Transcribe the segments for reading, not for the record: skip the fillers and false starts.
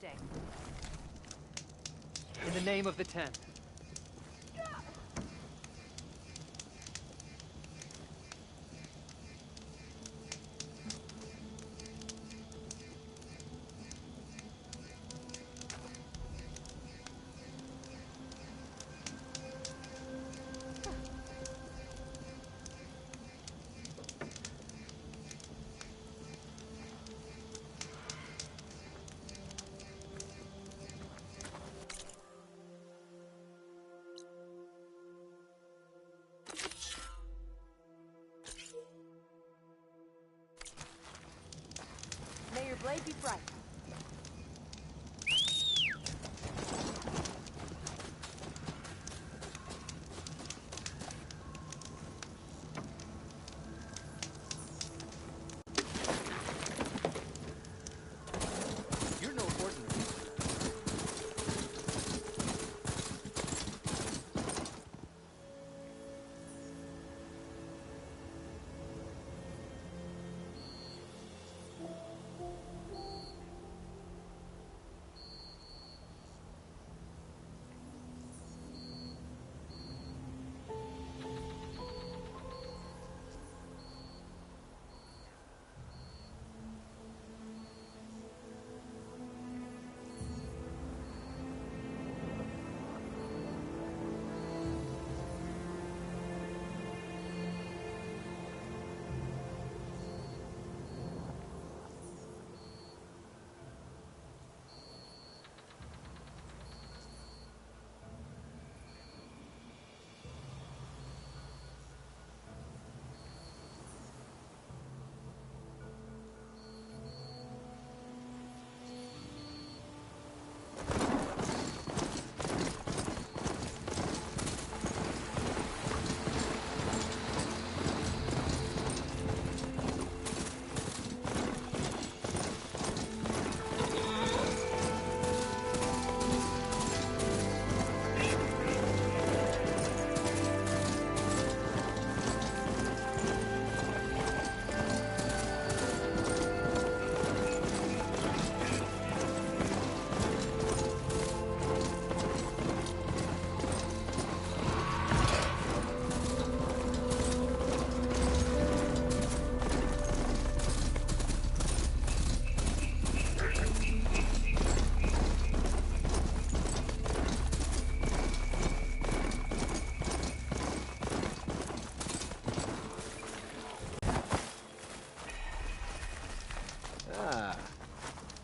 Interesting. In the name of the Ten. May your blade be bright. You're no ordinary.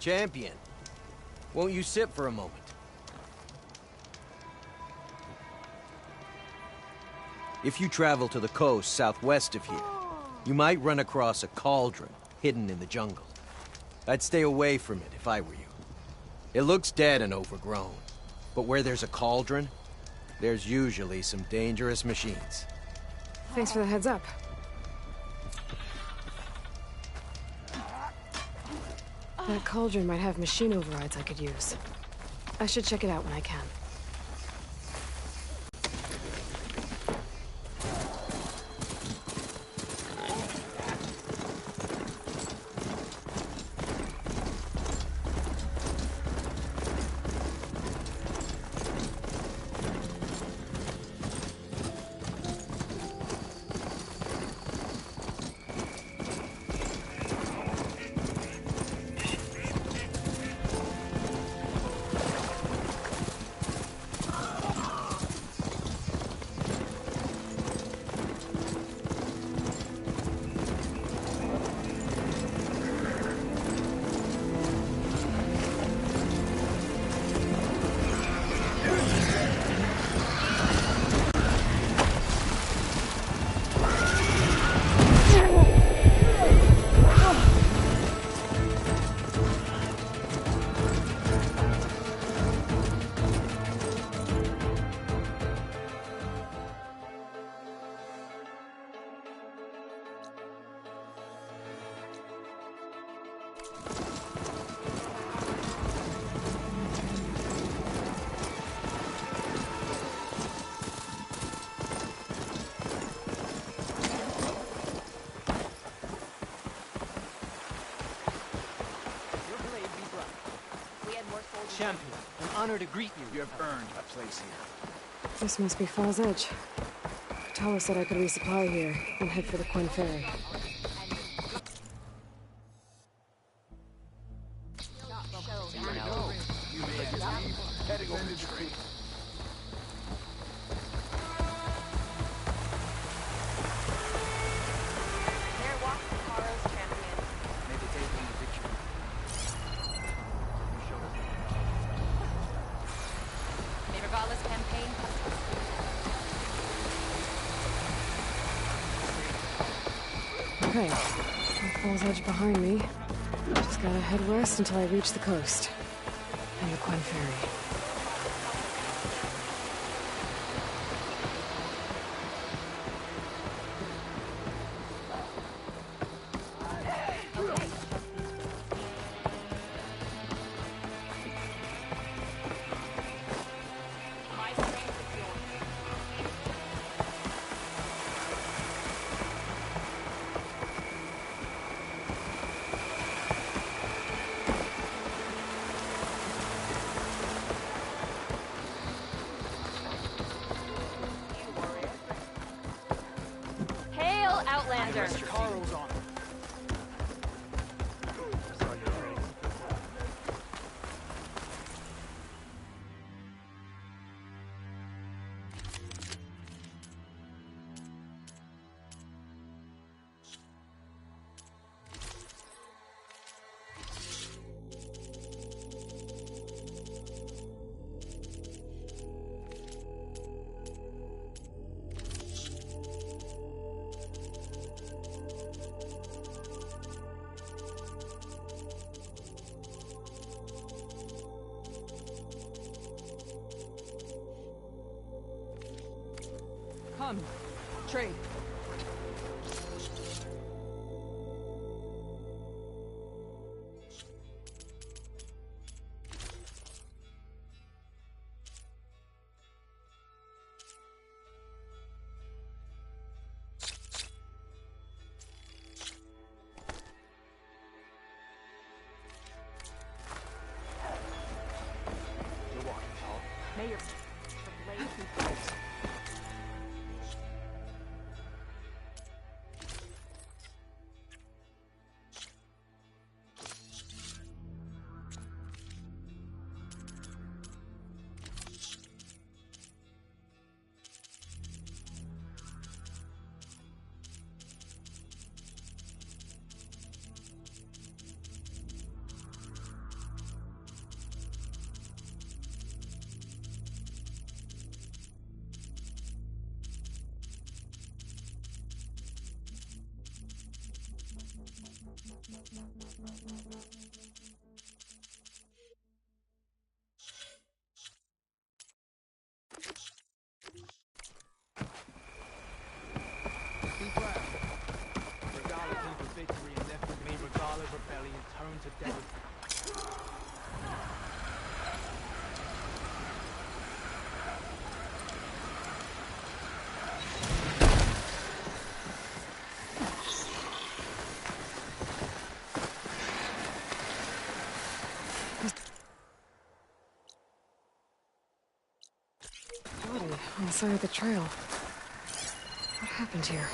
Champion, won't you sit for a moment? If you travel to the coast southwest of here, you might run across a cauldron hidden in the jungle. I'd stay away from it if I were you. It looks dead and overgrown, but where there's a cauldron, there's usually some dangerous machines. Thanks for the heads up. That cauldron might have machine overrides I could use. I should check it out when I can. champion. An honor to greet you. You have earned a place here. This must be Fall's Edge. Talos said I could resupply here, and head for the Quinn Ferry. You may have heading over the tree. There walks tomorrow's champion. May the day bring the victory. You showed us. May Regala's campaign. Okay, Fall's Edge behind me. Just gotta head west until I reach the coast. And the Quinn Ferry. My strength is yours. Hail, Outlander! Carl's on. Come, trade. You're walking tall. May your blade be bright. Be proud. Regala came for victory and left with me. Regala's rebellion turned to devastation. Body on the side of the trail. What happened here?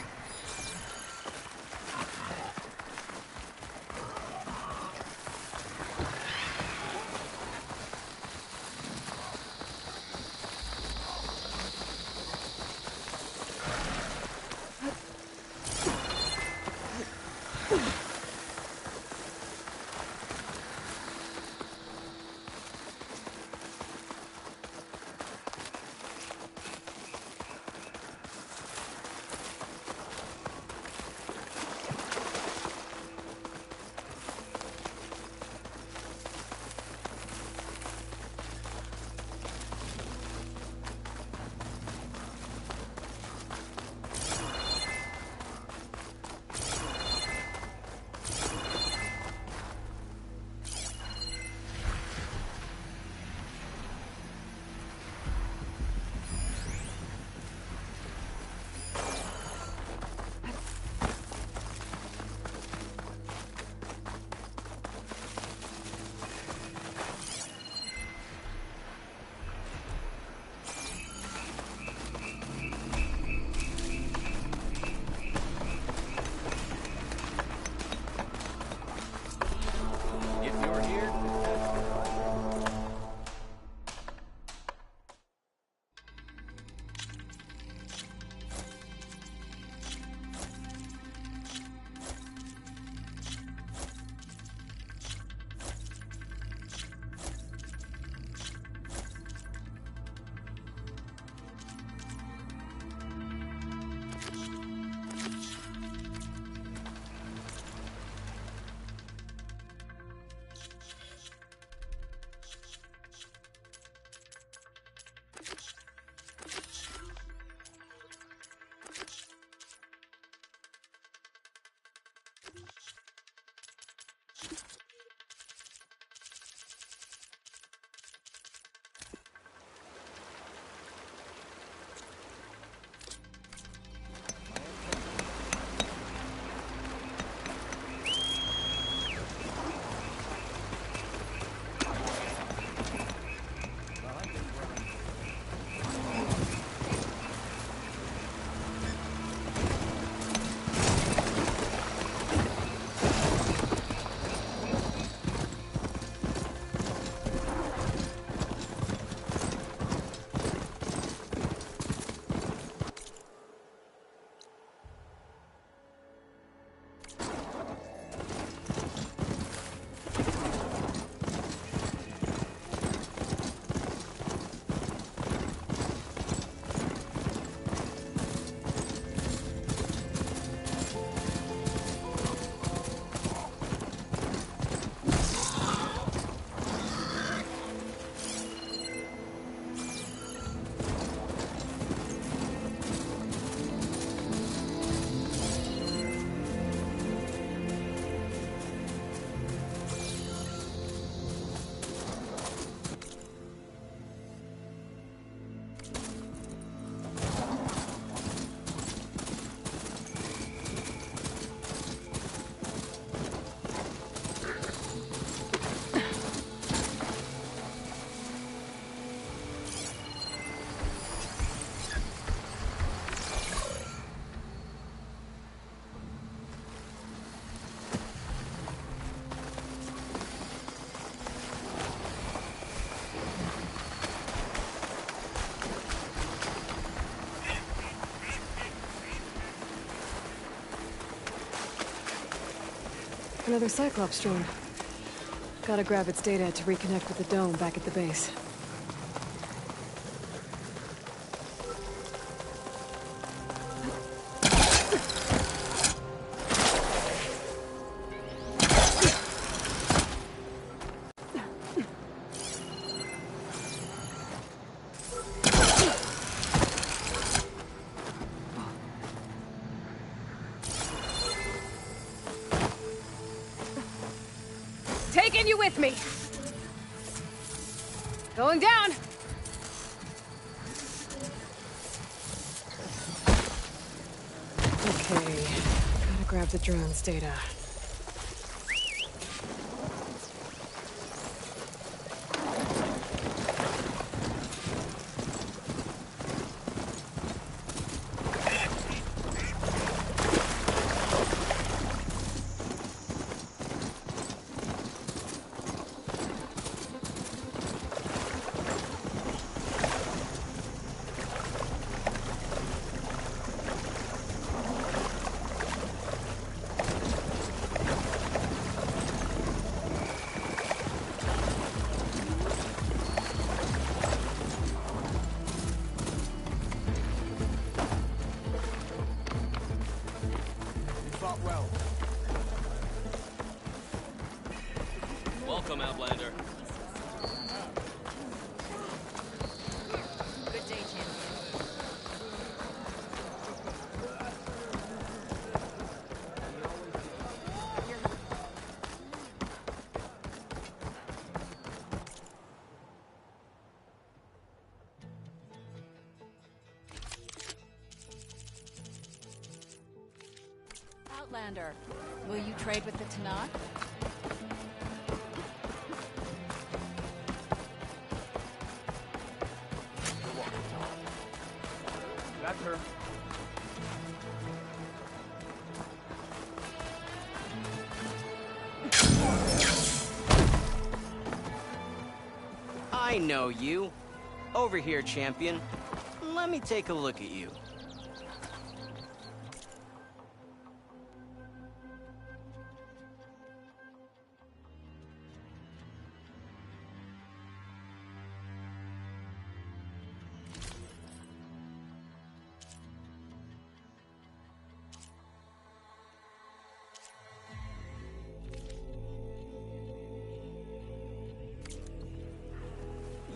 Another Cyclops drone. Gotta grab its data to reconnect with the dome back at the base. Taking you with me. Going down. Okay, gotta grab the drone's data. Well. Welcome, Outlander. Good day, champion. Outlander, will you trade with the Tallneck? That's her. I know you. Over here, champion. Let me take a look at you.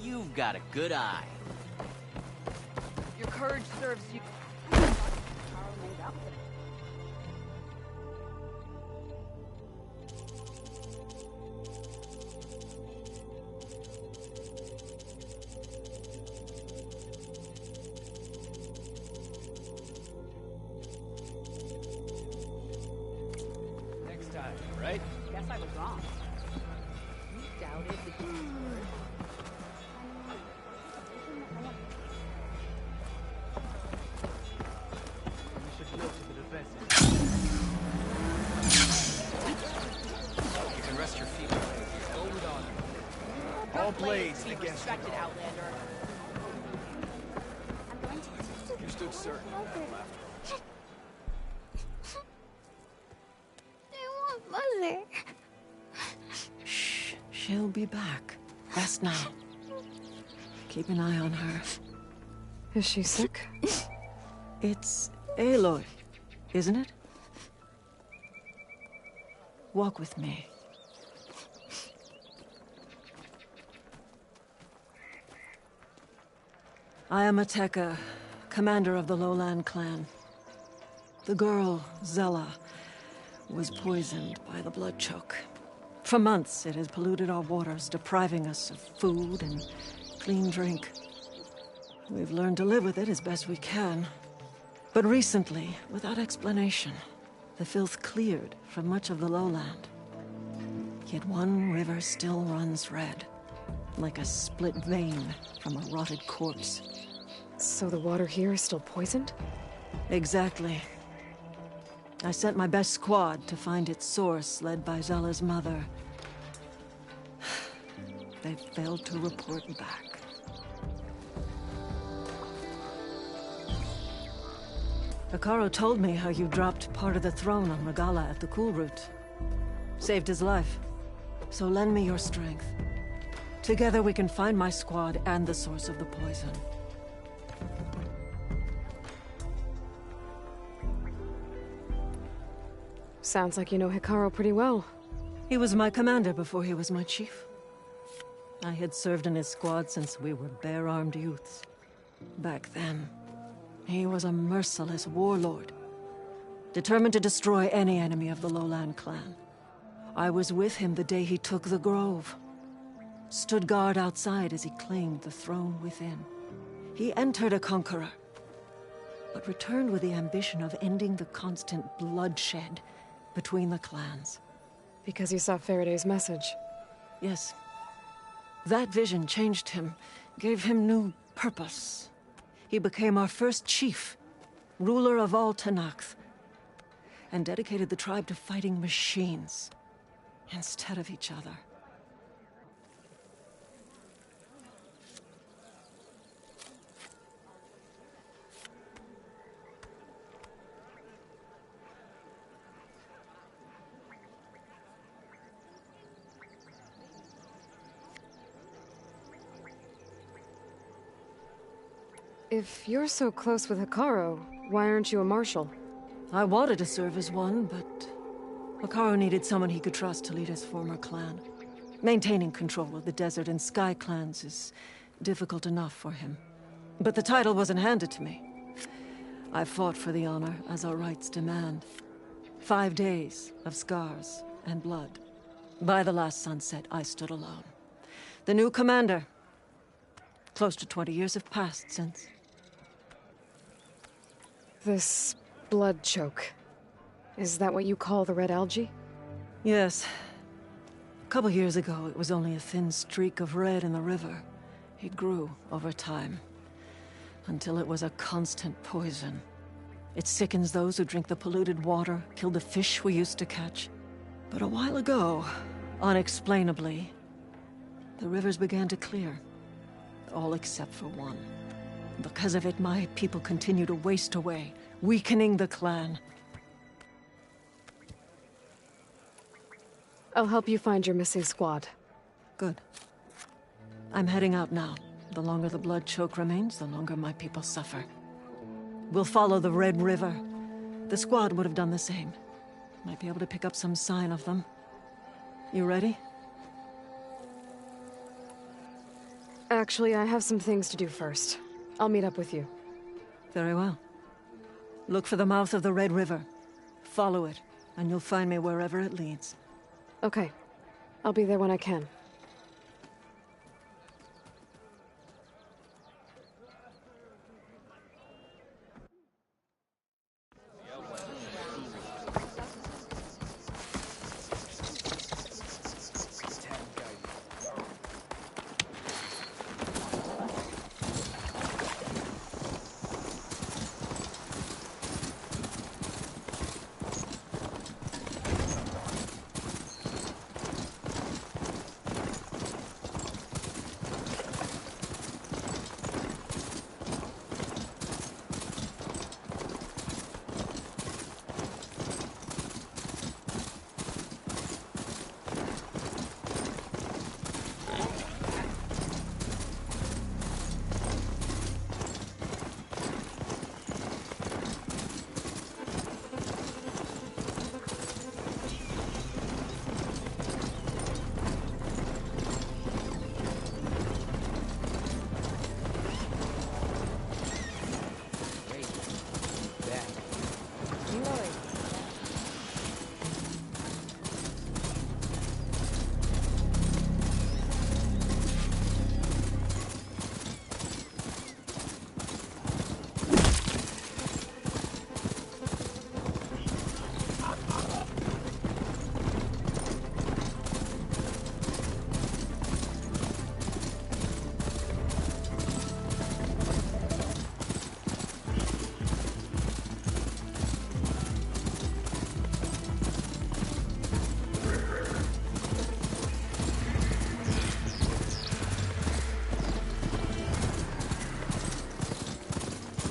You've got a good eye. Your courage serves you. Next time, right? Guess I was wrong. You doubted the king's word. We should look to the defensive. You can rest your feet. Go with honor. All blades Be against the respected, dawn. Outlander. You stood certain of that laughter. I want Mother. Shh. She'll be back. Rest now. Keep an eye on her. Is she sick? It's Aloy, isn't it? Walk with me. I am Ateka, commander of the Lowland clan. The girl, Zella, was poisoned by the blood choke. For months, it has polluted our waters, depriving us of food and clean drink. We've learned to live with it as best we can. But recently, without explanation, the filth cleared from much of the lowland. Yet one river still runs red, like a split vein from a rotted corpse. So the water here is still poisoned? Exactly. I sent my best squad to find its source, led by Zella's mother. They failed to report back. Akaro told me how you dropped part of the throne on Regala at the Cool Route. Saved his life. So lend me your strength. Together we can find my squad and the source of the poison. Sounds like you know Hikaru pretty well. He was my commander before he was my chief. I had served in his squad since we were bare-armed youths. Back then, he was a merciless warlord, determined to destroy any enemy of the Lowland clan. I was with him the day he took the grove. Stood guard outside as he claimed the throne within. He entered a conqueror, but returned with the ambition of ending the constant bloodshed between the clans. Because you saw Faraday's message. Yes. That vision changed him, gave him new purpose. He became our first chief, ruler of all Tallneck, and dedicated the tribe to fighting machines instead of each other. If you're so close with Hikaru, why aren't you a marshal? I wanted to serve as one, but Hikaru needed someone he could trust to lead his former clan. Maintaining control of the desert and sky clans is difficult enough for him. But the title wasn't handed to me. I fought for the honor as our rights demand. 5 days of scars and blood. By the last sunset, I stood alone. The new commander. Close to 20 years have passed since. This blood choke. Is that what you call the red algae? Yes. A couple years ago, it was only a thin streak of red in the river. It grew over time, until it was a constant poison. It sickens those who drink the polluted water, killed the fish we used to catch. But a while ago, unexplainably, the rivers began to clear. All except for one. Because of it, my people continue to waste away, weakening the clan. I'll help you find your missing squad. Good. I'm heading out now. The longer the blood choke remains, the longer my people suffer. We'll follow the Red River. The squad would have done the same. Might be able to pick up some sign of them. You ready? Actually, I have some things to do first. I'll meet up with you. Very well. Look for the mouth of the Red River. Follow it, and you'll find me wherever it leads. Okay. I'll be there when I can.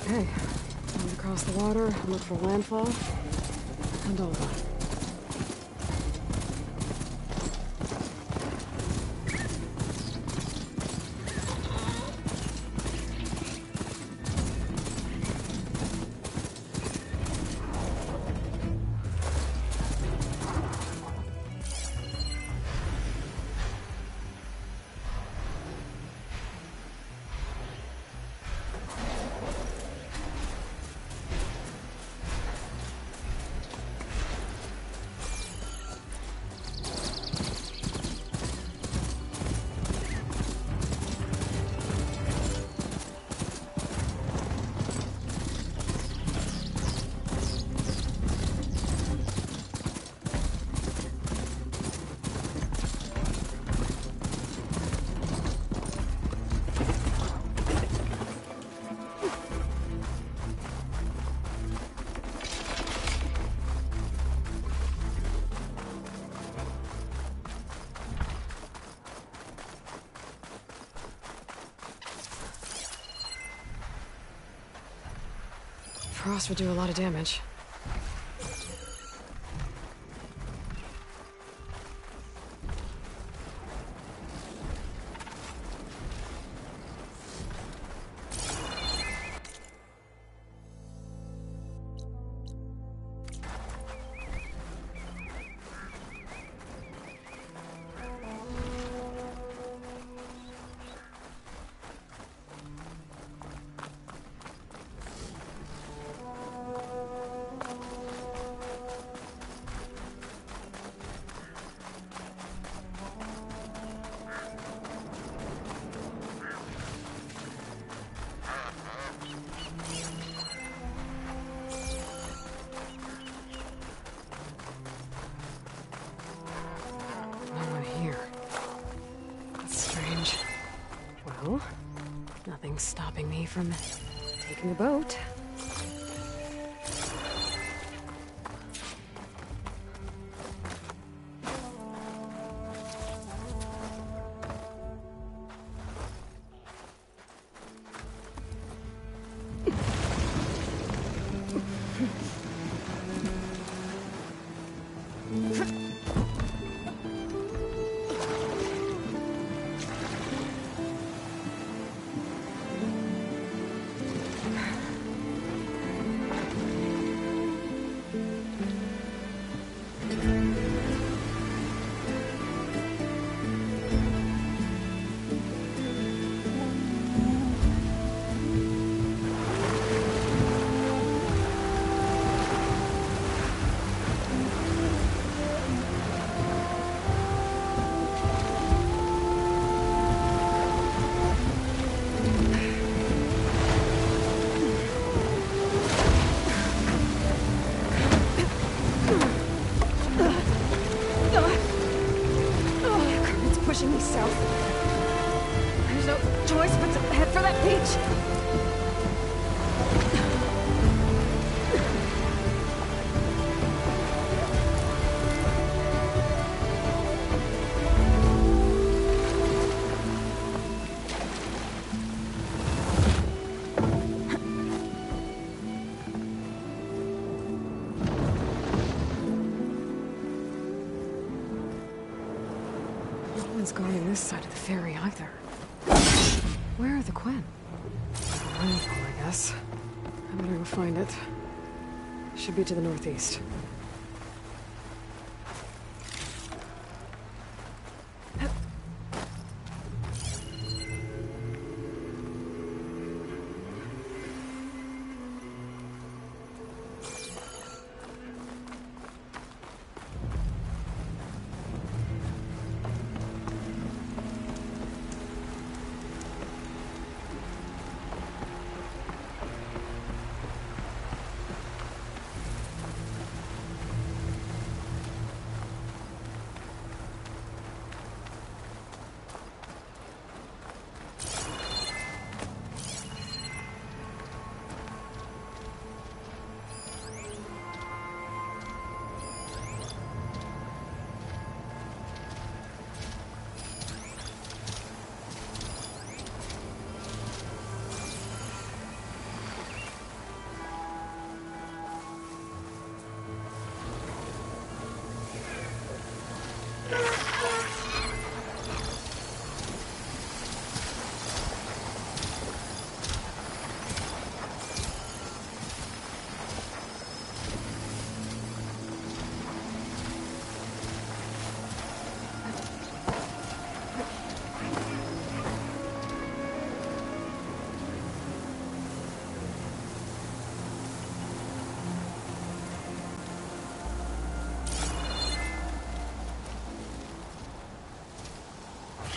Okay. Time to cross the water, look for Landfall, and over. cross would do a lot of damage. Well, nothing's stopping me from taking a boat. Guarding this side of the ferry either. Where are the Quen? Landfall, I guess. I better go find it. Should be to the northeast.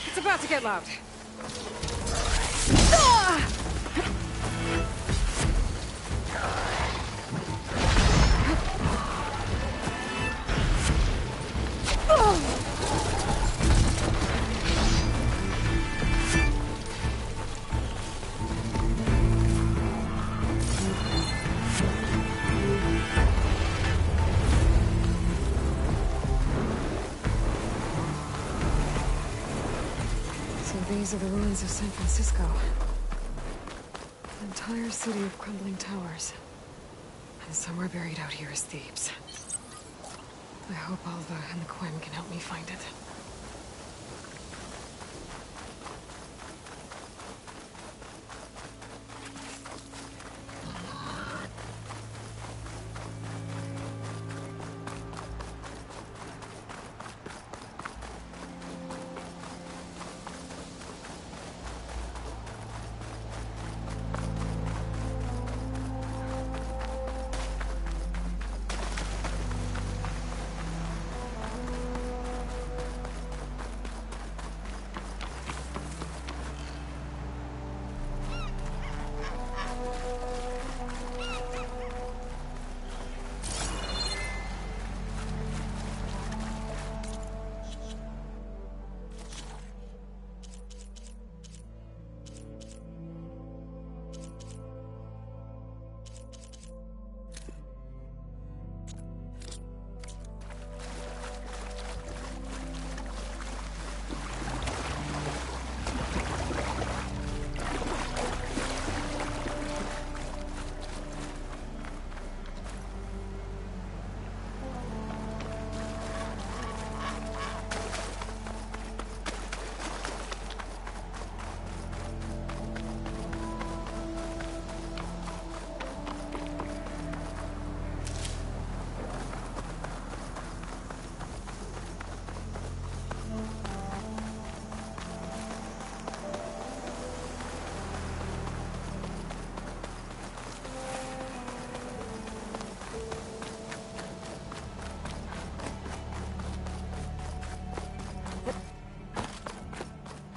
It's about to get loud. These are the ruins of San Francisco. An entire city of crumbling towers. And somewhere buried out here is Thebes. I hope Alva and the Quen can help me find it.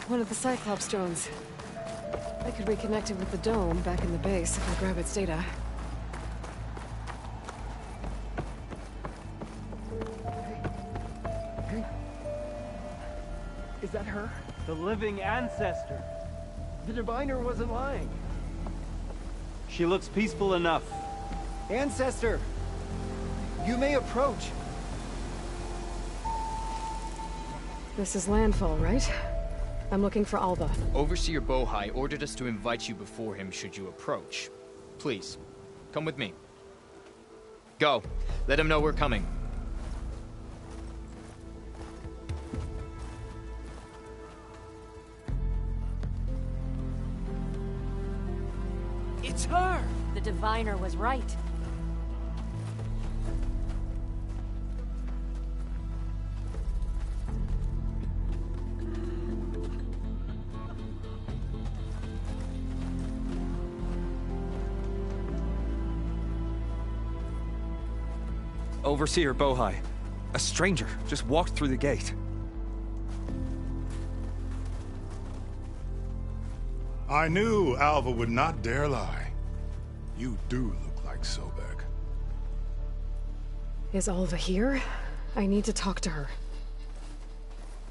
One of the Cyclops drones. I could reconnect it with the dome back in the base if I grab its data. Is that her? The living ancestor. The diviner wasn't lying. She looks peaceful enough. Ancestor! You may approach. This is Landfall, right? I'm looking for Alva. Overseer Bohai ordered us to invite you before him should you approach. Please, come with me. Go. Let him know we're coming. It's her! The diviner was right. Overseer Bohai. A stranger just walked through the gate. I knew Alva would not dare lie. You do look like Sobek. Is Alva here? I need to talk to her.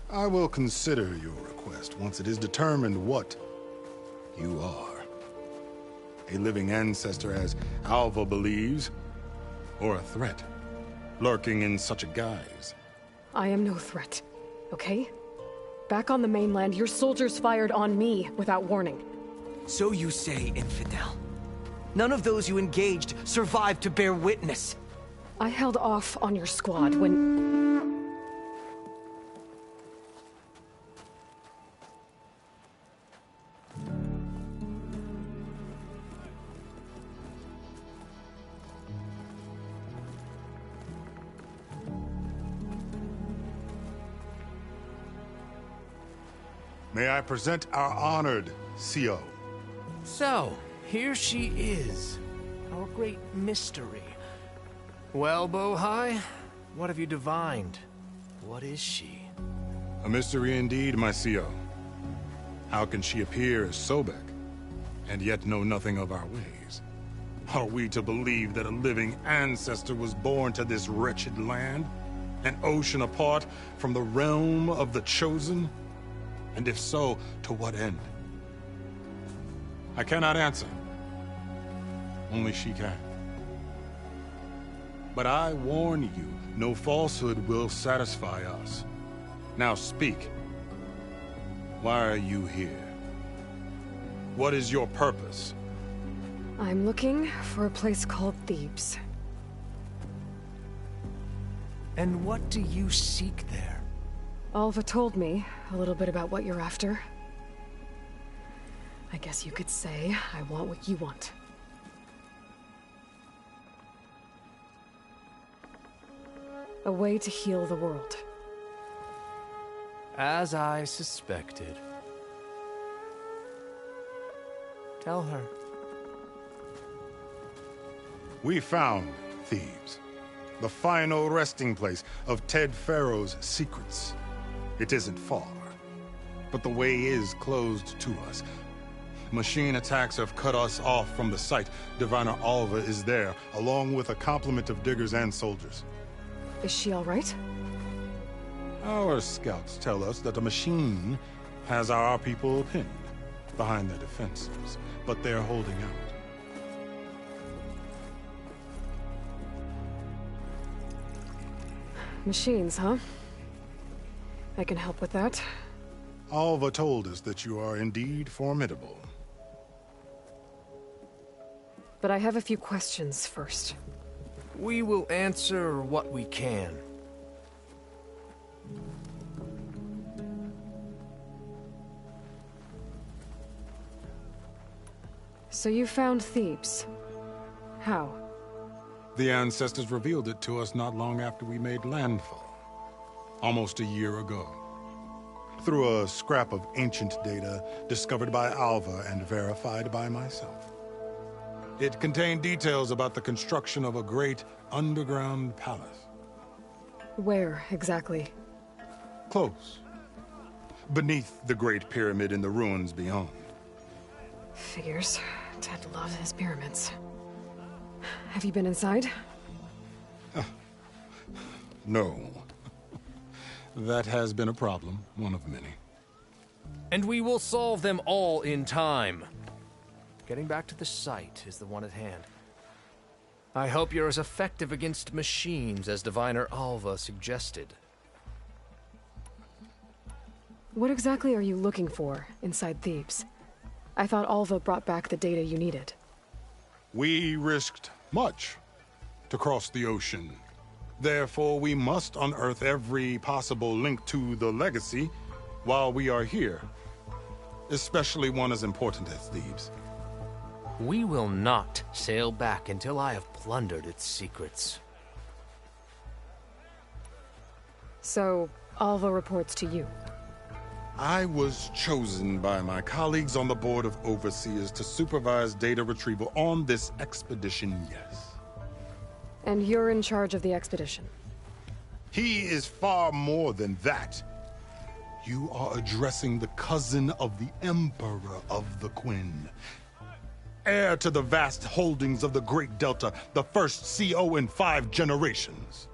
I will consider your request once it is determined what you are. A living ancestor, as Alva believes, or a threat, lurking in such a guise. I am no threat, okay? Back on the mainland, your soldiers fired on me without warning. So you say, infidel. None of those you engaged survived to bear witness. I held off on your squad when... May I present our honored CO? So, here she is. Our great mystery. Well, Bohai, what have you divined? What is she? A mystery indeed, my CO. How can she appear as Sobek, and yet know nothing of our ways? Are we to believe that a living ancestor was born to this wretched land? An ocean apart from the realm of the Chosen? And if so, to what end? I cannot answer. Only she can. But I warn you, no falsehood will satisfy us. Now speak. Why are you here? What is your purpose? I'm looking for a place called Thebes. And what do you seek there? Alva told me a little bit about what you're after. I guess you could say I want what you want. A way to heal the world. As I suspected. Tell her. We found Thebes, the final resting place of Ted Faro's secrets. It isn't far, but the way is closed to us. Machine attacks have cut us off from the site. Diviner Alva is there, along with a complement of diggers and soldiers. Is she all right? Our scouts tell us that a machine has our people pinned behind their defenses, but they're holding out. Machines, huh? I can help with that. Alva told us that you are indeed formidable. But I have a few questions first. We will answer what we can. So you found Thebes. How? The ancestors revealed it to us not long after we made landfall. Almost a year ago. Through a scrap of ancient data discovered by Alva and verified by myself. It contained details about the construction of a great underground palace. Where, exactly? Close. Beneath the Great Pyramid in the ruins beyond. Figures. Ted loves his pyramids. Have you been inside? No. That has been a problem, one of many. And we will solve them all in time. Getting back to the site is the one at hand. I hope you're as effective against machines as Diviner Alva suggested. What exactly are you looking for inside Thebes? I thought Alva brought back the data you needed. We risked much to cross the ocean. Therefore, we must unearth every possible link to the legacy while we are here. Especially one as important as Thebes. We will not sail back until I have plundered its secrets. So, Alva reports to you. I was chosen by my colleagues on the Board of Overseers to supervise data retrieval on this expedition, yes. And you're in charge of the expedition? He is far more than that. You are addressing the cousin of the Emperor of the Quinn. Heir to the vast holdings of the Great Delta, the first CO in 5 generations.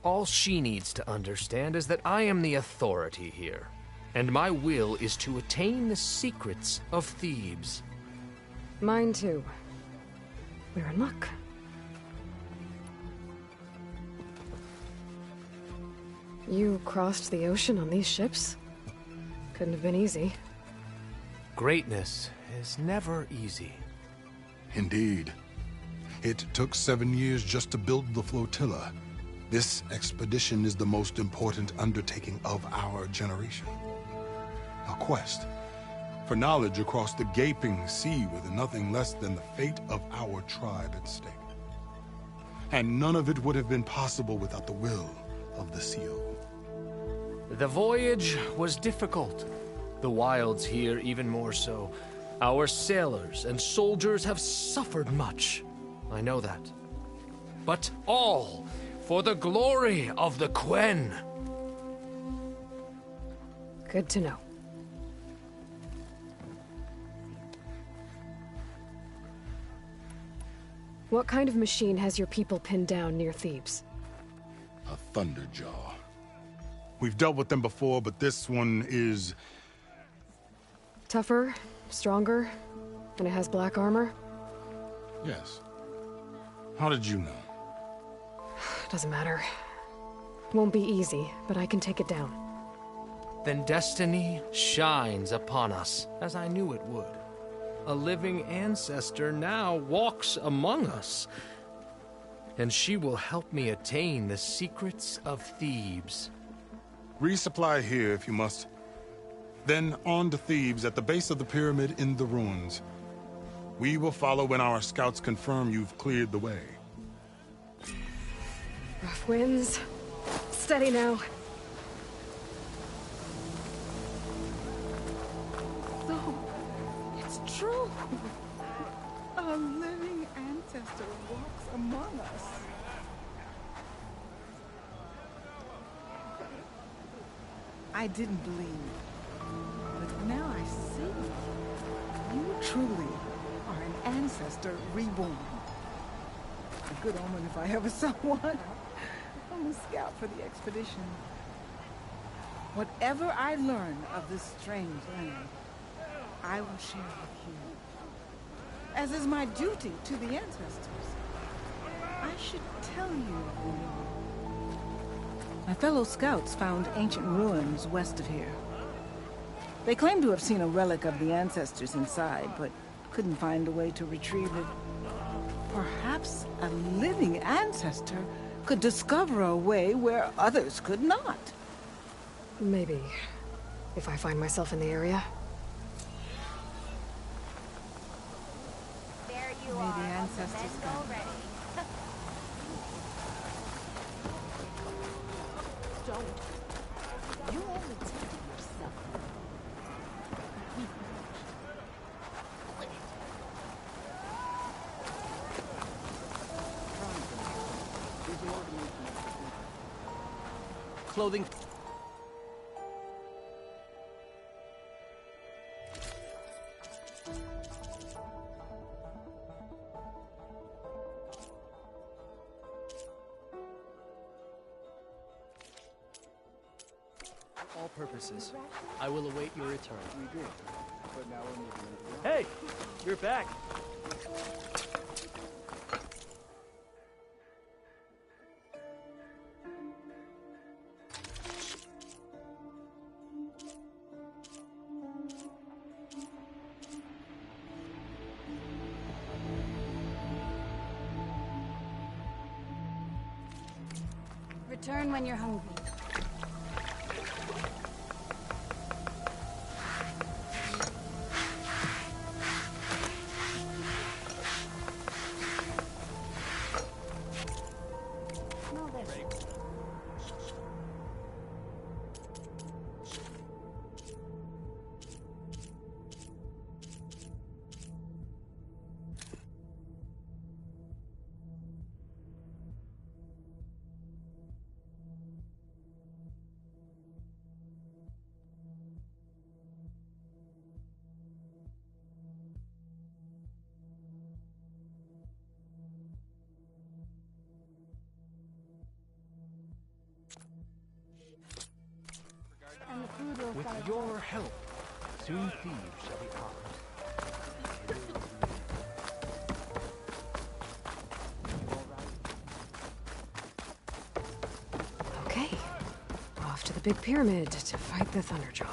All she needs to understand is that I am the authority here. And my will is to attain the secrets of Thebes. Mine too. We're in luck. You crossed the ocean on these ships? Couldn't have been easy. Greatness is never easy. Indeed. It took 7 years just to build the flotilla. This expedition is the most important undertaking of our generation. A quest for knowledge across the gaping sea with nothing less than the fate of our tribe at stake. And none of it would have been possible without the will of the CO. The voyage was difficult. The wilds here even more so. Our sailors and soldiers have suffered much. I know that. But all for the glory of the Quen. Good to know. What kind of machine has your people pinned down near Thebes? A Thunderjaw. We've dealt with them before, but this one is... Tougher, stronger, and it has black armor? Yes. How did you know? Doesn't matter. Won't be easy, but I can take it down. Then destiny shines upon us, as I knew it would. A living ancestor now walks among us. and she will help me attain the secrets of Thebes. Resupply here if you must. Then on to Thebes at the base of the pyramid in the ruins. We will follow when our scouts confirm you've cleared the way. Rough winds. Steady now. So, it's true. A living ancestor walks among us. I didn't believe, but now I see. You truly are an ancestor reborn. A good omen if I ever saw one. I'm a scout for the expedition. Whatever I learn of this strange land, I will share with you. As is my duty to the ancestors. I should tell you. My fellow scouts found ancient ruins west of here. They claim to have seen a relic of the ancestors inside, but couldn't find a way to retrieve it. Perhaps a living ancestor could discover a way where others could not. Maybe. If I find myself in the area. There you May are. the ancestors go guide. ready. Don't. You only tempted yourself. Clothing. All purposes. I will await your return. We did, but now we're moving. Hey, you're back. Return when you're hungry. Smell this. And the food will With follow. your help, soon Thebes shall be ours. Okay. Off to the big pyramid to fight the Thunderjaw.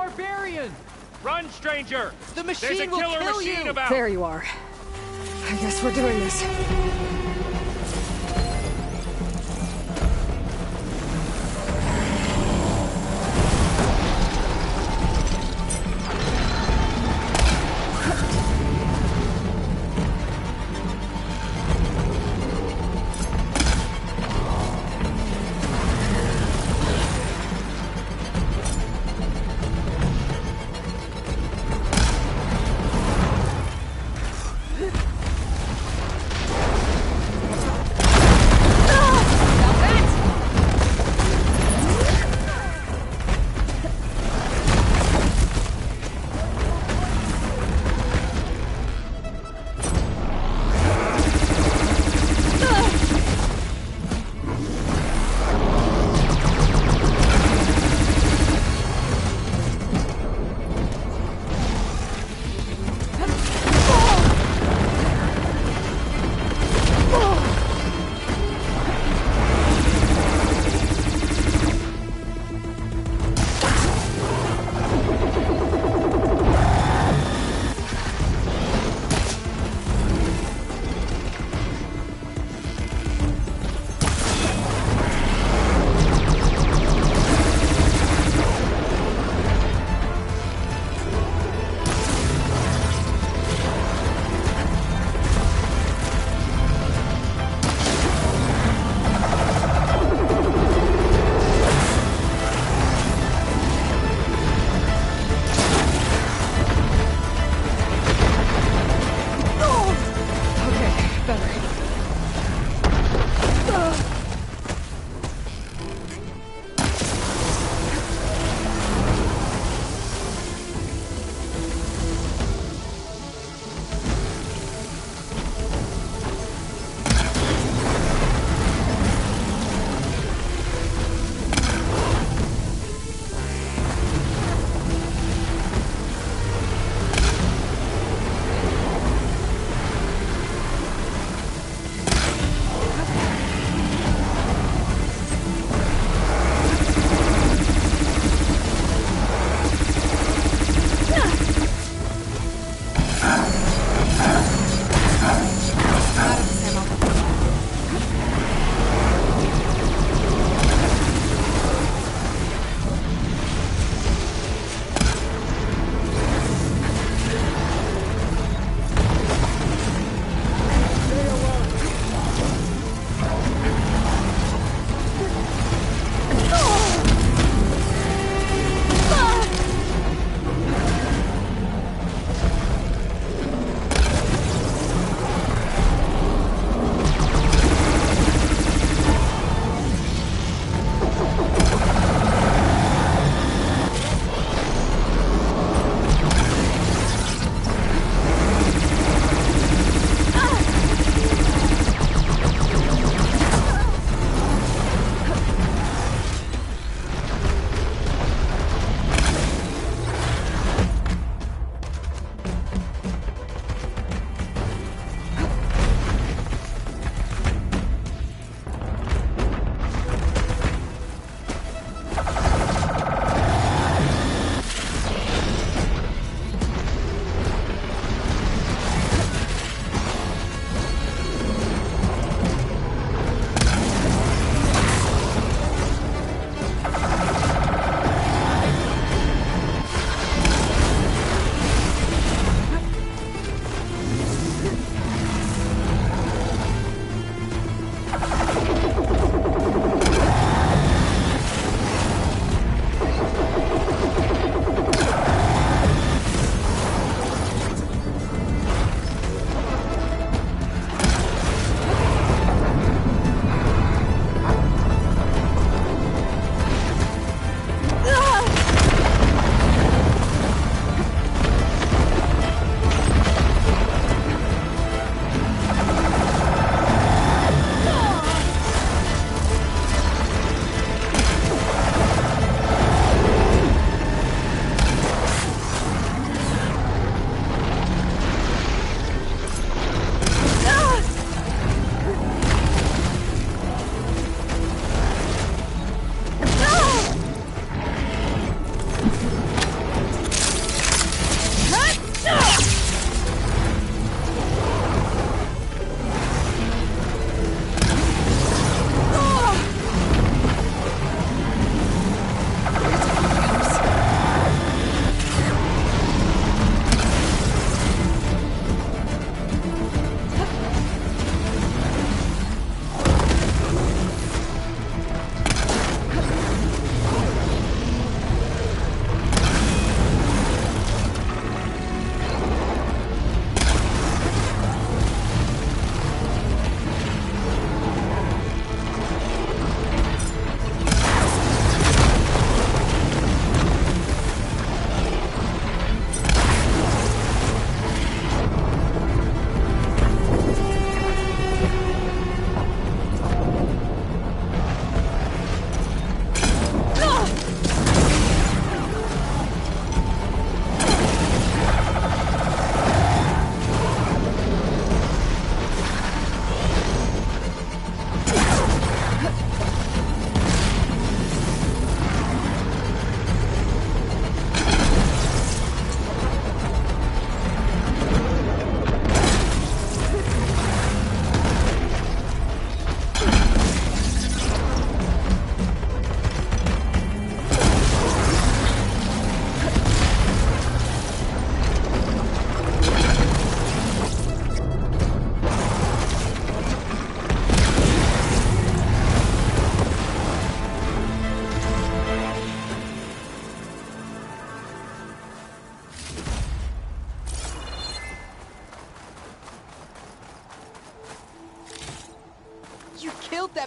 barbarian! Run, stranger! The There's a machine will killer kill machine you! about! There you are. I guess we're doing this.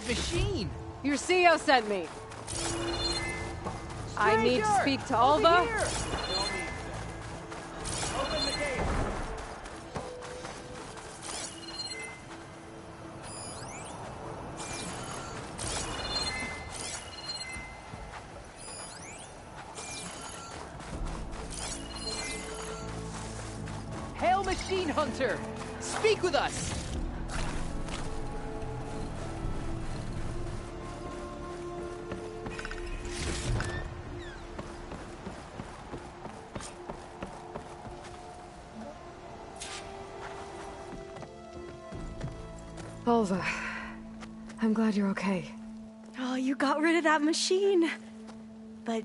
that machine? Your CEO sent me. I need to speak to Alva. Open the gate. Hail, Machine Hunter! Speak with us! Alva, I'm glad you're okay. Oh, you got rid of that machine. But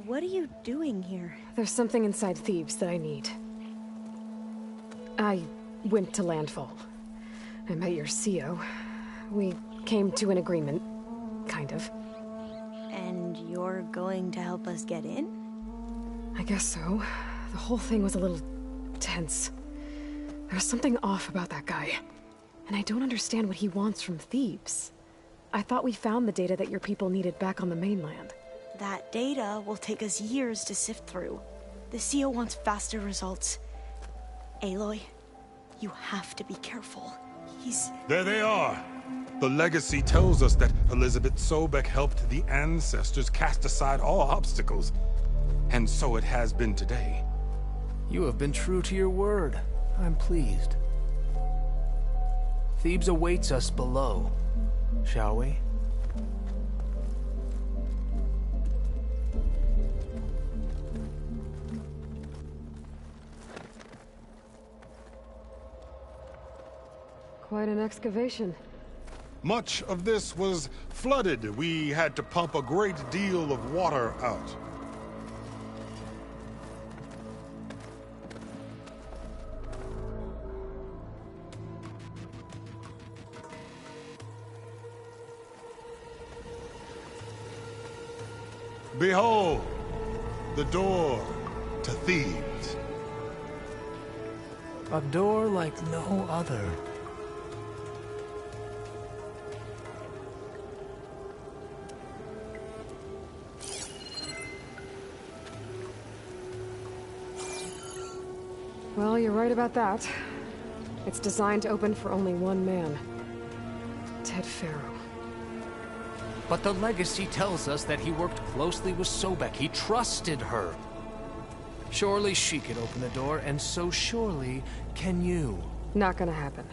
what are you doing here? There's something inside Thebes that I need. I went to Landfall. I met your CEO. We came to an agreement, kind of. And you're going to help us get in? I guess so. The whole thing was a little tense. There was something off about that guy. And I don't understand what he wants from Thebes. I thought we found the data that your people needed back on the mainland. That data will take us years to sift through. The CEO wants faster results. Aloy, you have to be careful. There they are! The legacy tells us that Elizabeth Sobek helped the ancestors cast aside all obstacles. And so it has been today. You have been true to your word. I'm pleased. Thebes awaits us below, shall we? Quite an excavation. Much of this was flooded. We had to pump a great deal of water out. Behold, the door to Thebes. A door like no other. Well, you're right about that. It's designed to open for only one man. Faro. But the legacy tells us that he worked closely with Sobek. He trusted her. Surely she could open the door, and so surely can you. Not gonna happen.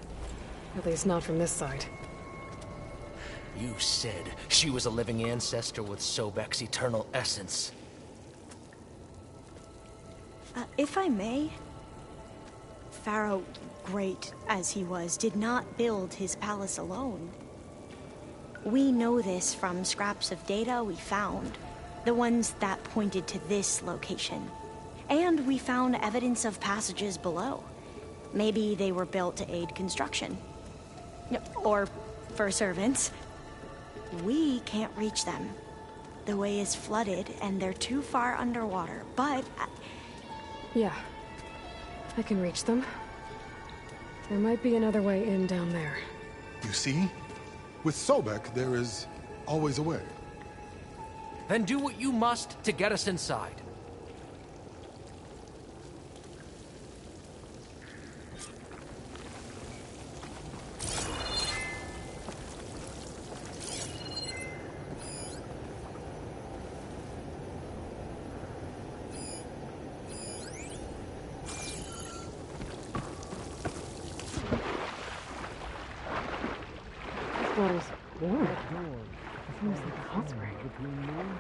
At least not from this side. You said she was a living ancestor with Sobek's eternal essence. If I may, Faro, great as he was, did not build his palace alone. We know this from scraps of data we found, the ones that pointed to this location. And we found evidence of passages below. Maybe they were built to aid construction. Or for servants. We can't reach them. The way is flooded and they're too far underwater, but... Yeah. I can reach them. There might be another way in down there. You see? With Sobek, there is always a way. Then do what you must to get us inside. Water's warm. It seems like a hot spring. Look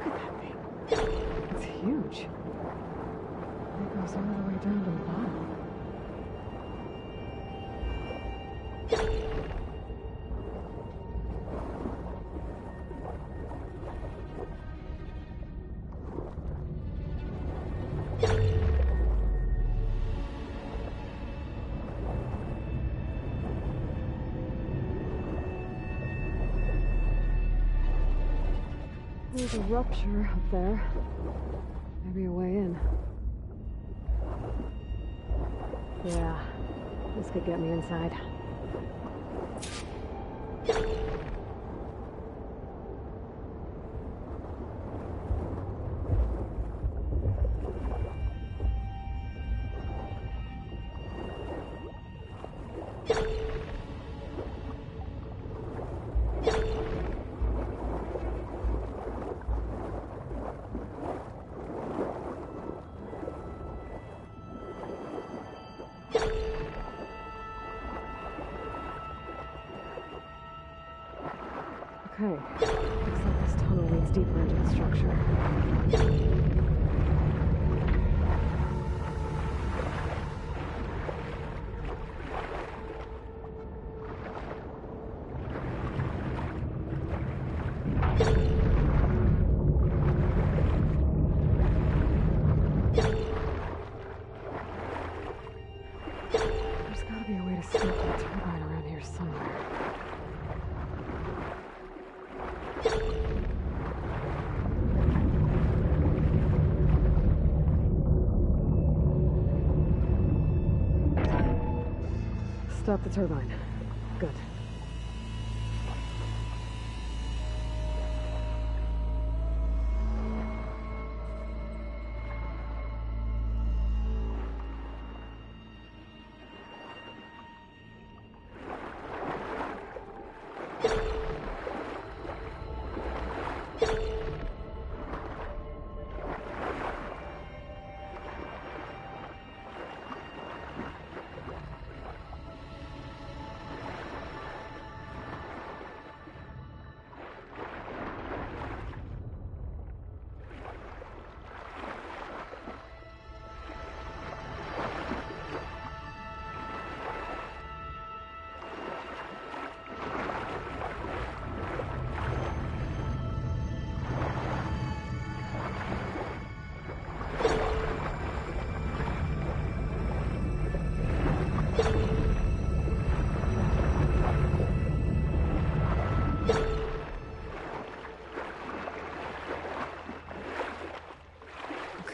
at that thing. It's huge. It goes all the way down to the bottom. There's a rupture up there. Maybe a way in. Yeah, this could get me inside. Okay, looks like this tunnel leads deeper into the structure. There's gotta be a way to stop that turbine around here somewhere. Stop the turbine. Good.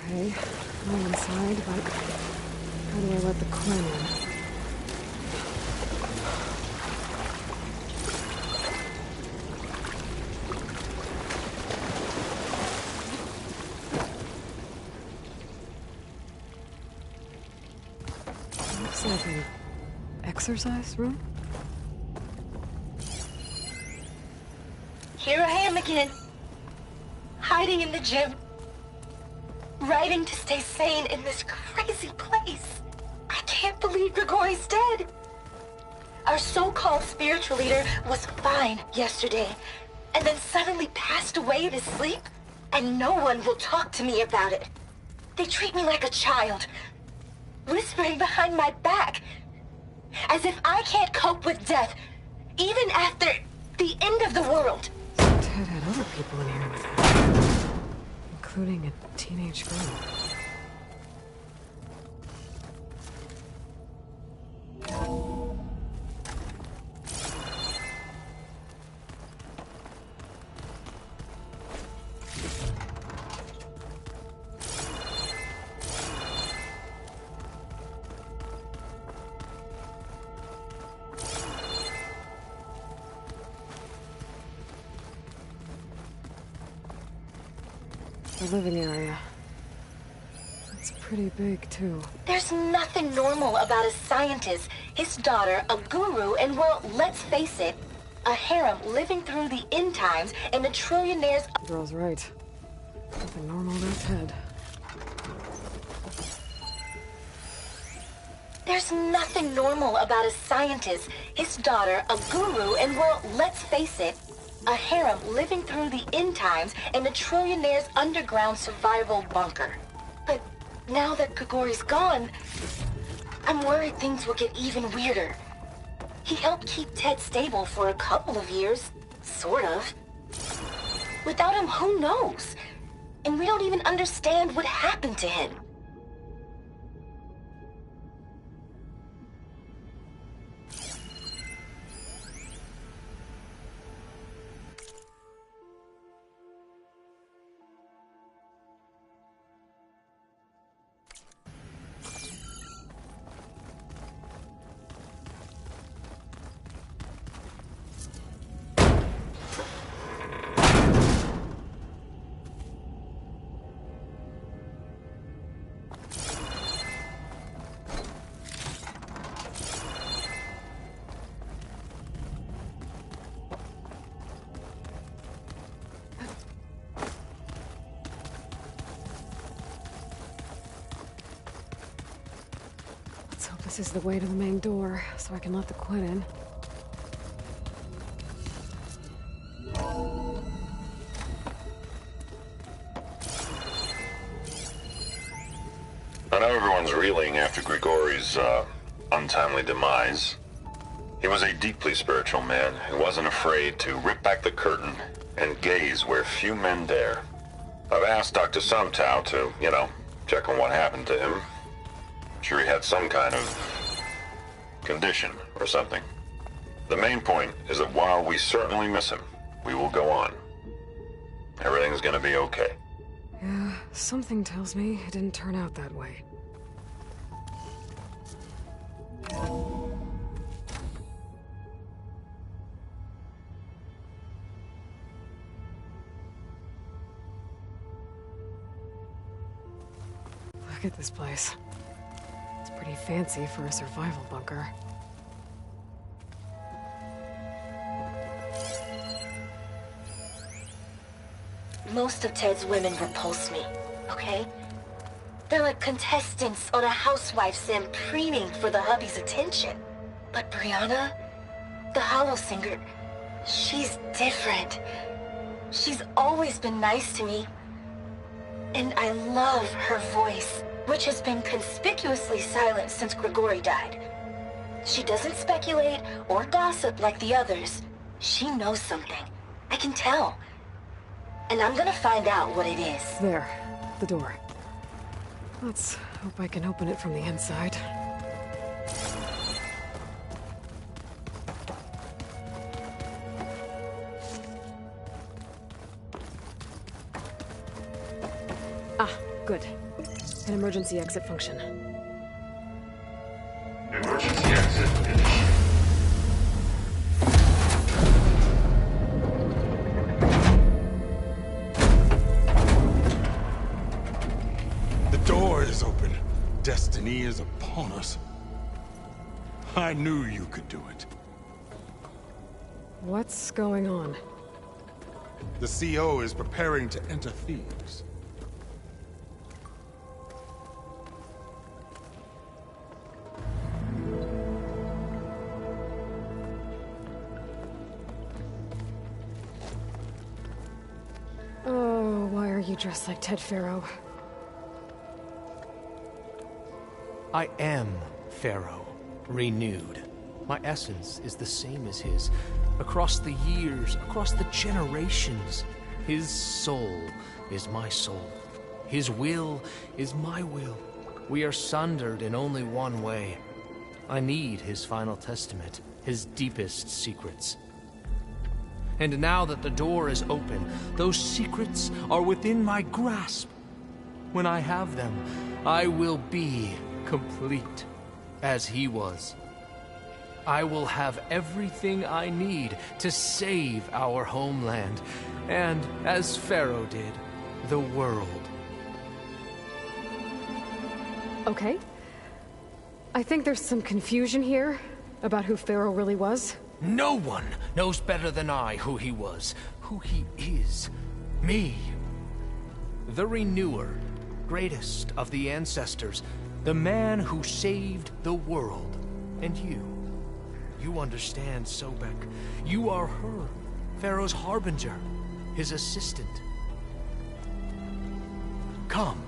Okay, I'm inside, but how do I let the clan in? Looks like an exercise room? Here I am again, hiding in the gym. Writing to stay sane in this crazy place. I can't believe Grigori's dead. Our so-called spiritual leader was fine yesterday, and then suddenly passed away in his sleep, and no one will talk to me about it. They treat me like a child, whispering behind my back, as if I can't cope with death, even after the end of the world. Ted had other people in here with him, including a teenage girl. The living area. It's pretty big, too. There's nothing normal about a scientist, his daughter, a guru, and well, let's face it, a harem living through the end times and a trillionaire's... The girl's right. Nothing normal about Ted. There's nothing normal about a scientist, his daughter, a guru, and well, let's face it, a harem living through the end times and a trillionaire's underground survival bunker. But now that Grigori's gone, I'm worried things will get even weirder. He helped keep Ted stable for a couple of years, sort of. Without him, who knows? And we don't even understand what happened to him. This is the way to the main door, so I can let the quid in. I know everyone's reeling after Grigori's untimely demise. He was a deeply spiritual man who wasn't afraid to rip back the curtain and gaze where few men dare. I've asked Dr. Sumtow to, check on what happened to him. I'm sure he had some kind of condition or something. The main point is that while we certainly miss him, we will go on. Everything's gonna be okay. Yeah, something tells me it didn't turn out that way. Look at this place. It's pretty fancy for a survival bunker. Most of Ted's women repulse me, okay? They're like contestants on a housewife sim preening for the hubby's attention. But Brianna, the hollow singer, she's different. She's always been nice to me. And I love her voice, which has been conspicuously silent since Grigori died. She doesn't speculate or gossip like the others. She knows something. I can tell. And I'm gonna find out what it is. There. The door. Let's hope I can open it from the inside. Ah, good. An emergency exit function. Emergency exit initiated. The door is open. Destiny is upon us. I knew you could do it. What's going on? The CO is preparing to enter Thebes. Oh, why are you dressed like Ted Faro? I am Faro, renewed. My essence is the same as his. Across the years, across the generations. His soul is my soul. His will is my will. We are sundered in only one way. I need his final testament, his deepest secrets. And now that the door is open, those secrets are within my grasp. When I have them, I will be complete, as he was. I will have everything I need to save our homeland, and, as Faro did, the world. Okay. I think there's some confusion here about who Faro really was. No one knows better than I who he was, who he is. Me. The Renewer, greatest of the ancestors, the man who saved the world. And you. You understand, Sobek. You are her, Pharaoh's harbinger, his assistant. Come,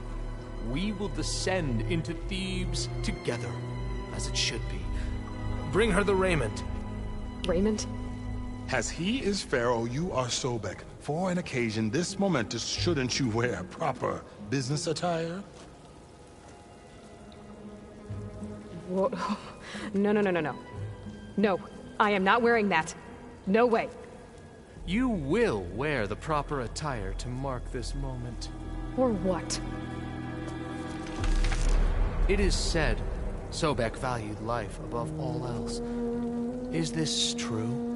we will descend into Thebes together, as it should be. Bring her the raiment. Raiment? As he is Pharaoh, you are Sobek. For an occasion this momentous, shouldn't you wear proper business attire? Whoa. No. No, I am not wearing that. No way. You will wear the proper attire to mark this moment. Or what? It is said Sobek valued life above all else. Is this true?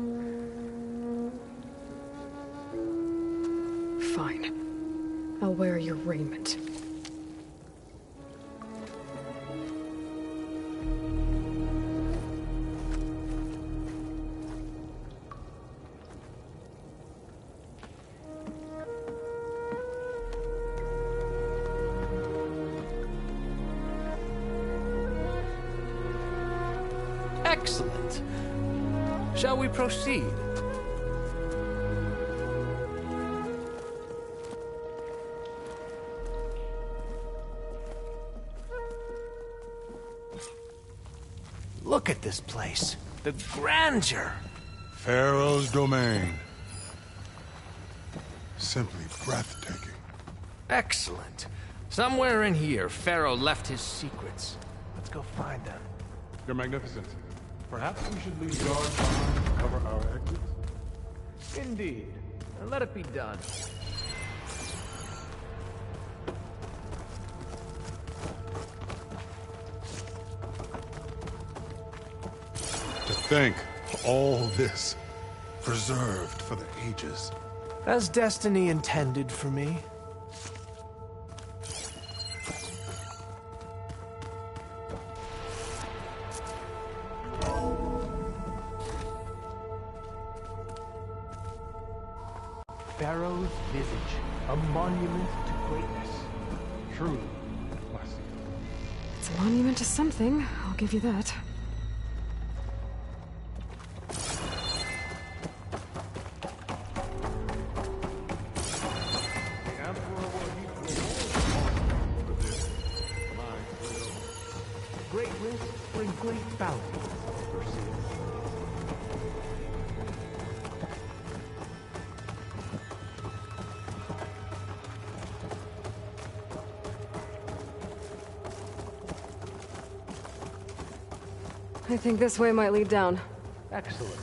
Fine. I'll wear your raiment. Excellent. Shall we proceed? Look at this place. The grandeur. Pharaoh's domain. Simply breathtaking. Excellent. Somewhere in here, Faro left his secrets. Let's go find them. Your Magnificence, perhaps we should leave guards behind to cover our exits? Indeed. And let it be done. To think all this preserved for the ages. As destiny intended for me. Pharaoh's visage, a monument to greatness. Truly, It's a monument to something, I'll give you that. Great risks bring great bounty. I think this way might lead down. Excellent.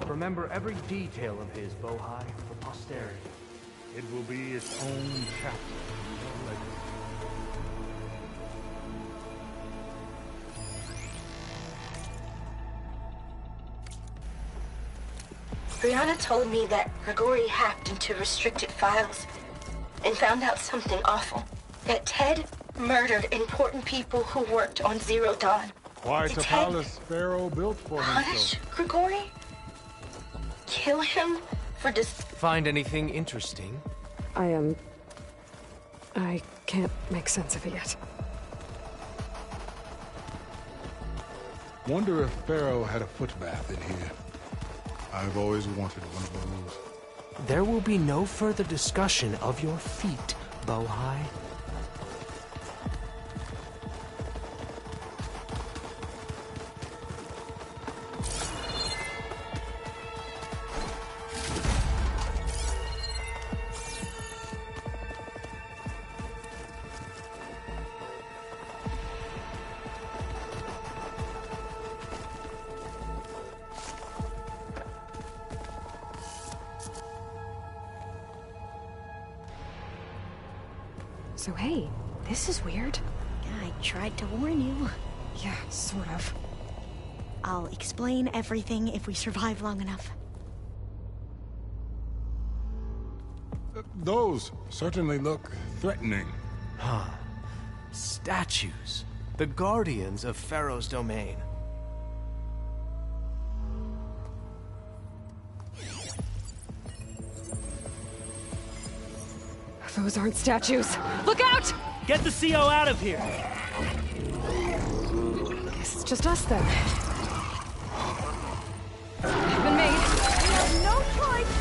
Remember every detail of his, Bohai, for posterity. It will be its own chapter in your legacy. Brianna told me that Grigori hacked into restricted files and found out something awful. That Ted murdered important people who worked on Zero Dawn. Quite a palace Pharaoh built for Punish himself. Grigori? Kill him for Find anything interesting? I can't make sense of it yet. Wonder if Pharaoh had a foot bath in here. I've always wanted one of those. There will be no further discussion of your feet, Bohai. So hey, this is weird. I tried to warn you. Yeah, sort of. I'll explain everything if we survive long enough. Those certainly look threatening. Huh. Statues. The guardians of Pharaoh's domain. Those aren't statues. Look out! Get the CO out of here! Guess it's just us then. Been made. We have no choice.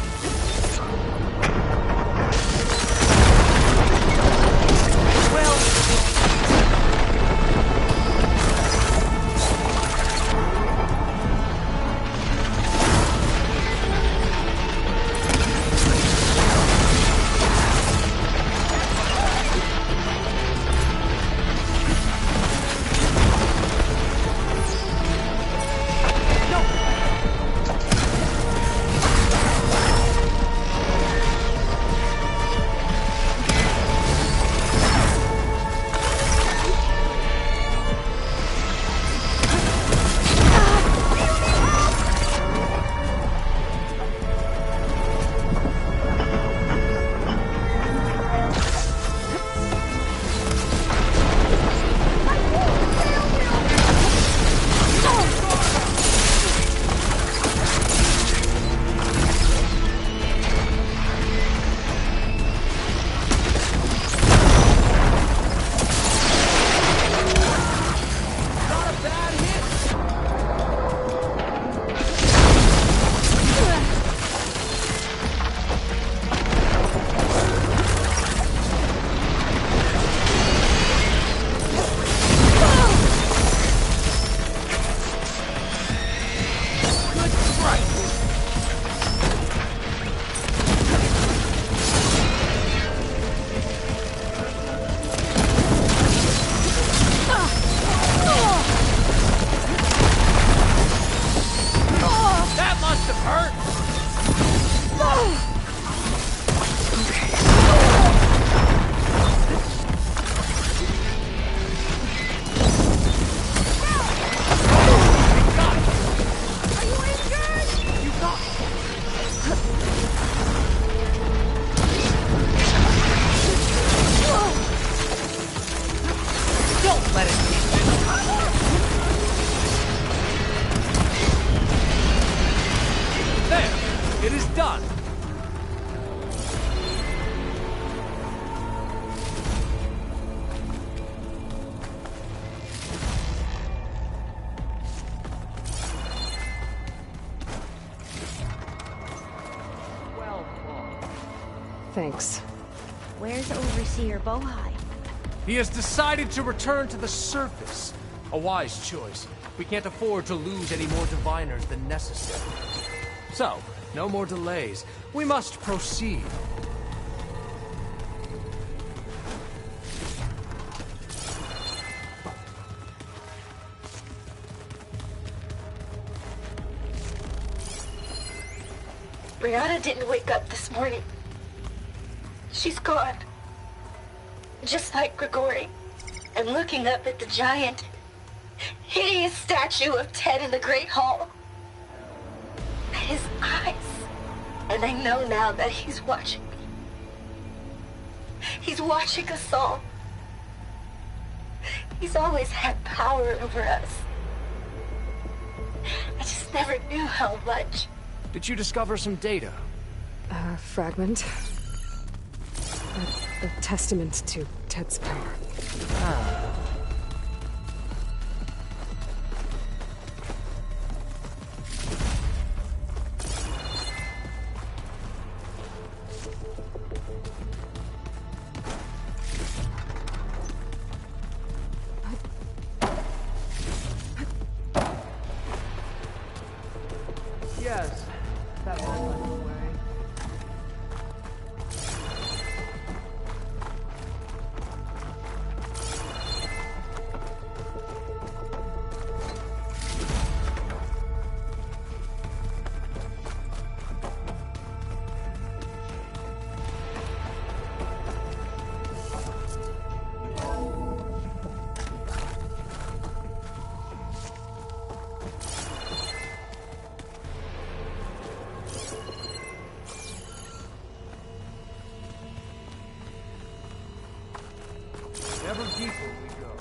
done. Thanks. Where's Overseer Bohai? He has decided to return to the surface. A wise choice. We can't afford to lose any more diviners than necessary. So, no more delays. We must proceed. Brianna didn't wake up this morning. She's gone. Just like Grigori. I'm looking up at the giant, hideous statue of Ted in the Great Hall. At his eyes. And I know now that he's watching me. He's watching us all. He's always had power over us. I just never knew how much. Did you discover some data? Fragment. A testament to Ted's power. Ah. Yes, that was my way. Ever deeper we go.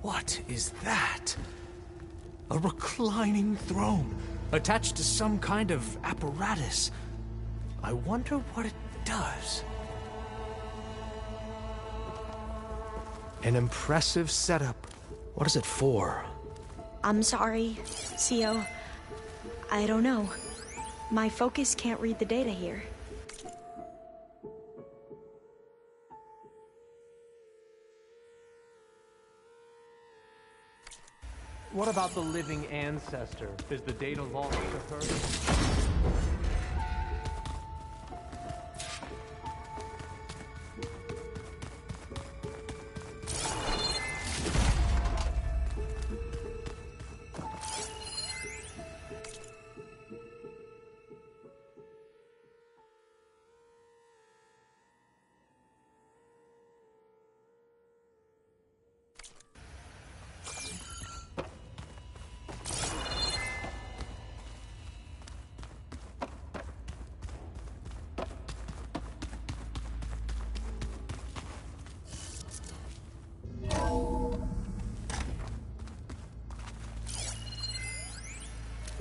What is that? A reclining throne, attached to some kind of apparatus. I wonder what it does. An impressive setup. What is it for? I'm sorry, CO. I don't know. My focus can't read the data here. What about the living ancestor? Is the data lost to her?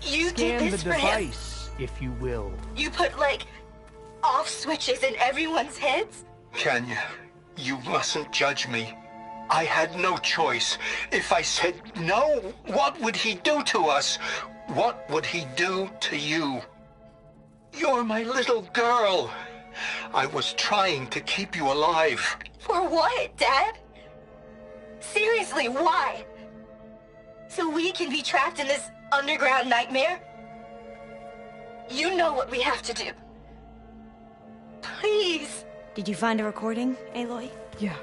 You Scan did this the for him? device, if you will. You put, like, off switches in everyone's heads? Kenya, you mustn't judge me. I had no choice. If I said no, what would he do to us? What would he do to you? You're my little girl. I was trying to keep you alive. For what, Dad? Seriously, why? So we can be trapped in this underground nightmare? You know what we have to do. Please. Did you find a recording, Aloy? Yeah.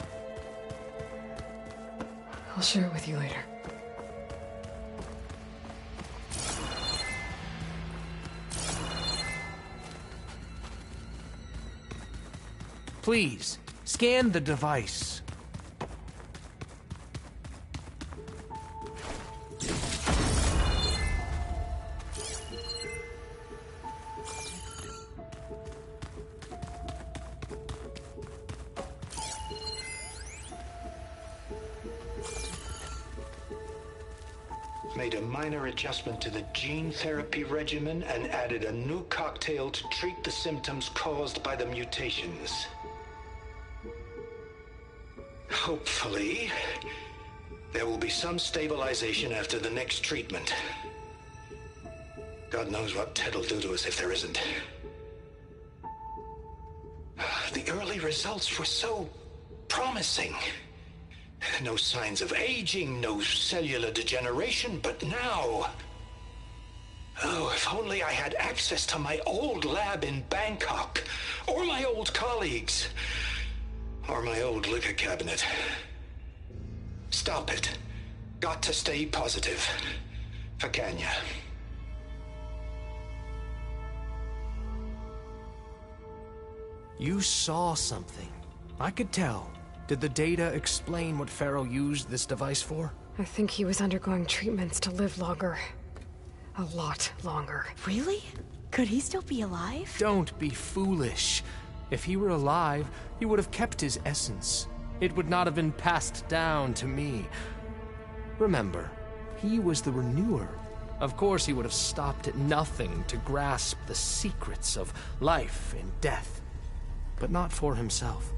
I'll share it with you later. Please, scan the device. made a minor adjustment to the gene therapy regimen and added a new cocktail to treat the symptoms caused by the mutations. Hopefully, there will be some stabilization after the next treatment. God knows what Ted'll do to us if there isn't. The early results were so promising. No signs of aging, no cellular degeneration, but now... Oh, if only I had access to my old lab in Bangkok, or my old colleagues, or my old liquor cabinet. Stop it. Got to stay positive. For Kenya. You saw something. I could tell. Did the data explain what Faro used this device for? I think he was undergoing treatments to live longer. A lot longer. Really? Could he still be alive? Don't be foolish. If he were alive, he would have kept his essence. It would not have been passed down to me. Remember, he was the renewer. Of course he would have stopped at nothing to grasp the secrets of life and death. But not for himself.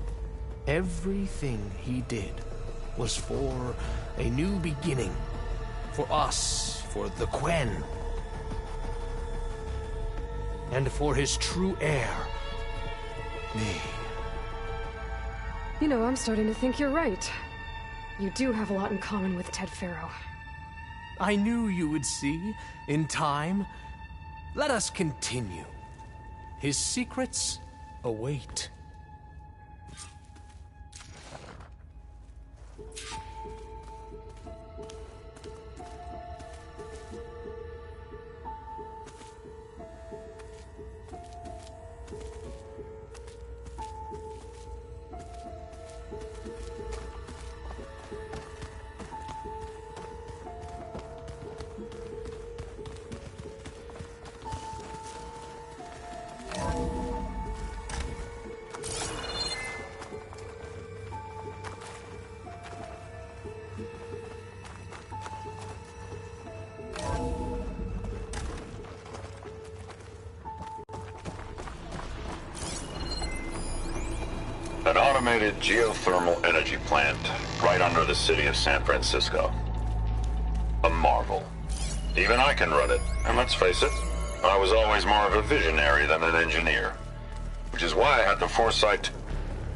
Everything he did was for a new beginning. For us, for the Quen. And for his true heir, me. You know, I'm starting to think you're right. You do have a lot in common with Ted Faro. I knew you would see, in time. Let us continue. His secrets await. An automated geothermal energy plant right under the city of San Francisco. A marvel. Even I can run it, and let's face it, I was always more of a visionary than an engineer. Which is why I had the foresight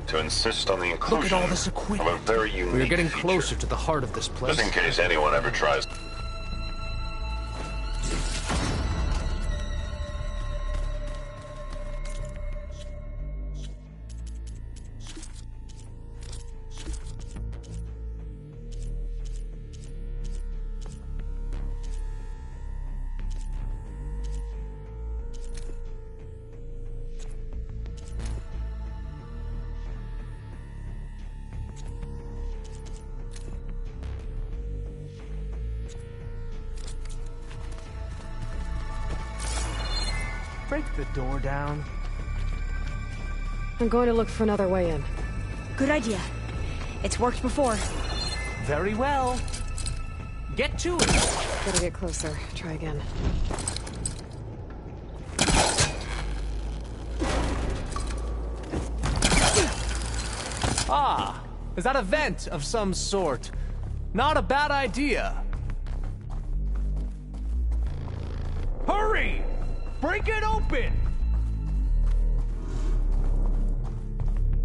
to insist on the inclusion Look at all this equipment. of a very unique We're getting feature. closer to the heart of this place. Just in case anyone ever tries. Break the door down. I'm going to look for another way in. Good idea. It's worked before. Very well. Get to it. Gotta get closer. Try again. Ah, is that a vent of some sort? Not a bad idea. Hurry! Break it open!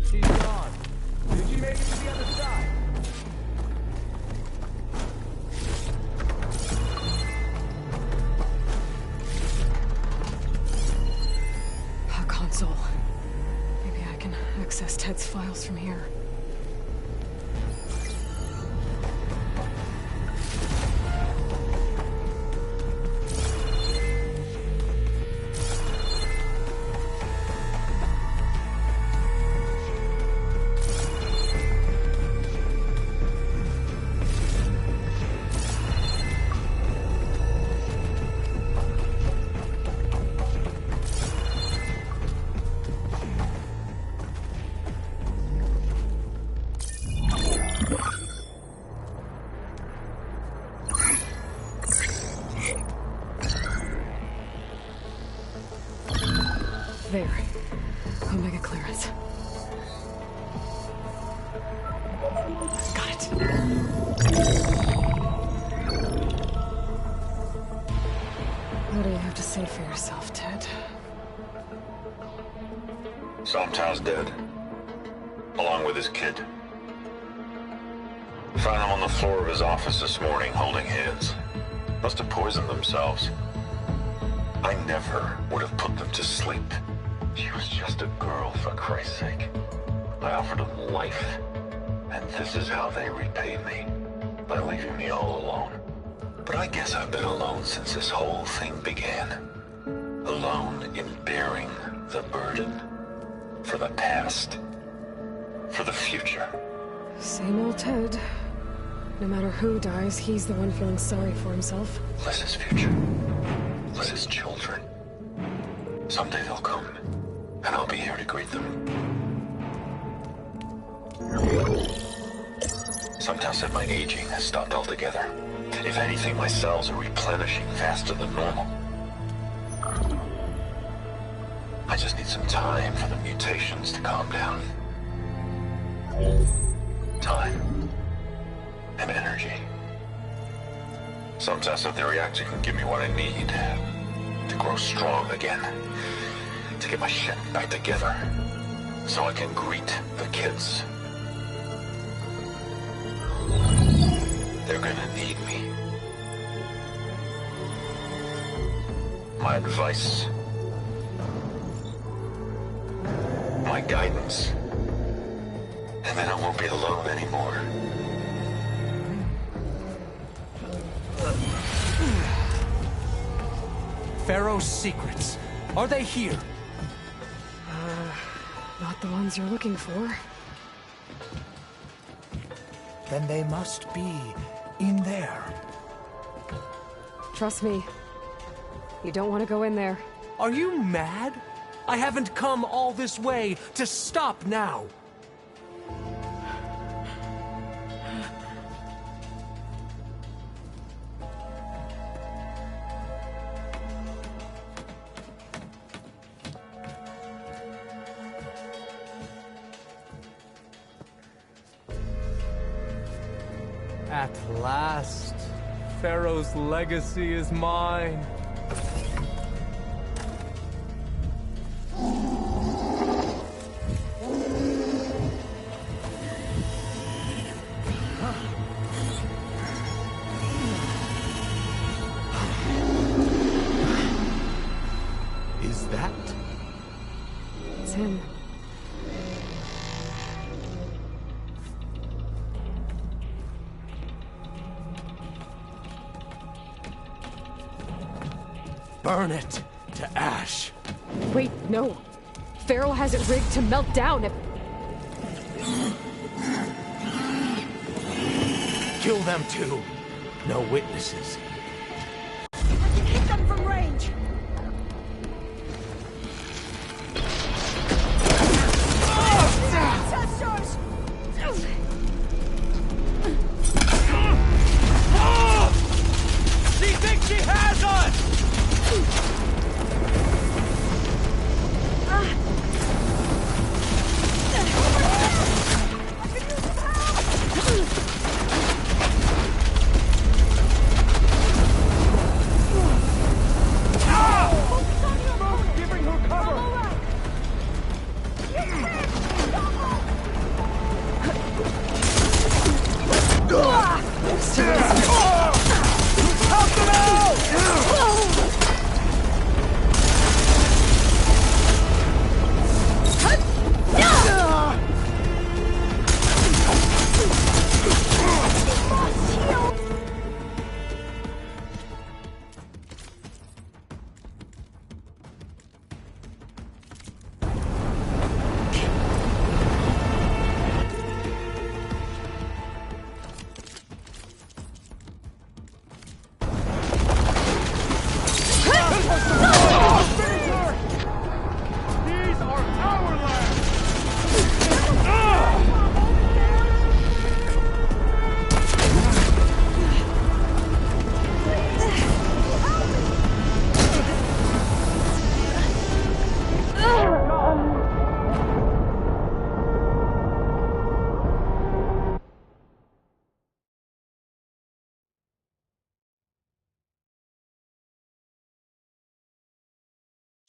She's gone. Did you make it to the other side? A console. Maybe I can access Ted's files from here. for yourself, Ted. Sometown's dead. Along with his kid. Found him on the floor of his office this morning, holding hands. Must have poisoned themselves. I never would have put them to sleep. She was just a girl, for Christ's sake. I offered them life. And this is how they repaid me. By leaving me all alone. But I guess I've been alone since this whole thing began. Alone in bearing the burden. For the past. For the future. Same old Ted. No matter who dies, he's the one feeling sorry for himself. Liz's future. Liz's children. Someday they'll come. And I'll be here to greet them. Sometimes said my aging has stopped altogether. If anything, my cells are replenishing faster than normal. I just need some time for the mutations to calm down. Time. And energy. Sometimes the reactor can give me what I need to grow strong again. To get my shit back together. So I can greet the kids. They're gonna need me. My advice. My guidance. And then I won't be alone anymore. Faro's secrets. Are they here? Not the ones you're looking for. Then they must be in there. Trust me. You don't want to go in there. Are you mad? I haven't come all this way to stop now. At last, Faro's legacy is mine. Is that? It's him. Burn it to ash. Wait, no. Faro has it rigged to melt down if... Kill them too. No witnesses. I can hit them from range. Ancestors! She thinks she has us!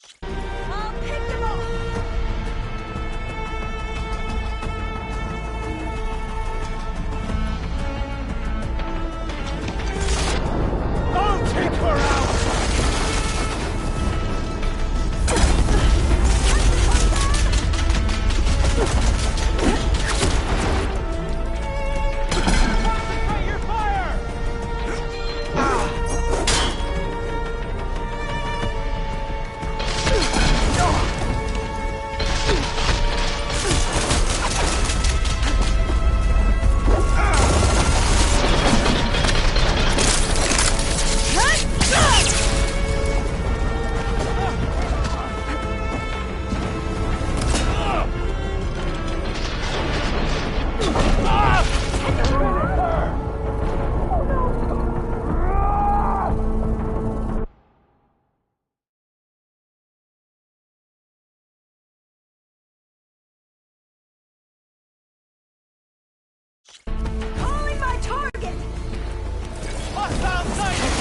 I'll pick them up! I'll take her out! Concentrate your fire! Calling my target! Hostile sighted!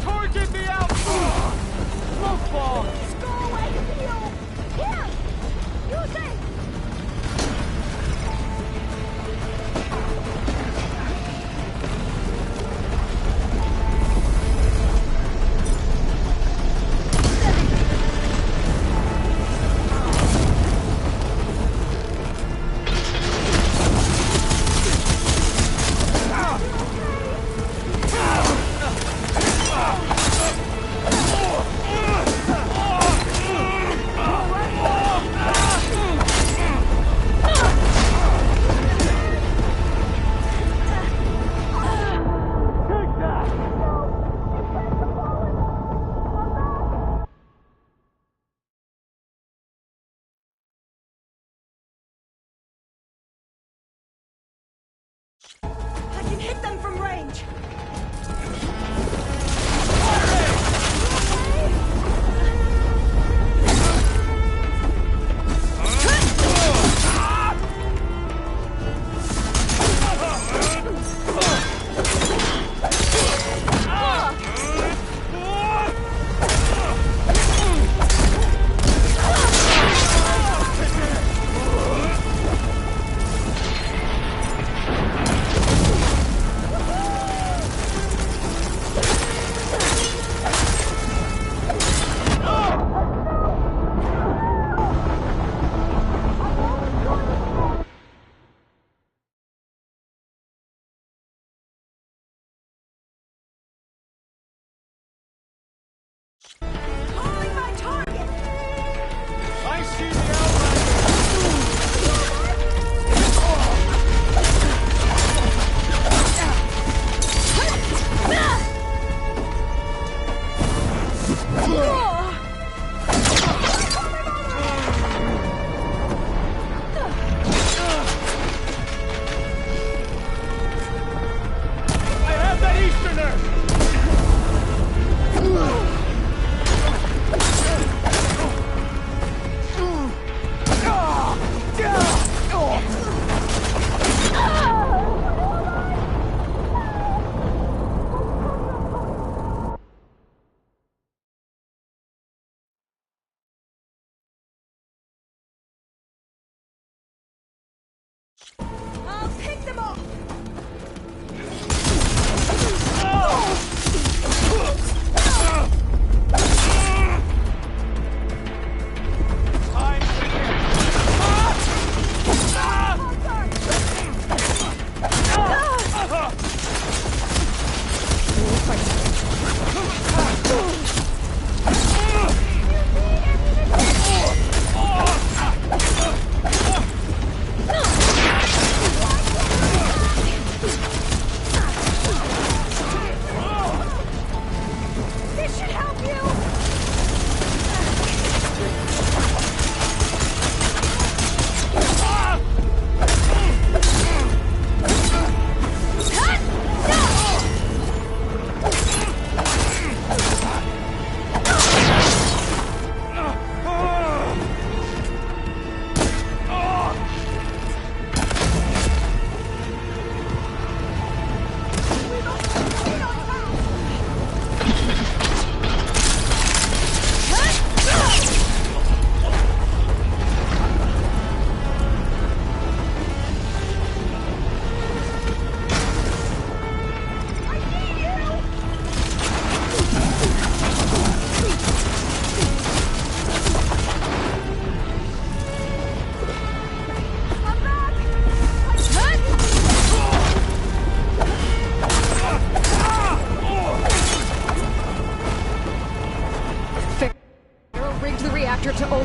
Target me out! Smoke ball! Go away, heal! Here! Use it! I can hit them from range! Calling my target! I see the outline! I have that Easterner! I'll pick them off!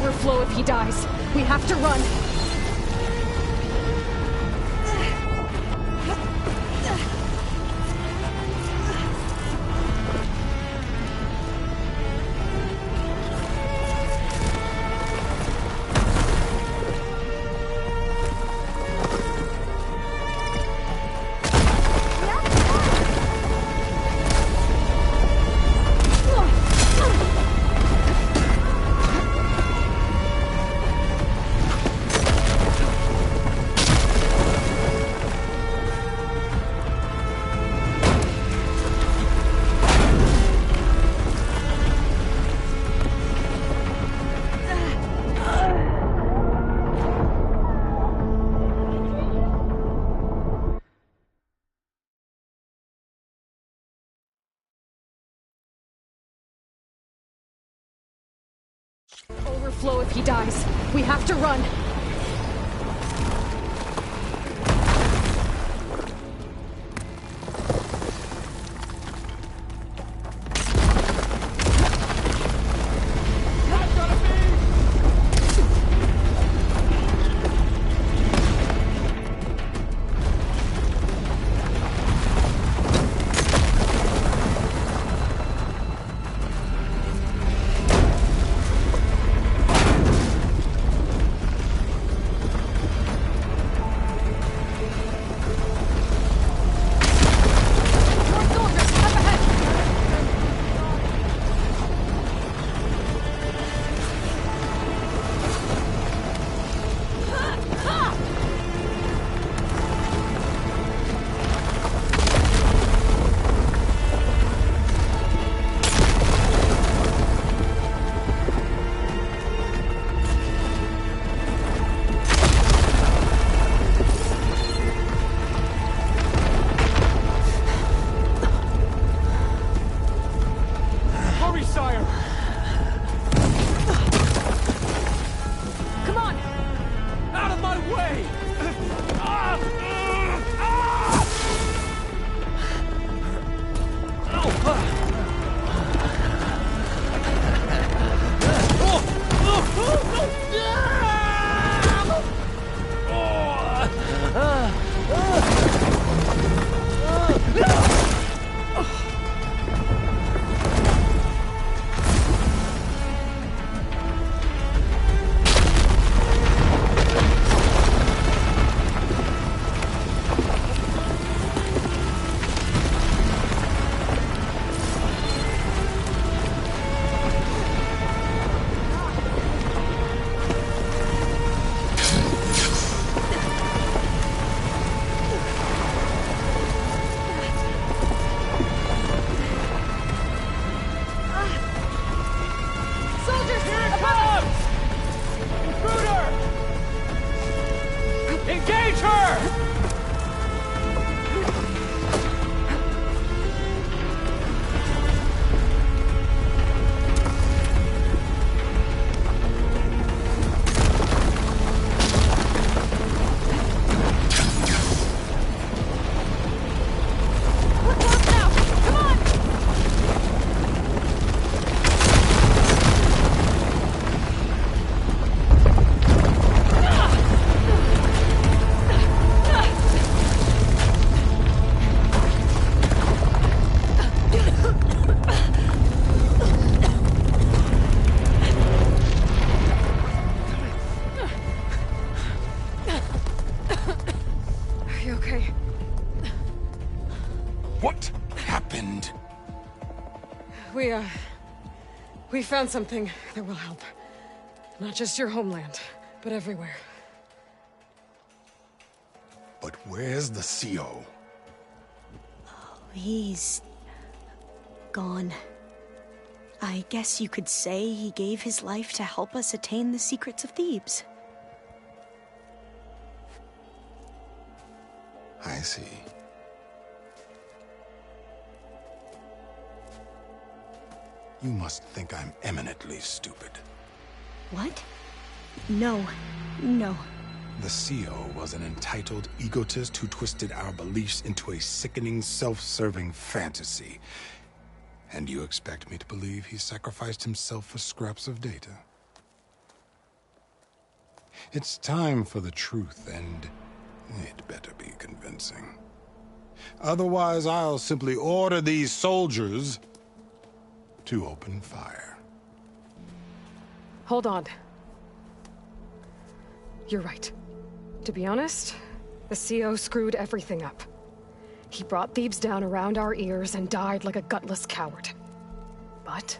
overflow if he dies. We have to run. Overflow if he dies. We have to run. We found something that will help. Not just your homeland, but everywhere. But where's the CO? He's gone. I guess you could say he gave his life to help us attain the secrets of Thebes. I see. You must think I'm eminently stupid. What? No. No. The CO was an entitled egotist who twisted our beliefs into a sickening, self-serving fantasy. And you expect me to believe he sacrificed himself for scraps of data? It's time for the truth, and it better be convincing. Otherwise, I'll simply order these soldiers to open fire. Hold on. You're right. To be honest, the CO screwed everything up. He brought Thebes down around our ears and died like a gutless coward. But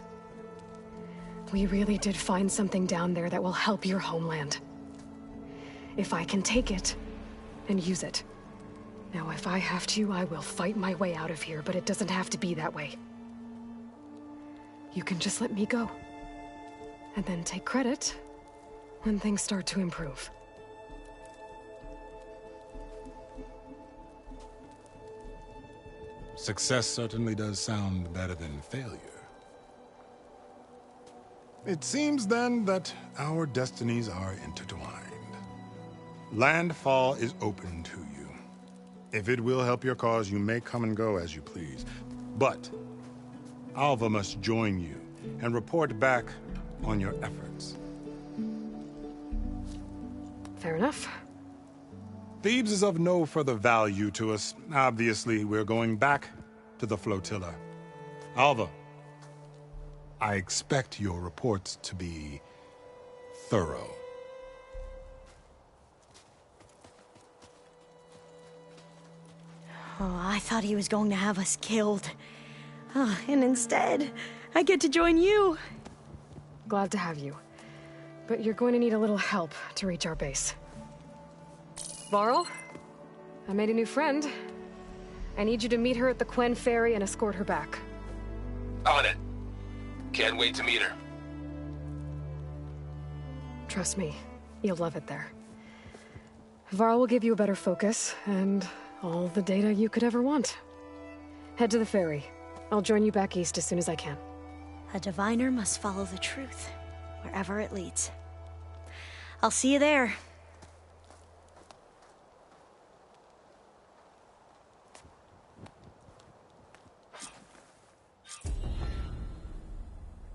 we really did find something down there that will help your homeland. If I can take it and use it. Now, if I have to, I will fight my way out of here, but it doesn't have to be that way. You can just let me go. And then take credit when things start to improve. Success certainly does sound better than failure. It seems then that our destinies are intertwined. Landfall is open to you. If it will help your cause, you may come and go as you please. But Alva must join you and report back on your efforts. Fair enough. Thebes is of no further value to us. Obviously, we're going back to the flotilla. Alva, I expect your reports to be thorough. Oh, I thought he was going to have us killed. Oh, and instead, I get to join you. Glad to have you. But you're going to need a little help to reach our base. Varl, I made a new friend. I need you to meet her at the Quen Ferry and escort her back. On it. Can't wait to meet her. Trust me, you'll love it there. Varl will give you a better focus, and all the data you could ever want. Head to the ferry. I'll join you back east as soon as I can. A diviner must follow the truth, wherever it leads. I'll see you there.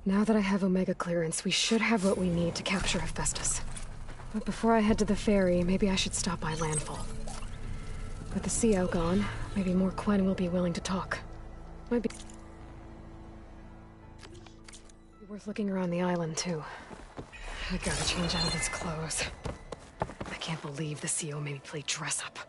Now that I have Omega clearance, we should have what we need to capture Hephaestus. But before I head to the ferry, maybe I should stop by Landfall. With the CO gone, maybe more Quen will be willing to talk. Might be worth looking around the island, too. I gotta change out of these clothes. I can't believe the CO made me play dress up.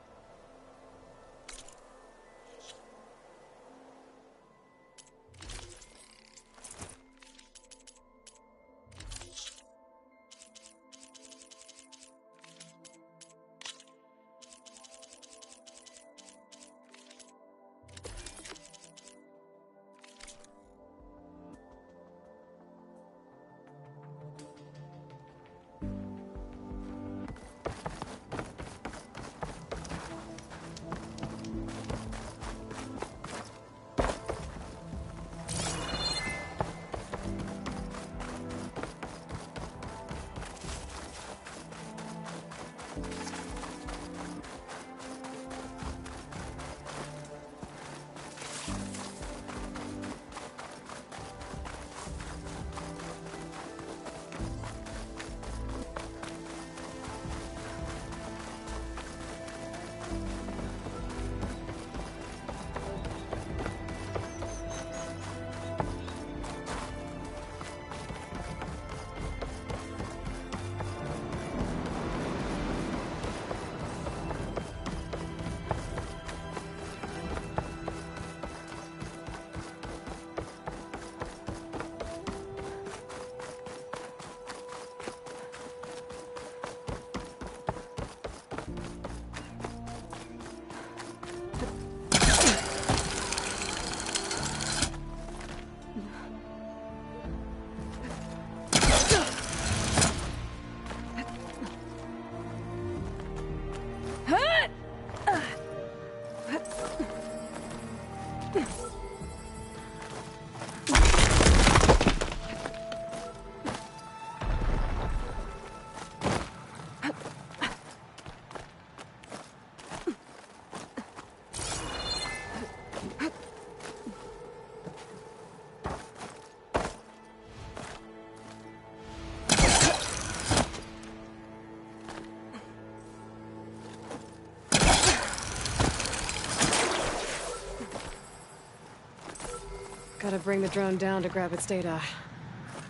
Gotta bring the drone down to grab its data.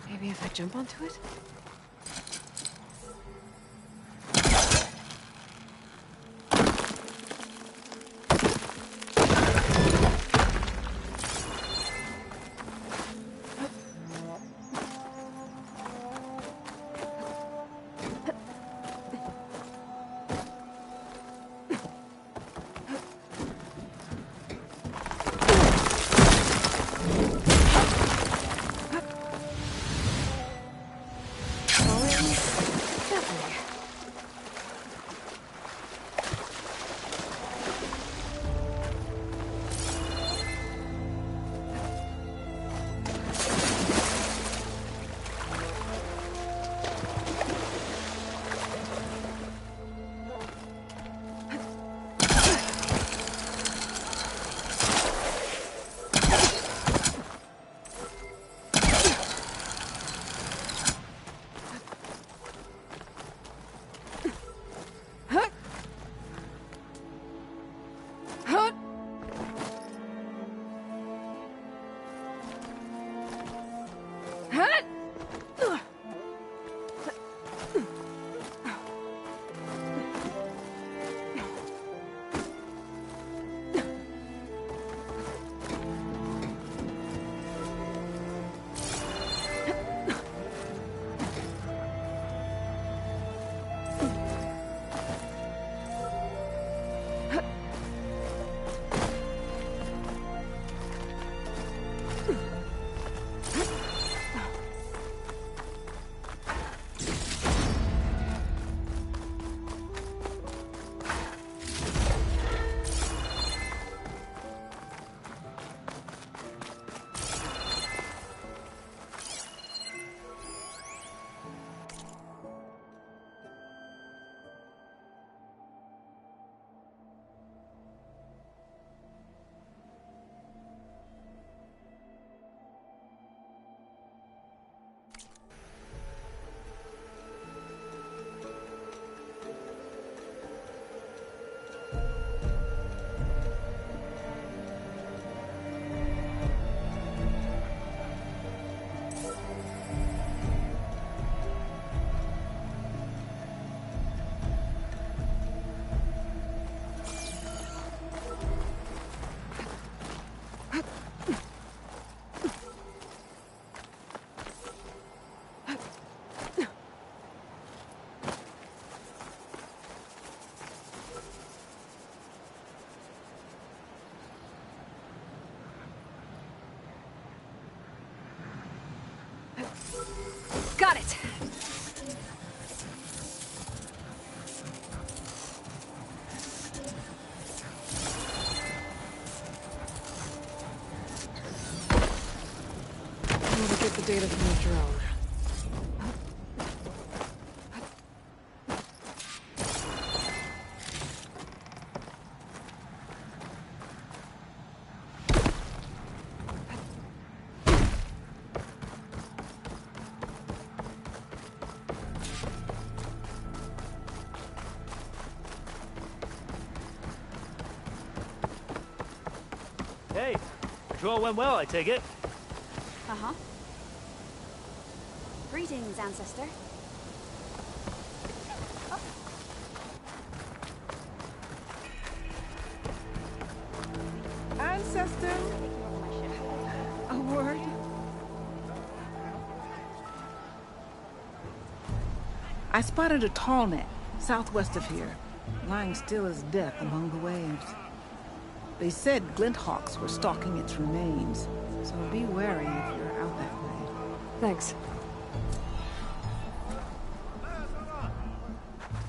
Maybe if I jump onto it? Got it! I want to get the data from the drone. Hey, patrol went well, I take it. Uh-huh. Greetings, ancestor. Ancestor? A word? I spotted a Tallneck, southwest of here, lying still as death among the waves. They said glinthawks were stalking its remains, so be wary if you're out that way. Thanks.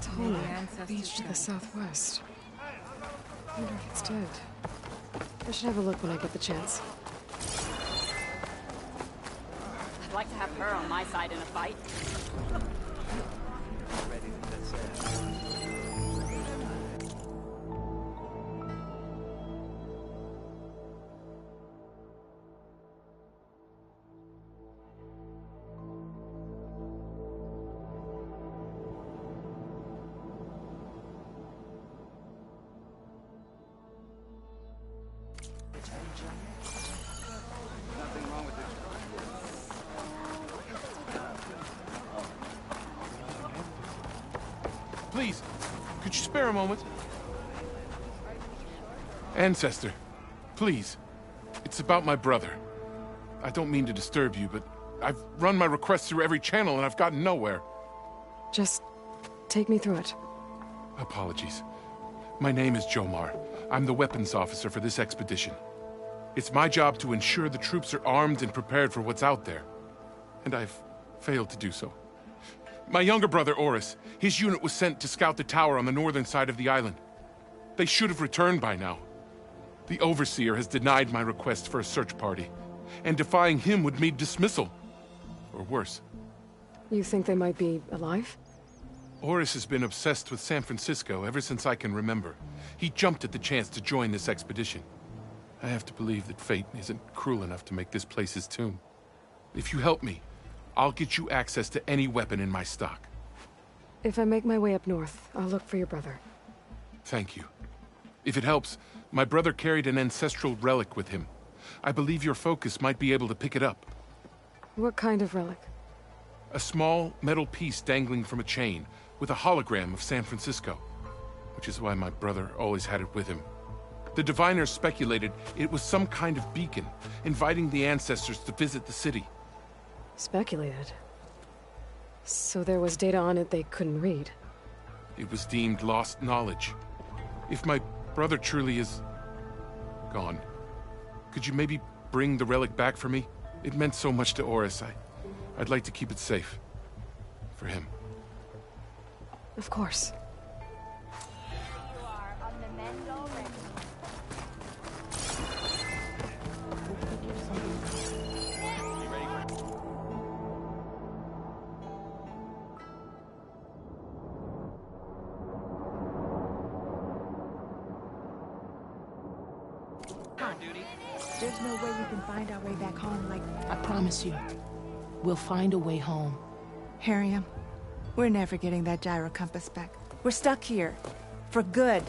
Tallneck, beach to the southwest. I wonder if it's dead. I should have a look when I get the chance. I'd like to have her on my side in a fight. Please, could you spare a moment? Ancestor, please. It's about my brother. I don't mean to disturb you, but I've run my requests through every channel and I've gotten nowhere. Just take me through it. Apologies. My name is Jomar. I'm the weapons officer for this expedition. It's my job to ensure the troops are armed and prepared for what's out there. And I've failed to do so. My younger brother, Oris, his unit was sent to scout the tower on the northern side of the island. They should have returned by now. The Overseer has denied my request for a search party, and defying him would mean dismissal. Or worse. You think they might be alive? Oris has been obsessed with San Francisco ever since I can remember. He jumped at the chance to join this expedition. I have to believe that fate isn't cruel enough to make this place his tomb. If you help me, I'll get you access to any weapon in my stock. If I make my way up north, I'll look for your brother. Thank you. If it helps, my brother carried an ancestral relic with him. I believe your focus might be able to pick it up. What kind of relic? A small metal piece dangling from a chain, with a hologram of San Francisco. Which is why my brother always had it with him. The diviners speculated it was some kind of beacon, inviting the ancestors to visit the city. Speculated? So there was data on it they couldn't read? It was deemed lost knowledge. If my brother truly is gone, could you maybe bring the relic back for me? It meant so much to Oris. I'd like to keep it safe. For him. Of course. There's no way we can find our way back home like... I promise you, we'll find a way home. Harriam, we're never getting that gyro compass back. We're stuck here. For good.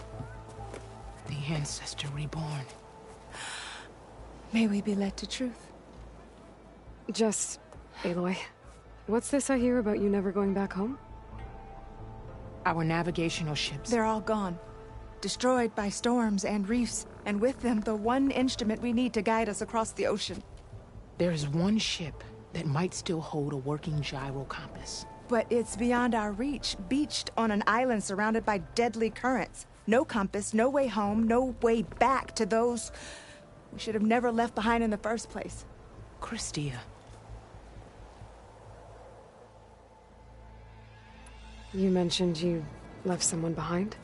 The Ancestor reborn. May we be led to truth. Just... Aloy, what's this I hear about you never going back home? Our navigational ships. They're all gone. Destroyed by storms and reefs, and with them the one instrument we need to guide us across the ocean. There is one ship that might still hold a working gyro compass. But it's beyond our reach, beached on an island surrounded by deadly currents. No compass, no way home, no way back to those we should have never left behind in the first place. Christia. You mentioned you left someone behind?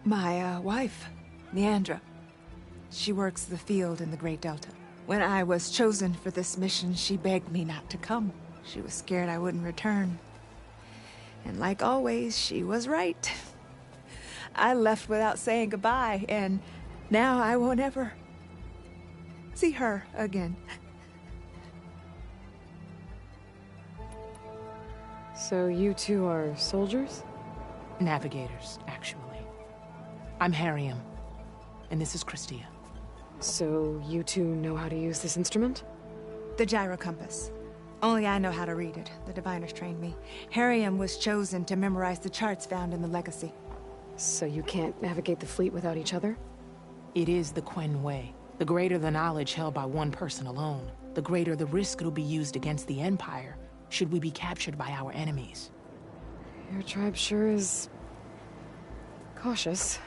My, wife, Neandra. She works the field in the Great Delta. When I was chosen for this mission, she begged me not to come. She was scared I wouldn't return. And like always, she was right. I left without saying goodbye, and now I won't ever see her again. So you two are soldiers? Navigators, actually. I'm Harriam, and this is Christia. So you two know how to use this instrument? The gyro compass. Only I know how to read it. The diviners trained me. Harriam was chosen to memorize the charts found in the Legacy. So you can't navigate the fleet without each other? It is the Quen way. The greater the knowledge held by one person alone, the greater the risk it'll be used against the Empire, should we be captured by our enemies. Your tribe sure is... cautious.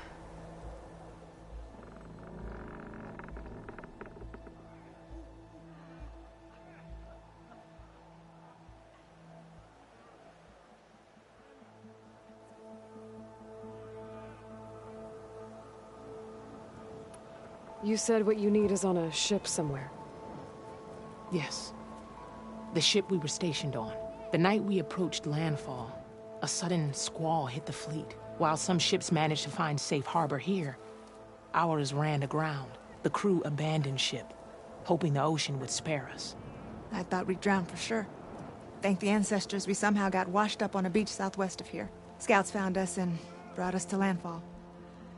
You said what you need is on a ship somewhere. Yes. The ship we were stationed on. The night we approached Landfall, a sudden squall hit the fleet. While some ships managed to find safe harbor here, ours ran aground. The crew abandoned ship, hoping the ocean would spare us. I thought we'd drown for sure. Thank the ancestors we somehow got washed up on a beach southwest of here. Scouts found us and brought us to Landfall.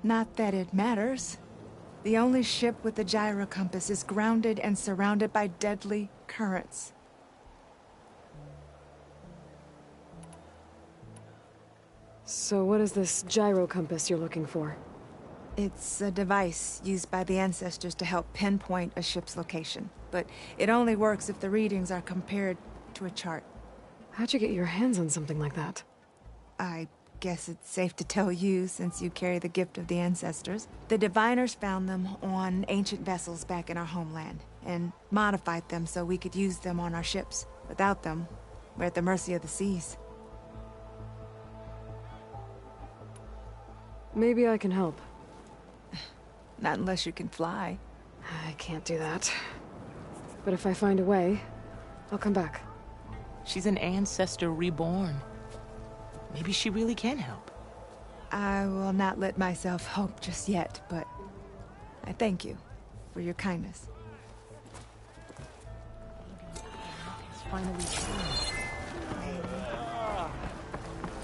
Not that it matters. The only ship with the gyro compass is grounded and surrounded by deadly currents. So what is this gyro compass you're looking for? It's a device used by the ancestors to help pinpoint a ship's location. But it only works if the readings are compared to a chart. How'd you get your hands on something like that? I guess it's safe to tell you, since you carry the gift of the ancestors. The diviners found them on ancient vessels back in our homeland, and modified them so we could use them on our ships. Without them, we're at the mercy of the seas. Maybe I can help. Not unless you can fly. I can't do that. But if I find a way, I'll come back. She's an ancestor reborn. Maybe she really can help. I will not let myself hope just yet, but I thank you for your kindness. It's finally true.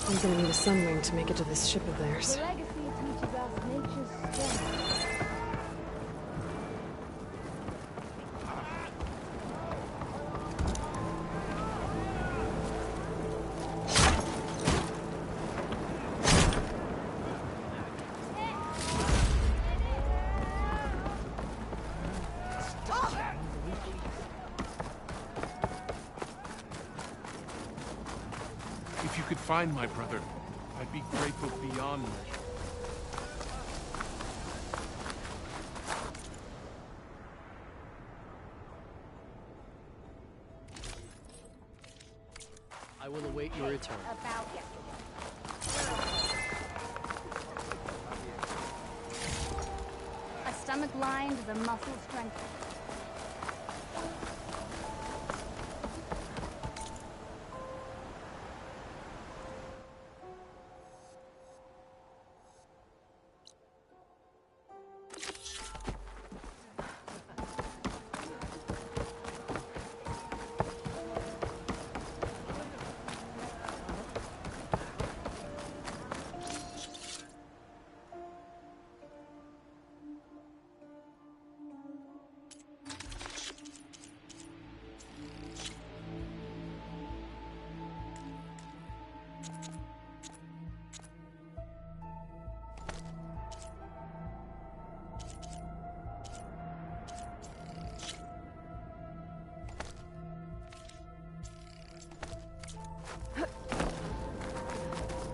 I'm gonna need a sunwing to make it to this ship of theirs. The legacy teaches us nature's strength. If you could find my brother, I'd be grateful beyond measure. I will await your return. About a stomach lined, the muscle strengthened.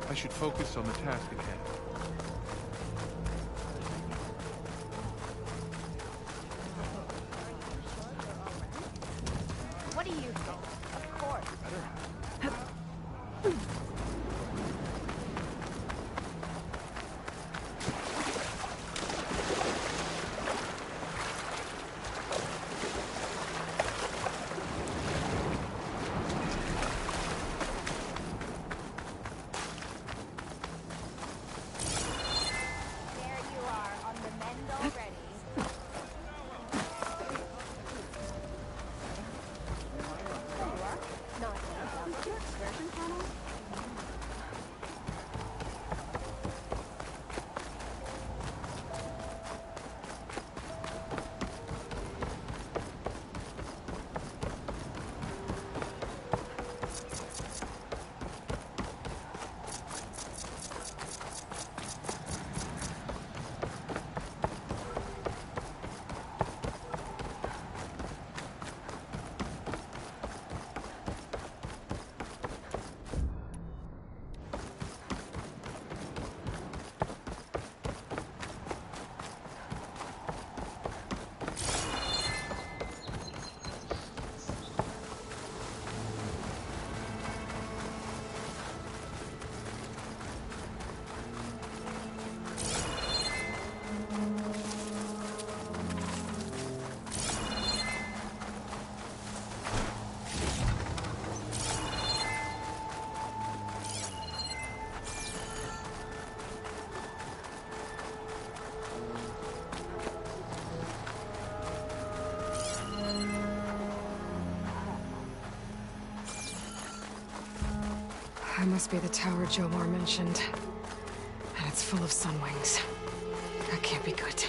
I should focus on the task at hand. What do you think? Of course. That must be the tower Jomar mentioned. And it's full of sunwings. That can't be good.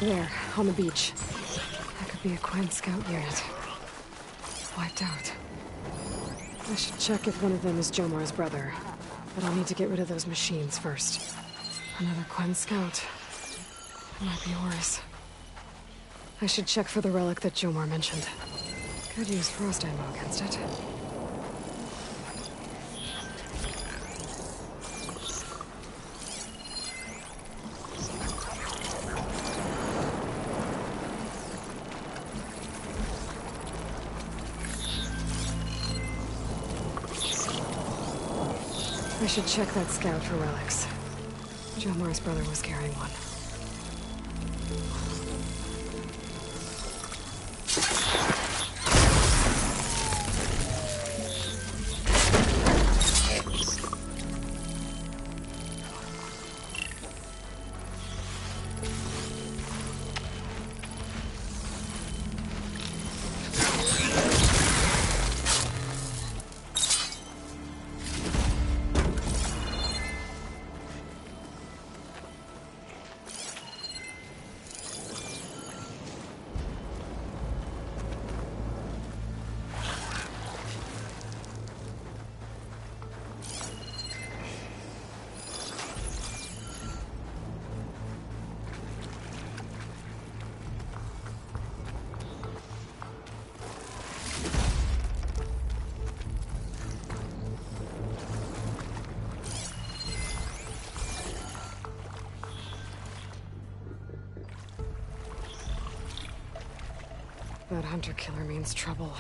There, on the beach. That could be a Quen scout unit. Wiped out. I should check if one of them is Jomar's brother. But I'll need to get rid of those machines first. Another Quen scout. Might be worse. I should check for the relic that Jomar mentioned. Could use frost ammo against it. I should check that scout for relics. Jomar's brother was carrying one. That hunter-killer means trouble.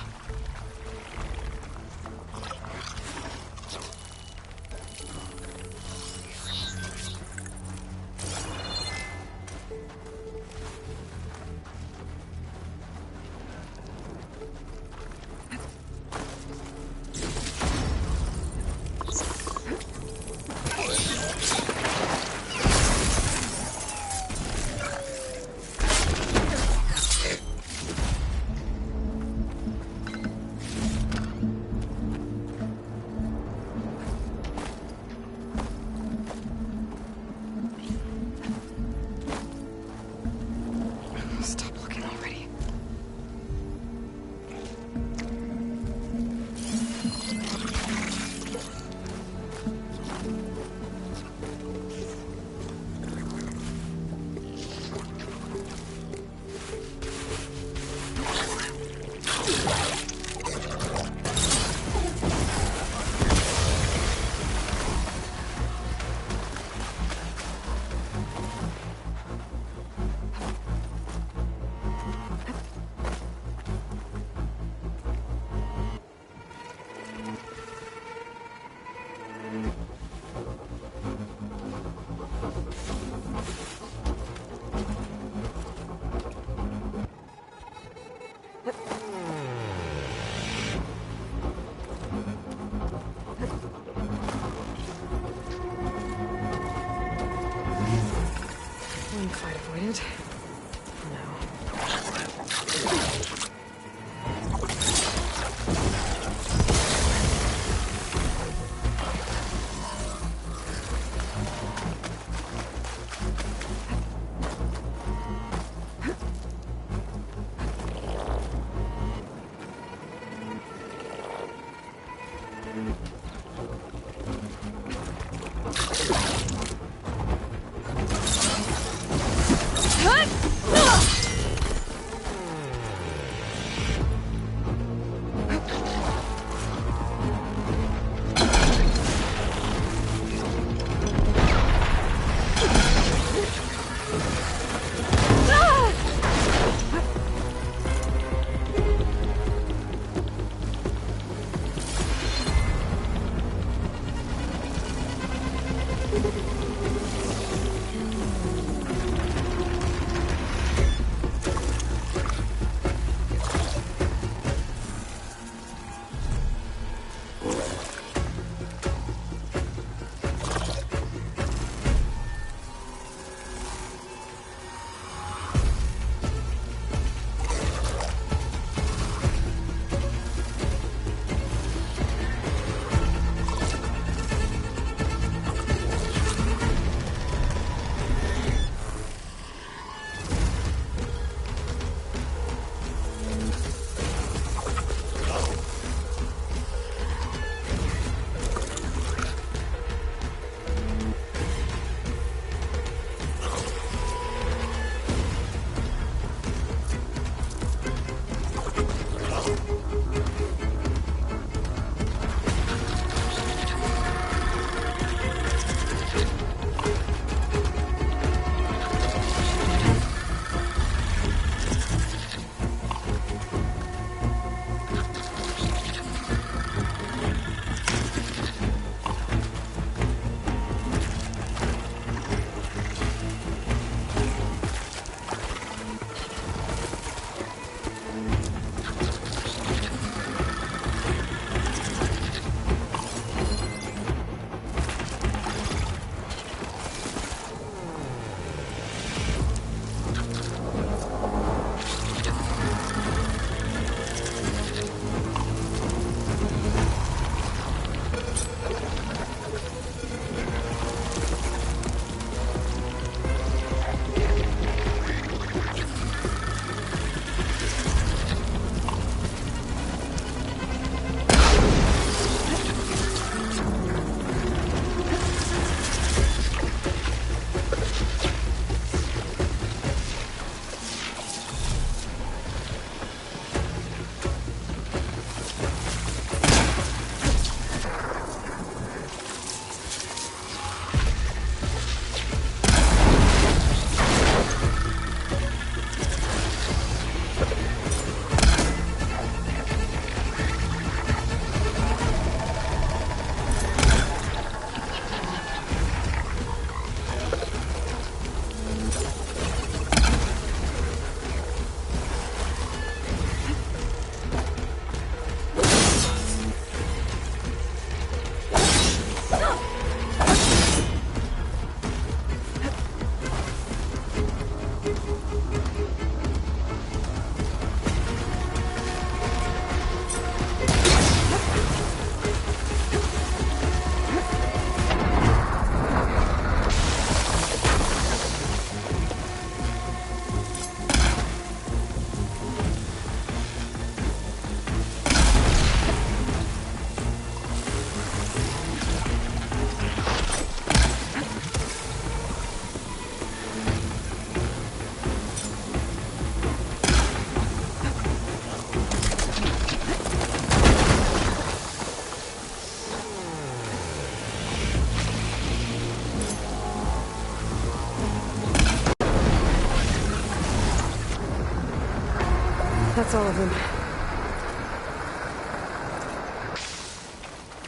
That's all of them.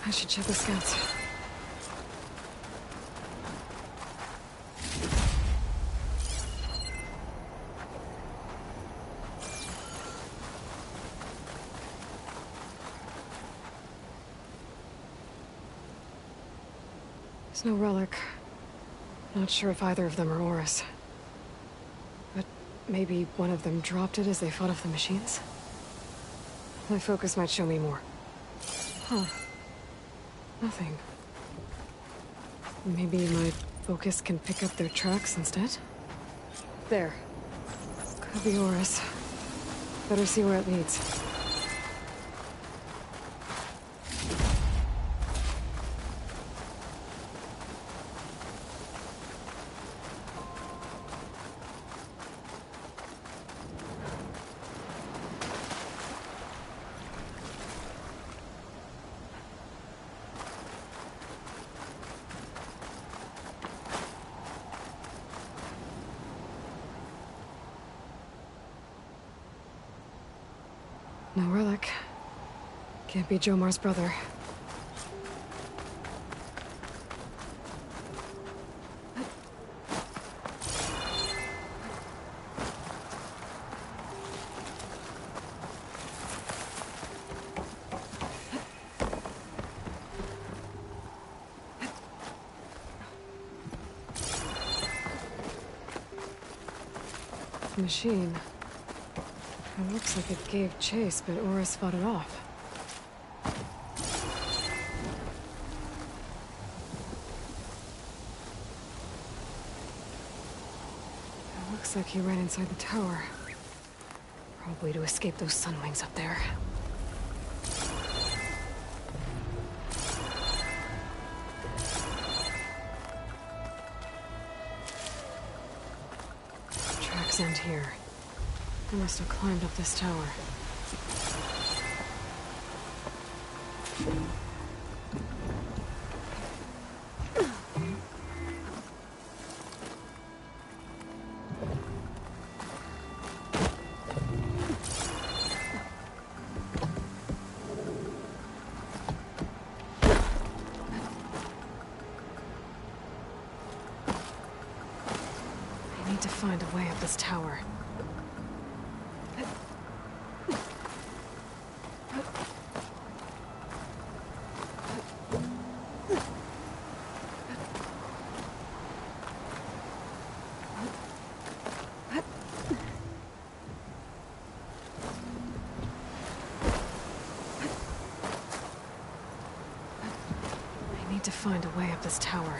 I should check the scouts. There's no relic. Not sure if either of them are Horus. But maybe one of them dropped it as they fought off the machines? My focus might show me more. Huh. Nothing. Maybe my focus can pick up their tracks instead? There. Could be Horus. Better see where it leads. No relic. Can't be Jomar's brother. Machine. It looks like it gave chase, but Horus fought it off. It looks like he ran inside the tower. Probably to escape those sunwings up there. Tracks end here. I must have climbed up this tower. I need to find a way up this tower. To find a way up this tower.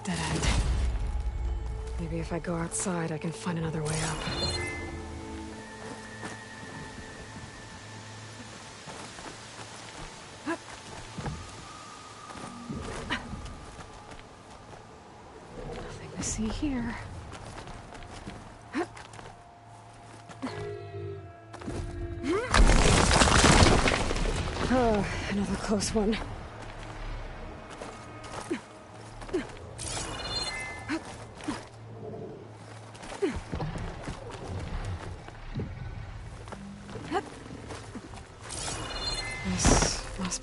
Dead end. Maybe if I go outside, I can find another way up. Nothing to see here. Oh, another close one.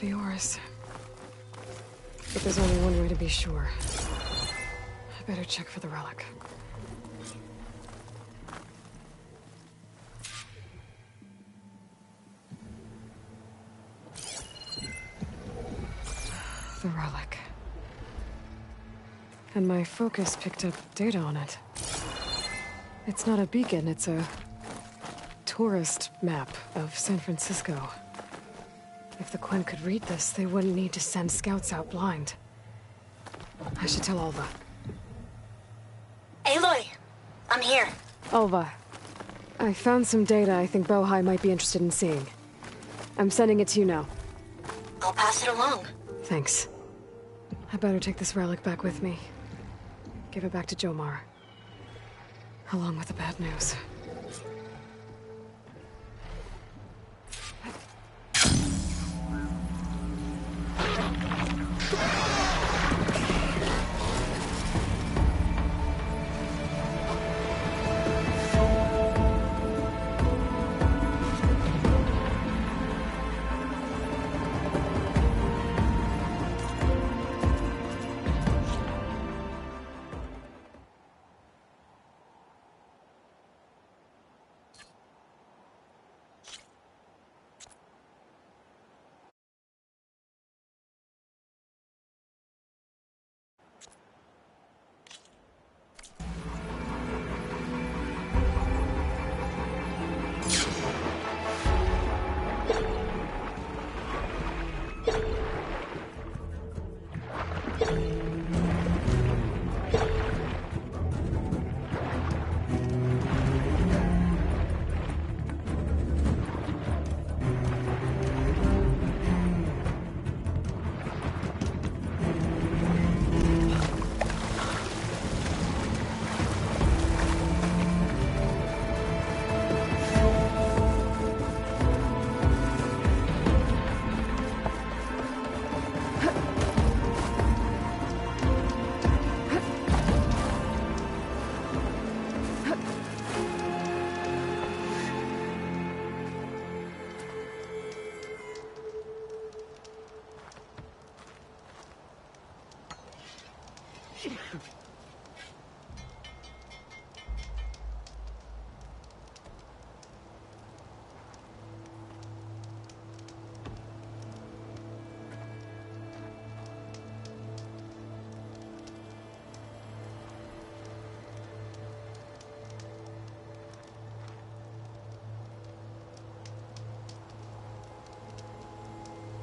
Be Horus. But there's only one way to be sure. I better check for the relic. The relic. And my focus picked up data on it. It's not a beacon, it's a tourist map of San Francisco. If the Quinn could read this, they wouldn't need to send scouts out blind. I should tell Alva. Aloy! I'm here. Alva, I found some data I think Bohai might be interested in seeing. I'm sending it to you now. I'll pass it along. Thanks. I better take this relic back with me. Give it back to Jomar. Along with the bad news.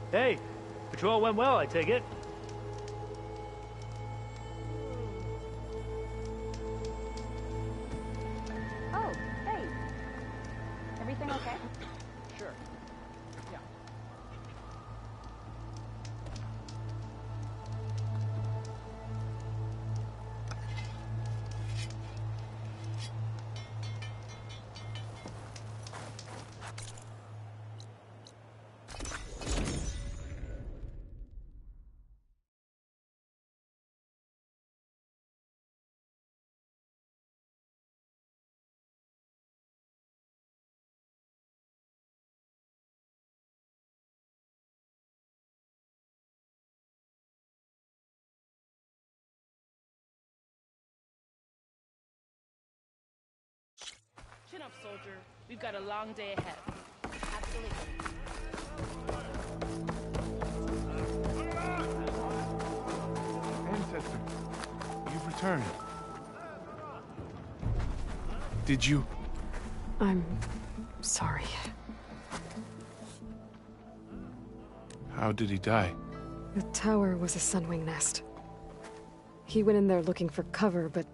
Hey, patrol went well, I take it. Oh, hey. Everything okay? Sure. Yeah. Chin up, soldier. We've got a long day ahead. Absolutely. Ancestor, you've returned. Did you? I'm sorry. How did he die? The tower was a sunwing nest. He went in there looking for cover, but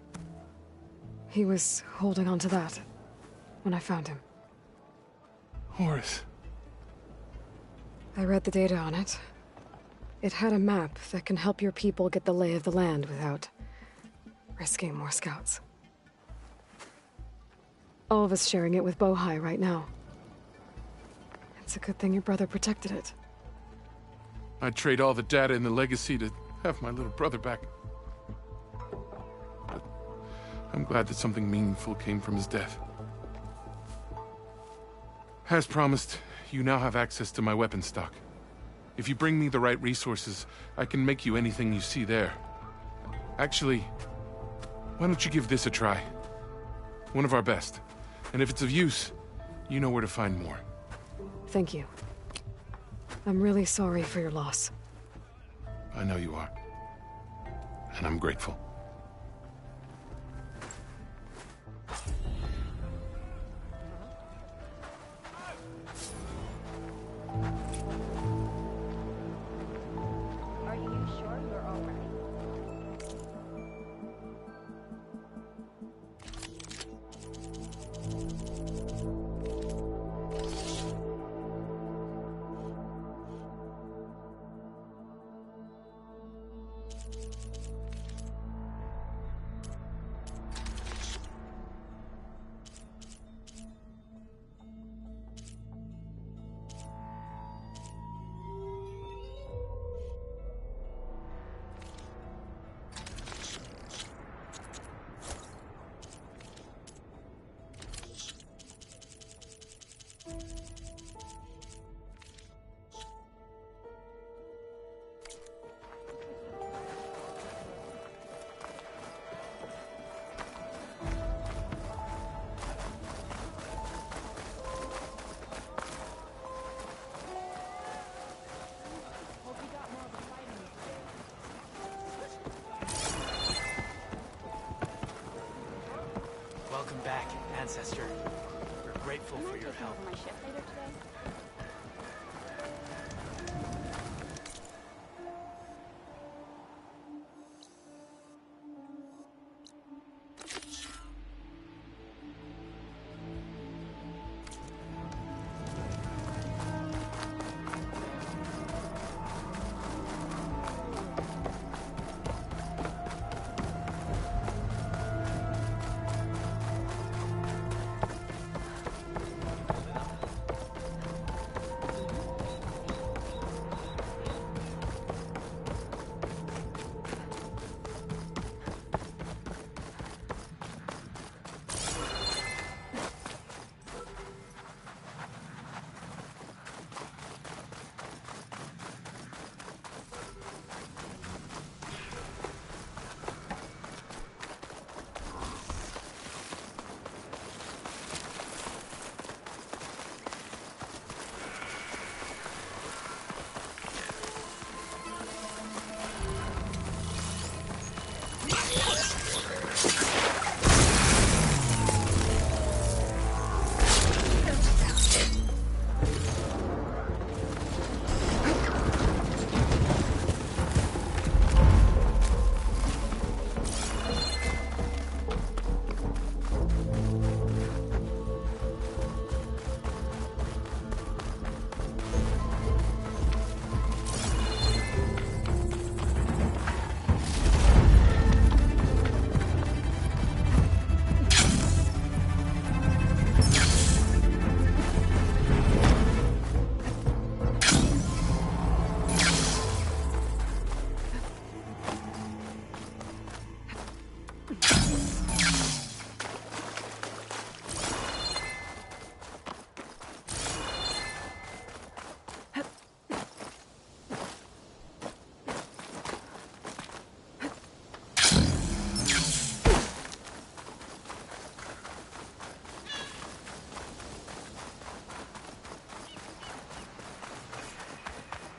he was holding on to that when I found him. Horus. I read the data on it. It had a map that can help your people get the lay of the land without risking more scouts. All of us sharing it with Bohai right now. It's a good thing your brother protected it. I'd trade all the data and the legacy to have my little brother back. But I'm glad that something meaningful came from his death. As promised, you now have access to my weapon stock. If you bring me the right resources, I can make you anything you see there. Actually, why don't you give this a try? One of our best. And if it's of use, you know where to find more. Thank you. I'm really sorry for your loss. I know you are. And I'm grateful. Welcome back, Ancestor. We're grateful for your help. My ship later today?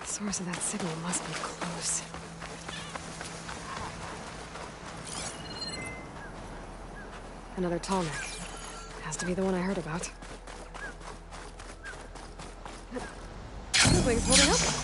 The source of that signal must be close. Another Tallneck. Has to be the one I heard about. The wing's holding up.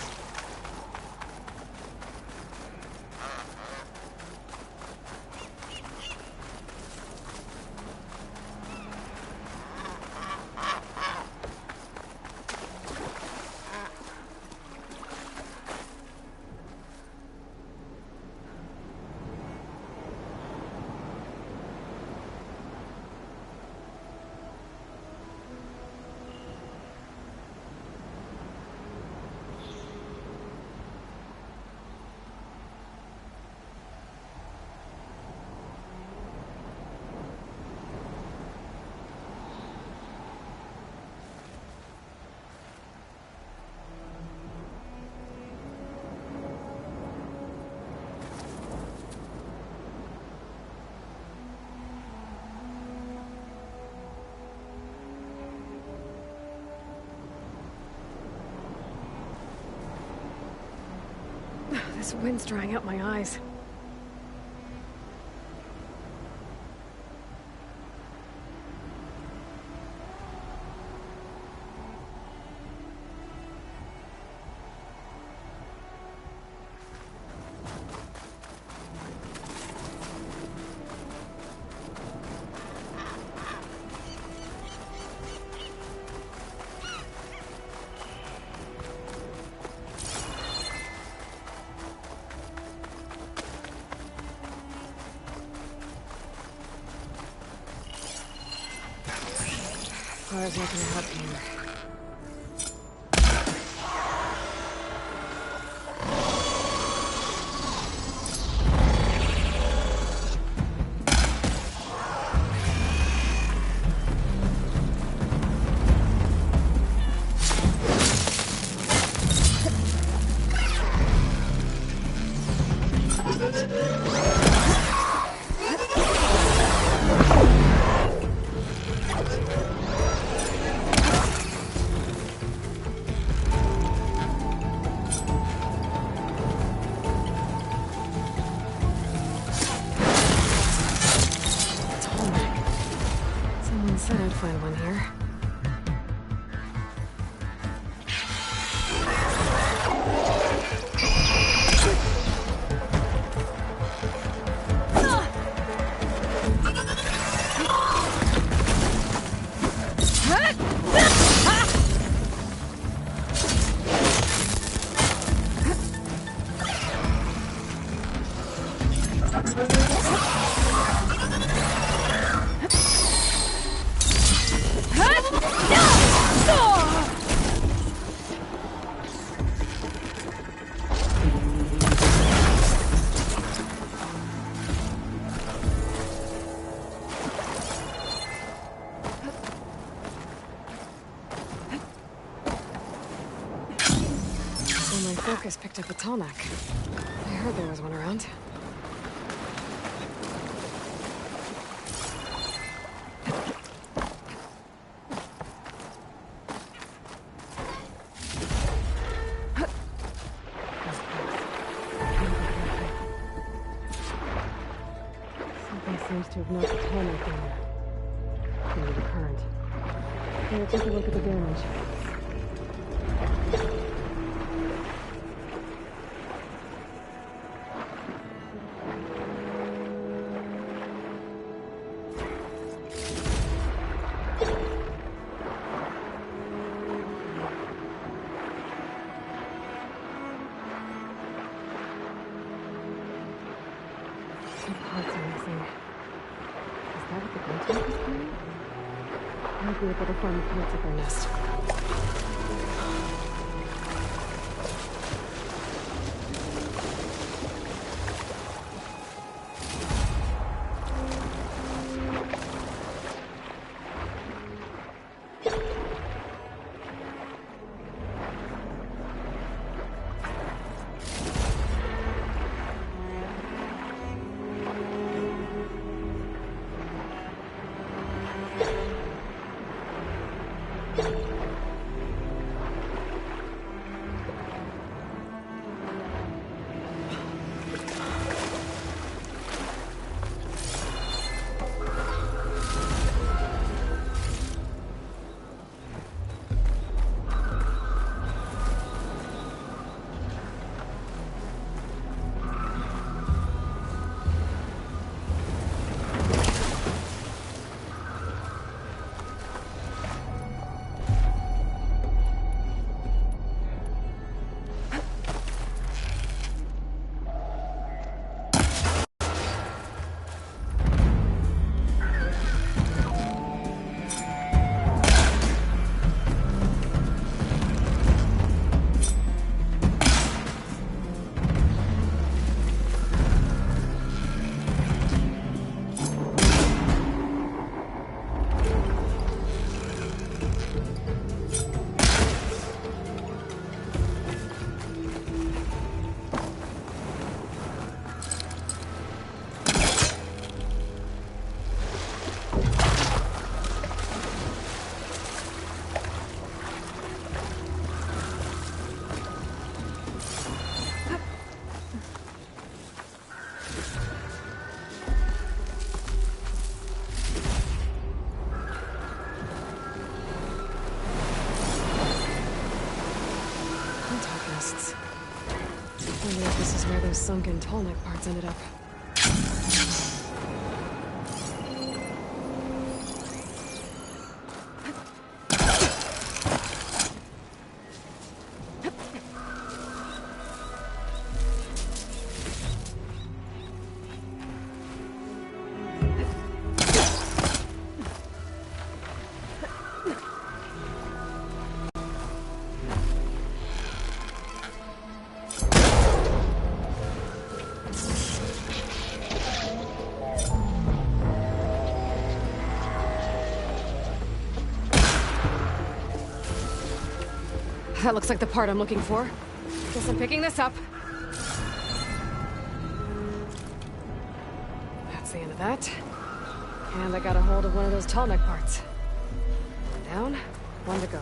This wind's drying out my eyes. Fire's making a hot pan. said I'd find one here. Focus picked up a Tallneck. I heard there was one around. Something seems to have knocked the Tallneck down. Maybe the current. Here, take a look at the damage. Be able to find the parts of their nest. Wonder if this is where those sunken Tallneck parts ended up. That looks like the part I'm looking for. Guess I'm picking this up. That's the end of that. And I got a hold of one of those Tallneck parts. One down, one to go.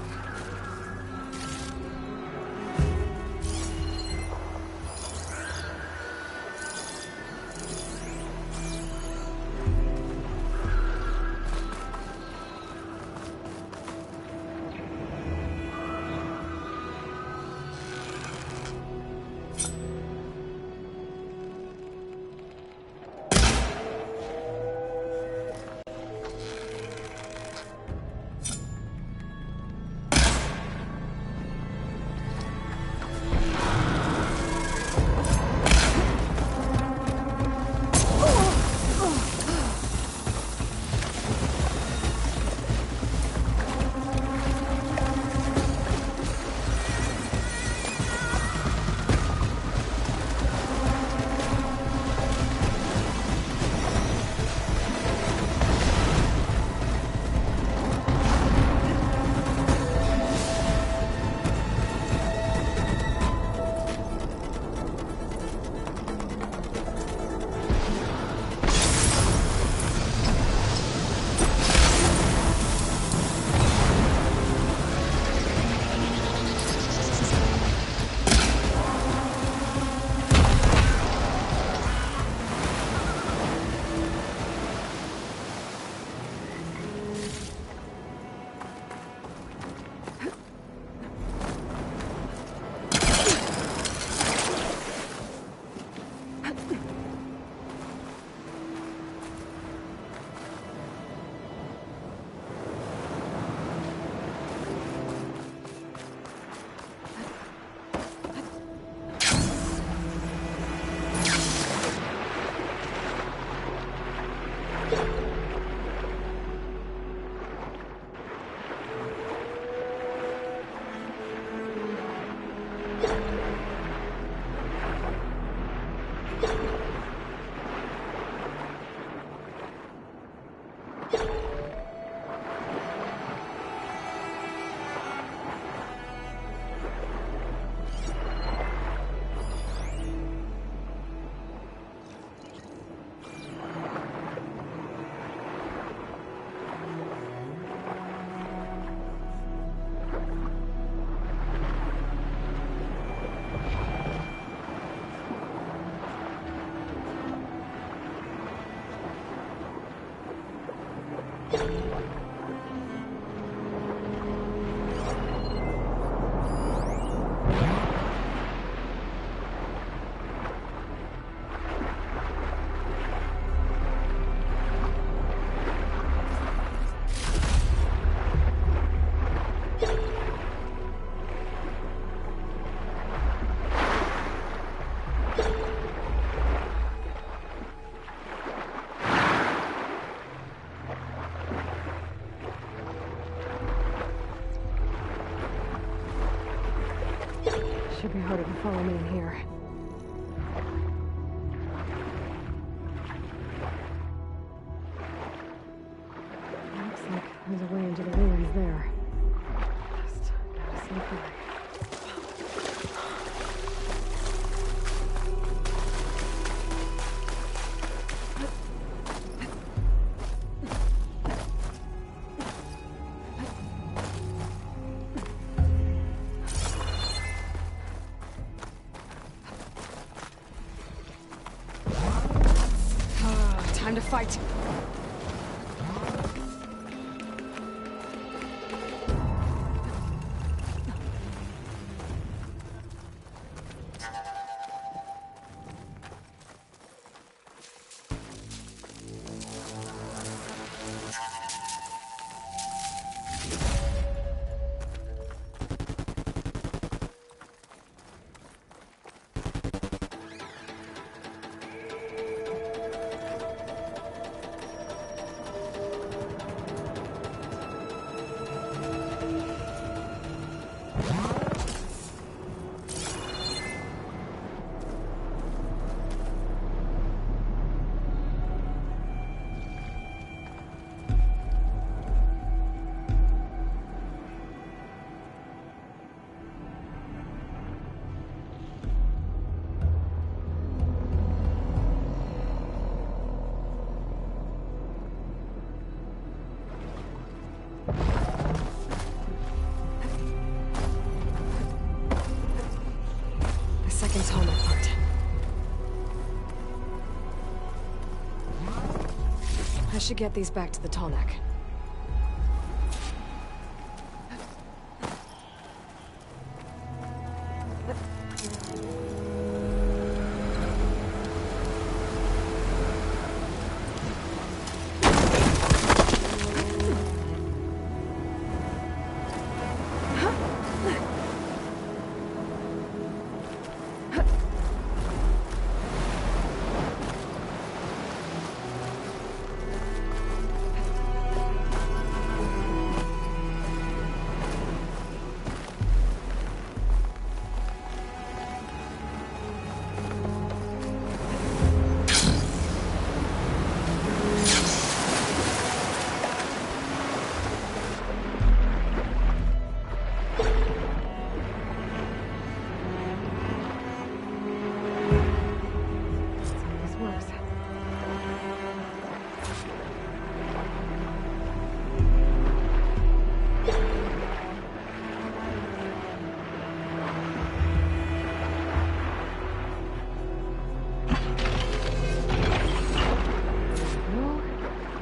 Should be harder to follow me in here. Looks like there's a way into the ruins there. Just gotta sneak away. Time to fight. Second Tallneck part. I should get these back to the Tallneck.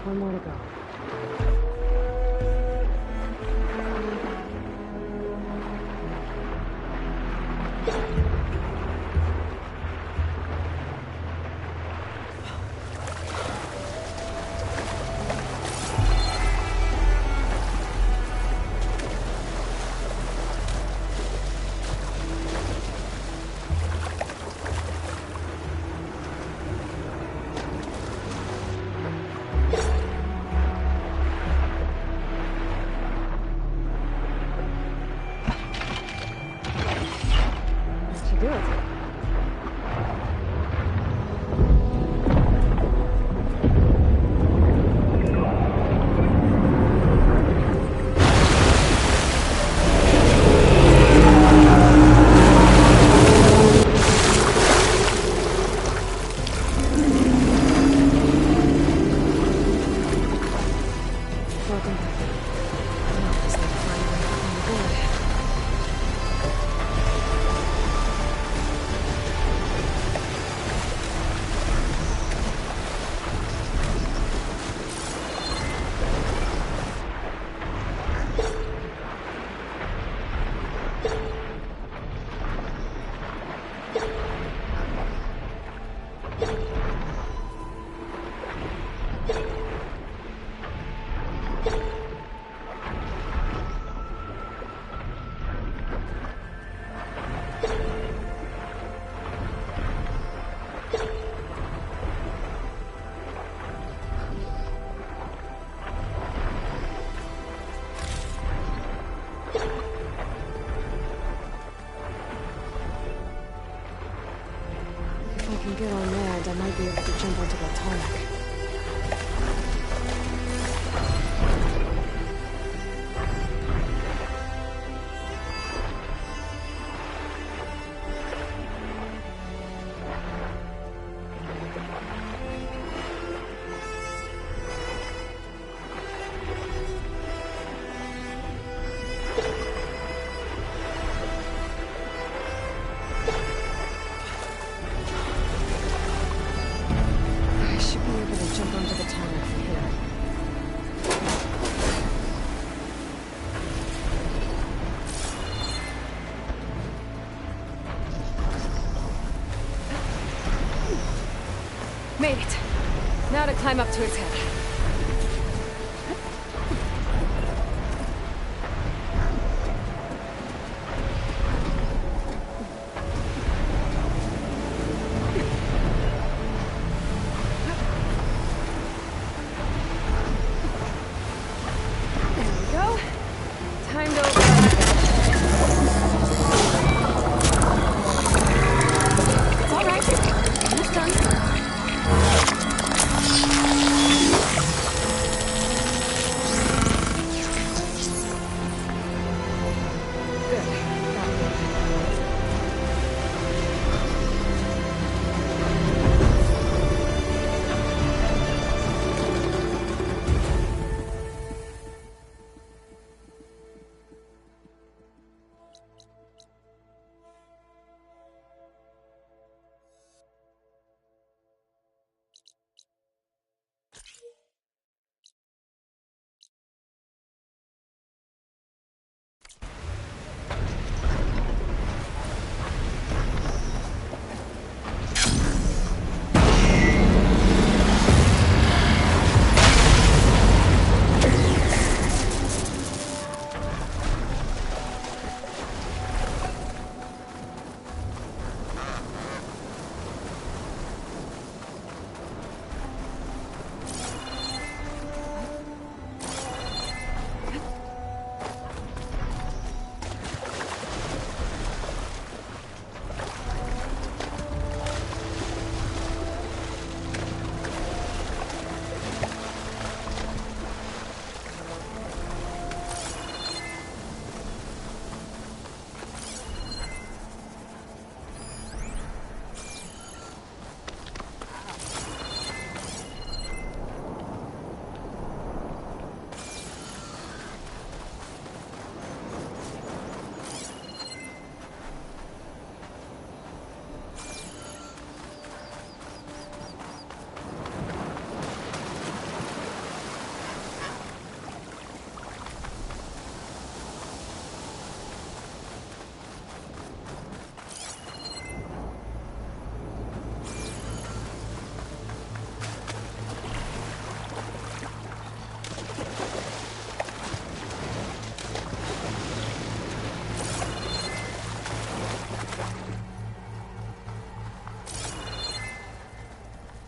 One more to go. made it. Now to climb up to its head. There we go. Time to open up. It's all right. Almost done.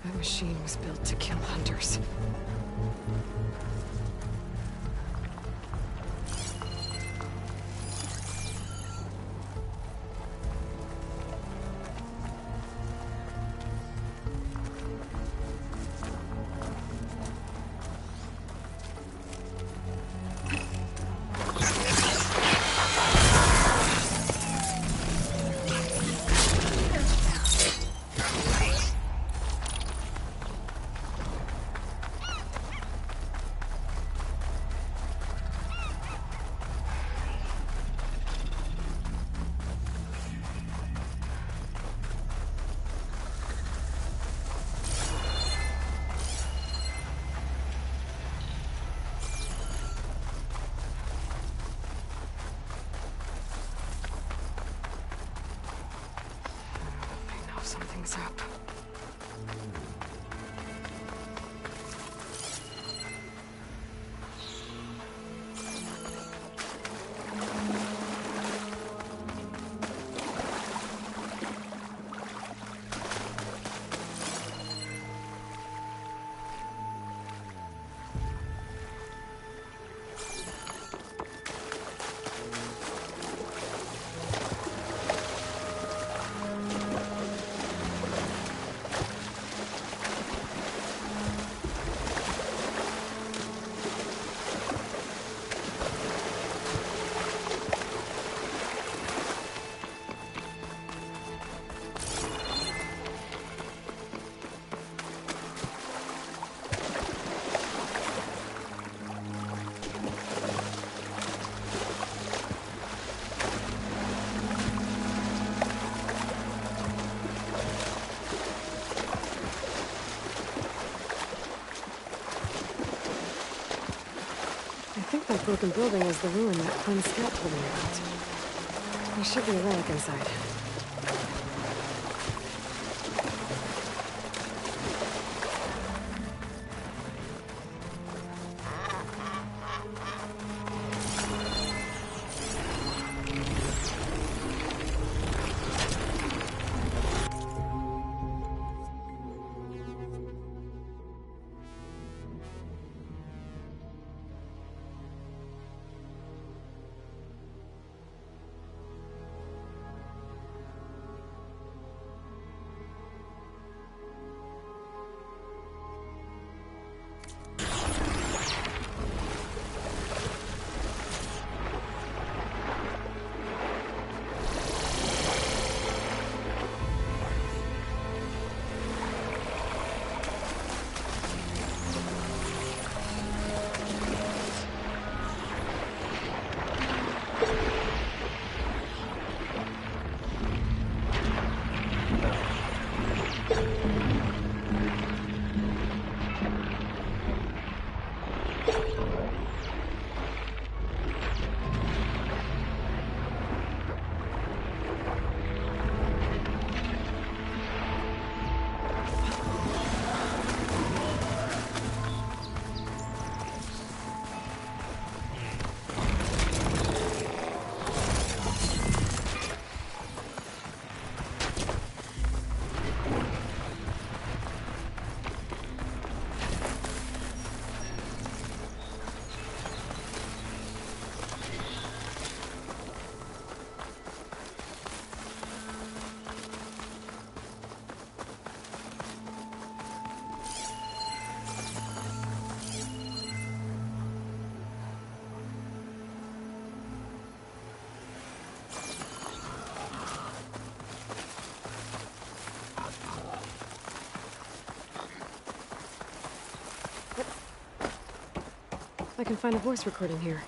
That machine was built to kill hunters. Something's up. I think that broken building is the ruin that Quinn's scout told me about. There should be a relic inside. can find a voice recording here.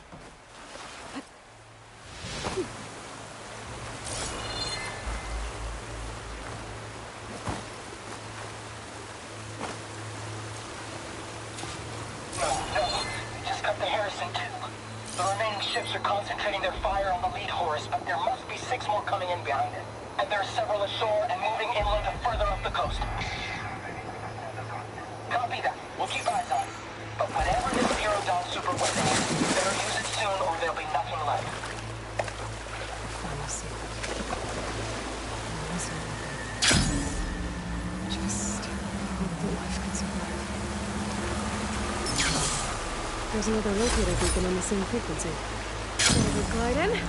Ships are concentrating their fire on the lead horse, but there must be 6 more coming in behind it. And there are several ashore and moving inland further up the coast. Copy that. We'll keep eyes on it. But whatever this zero-dawn super weapon is, better use it soon or there'll be nothing left. Just hope the life can survive. There's another locator beacon on the same frequency. We'll glide in.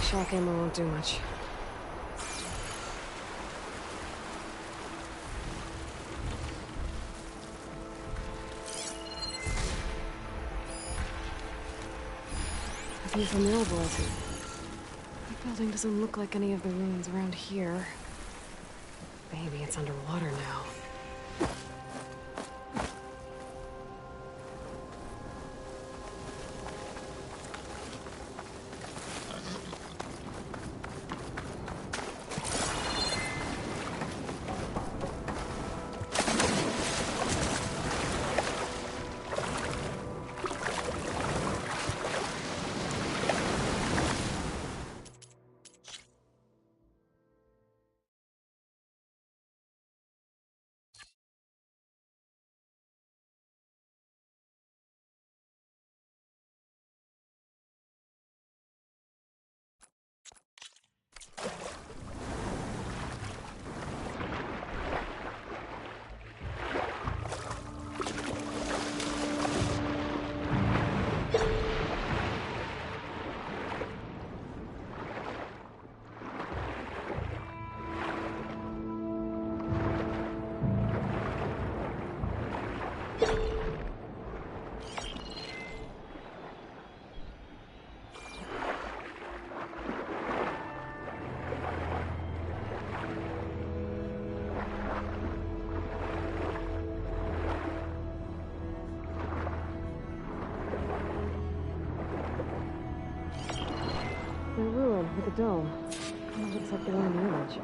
Shock ammo won't do much. A view from the old boys. The building doesn't look like any of the ruins around here. Maybe it's underwater now. The ruin with the dome. It looks like the one in the image.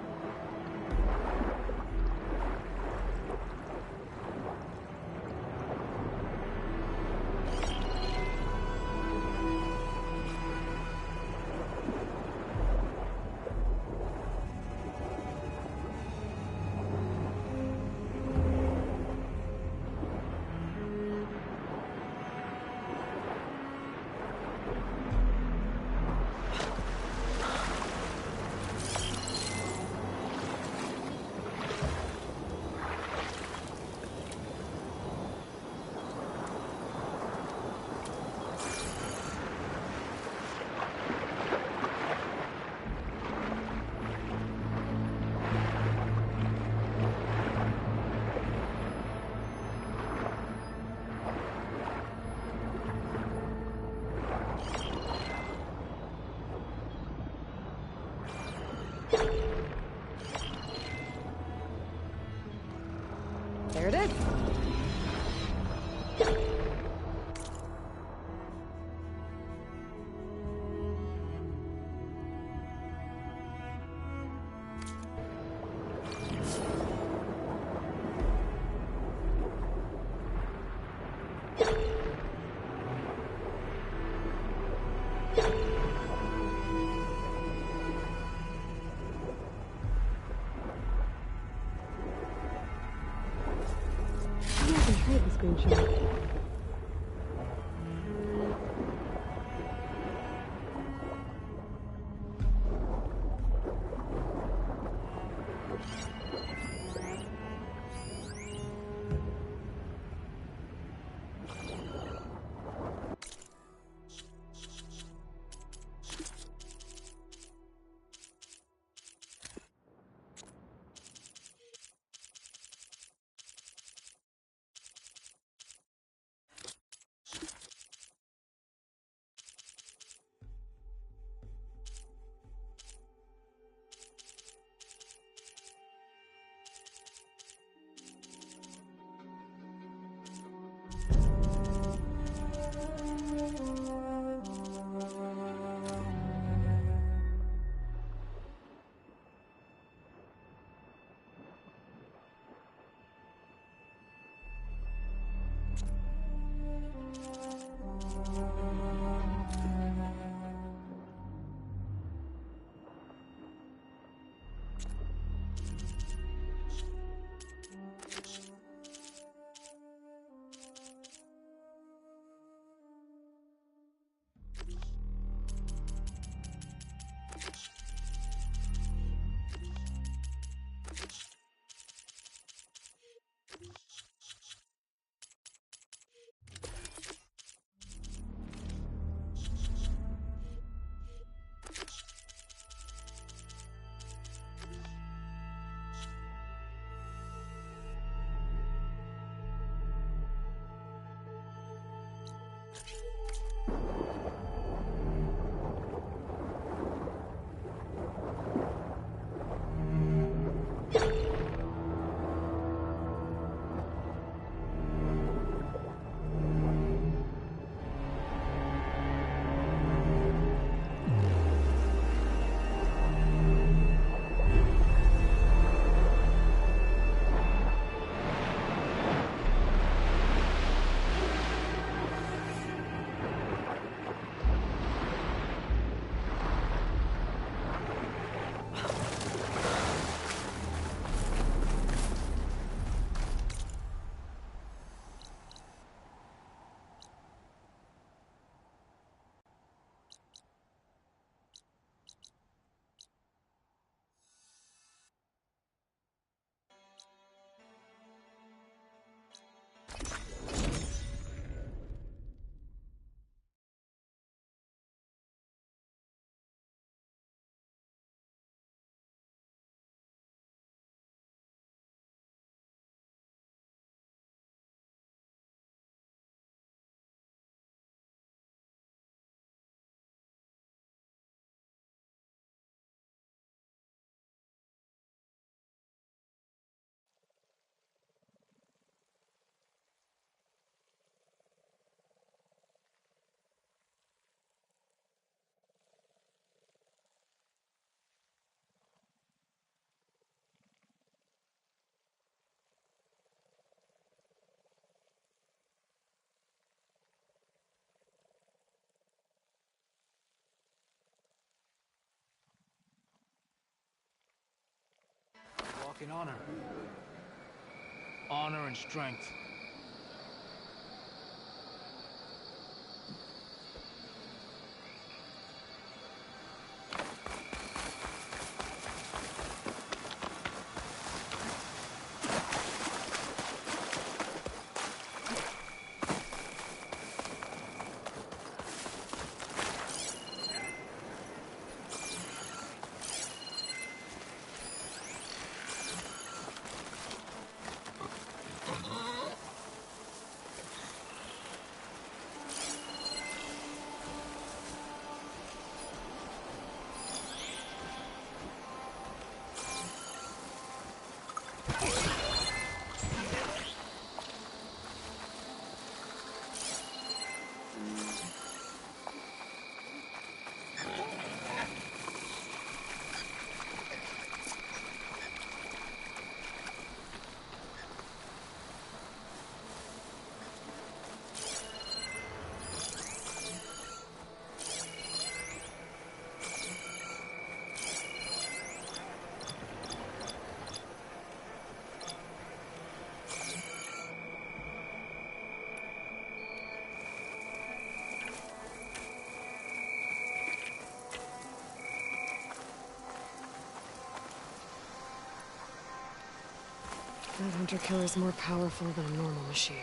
There it is. Screenshot. Walk in honor. Honor and strength. hunter killer is more powerful than a normal machine.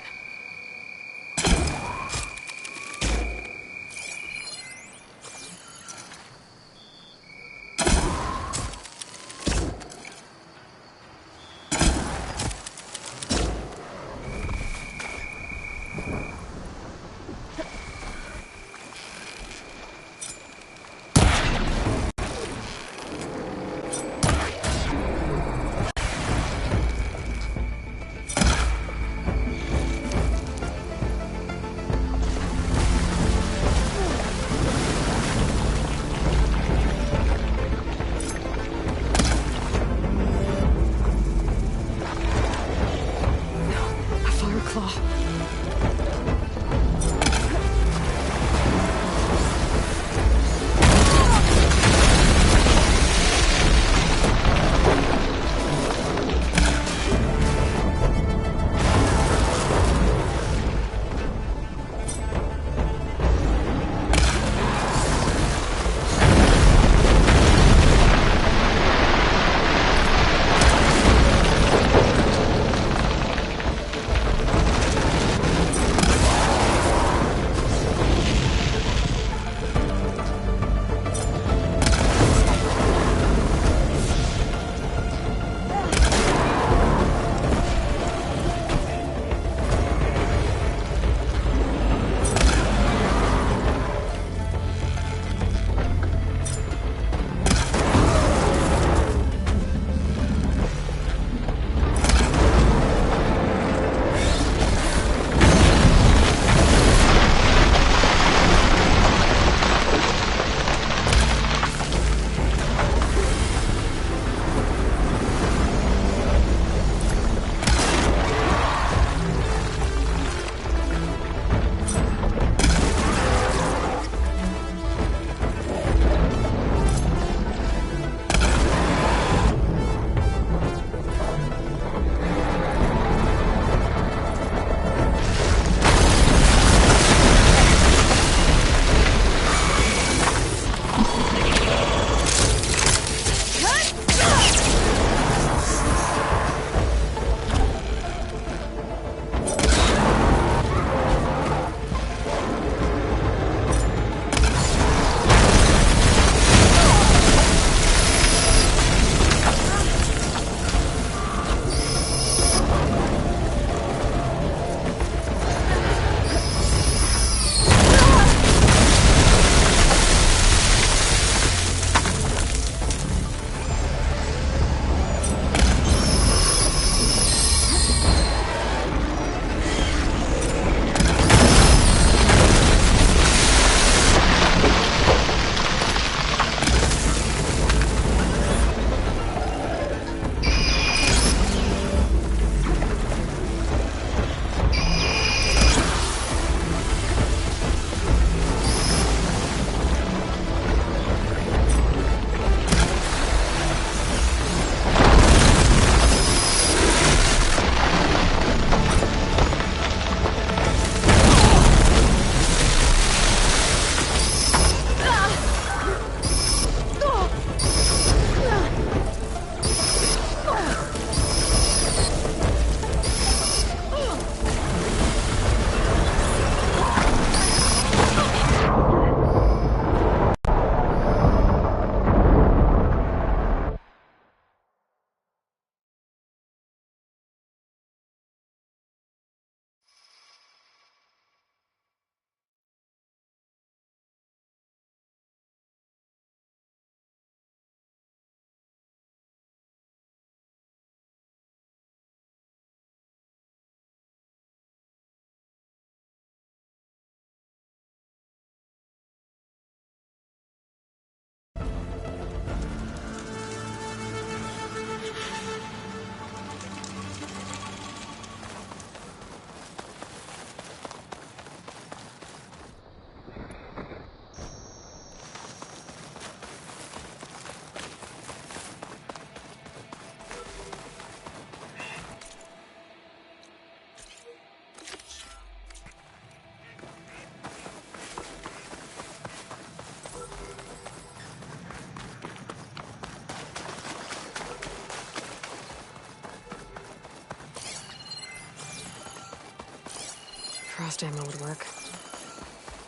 frost ammo would work.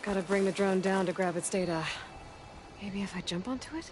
Gotta bring the drone down to grab its data. Maybe if I jump onto it?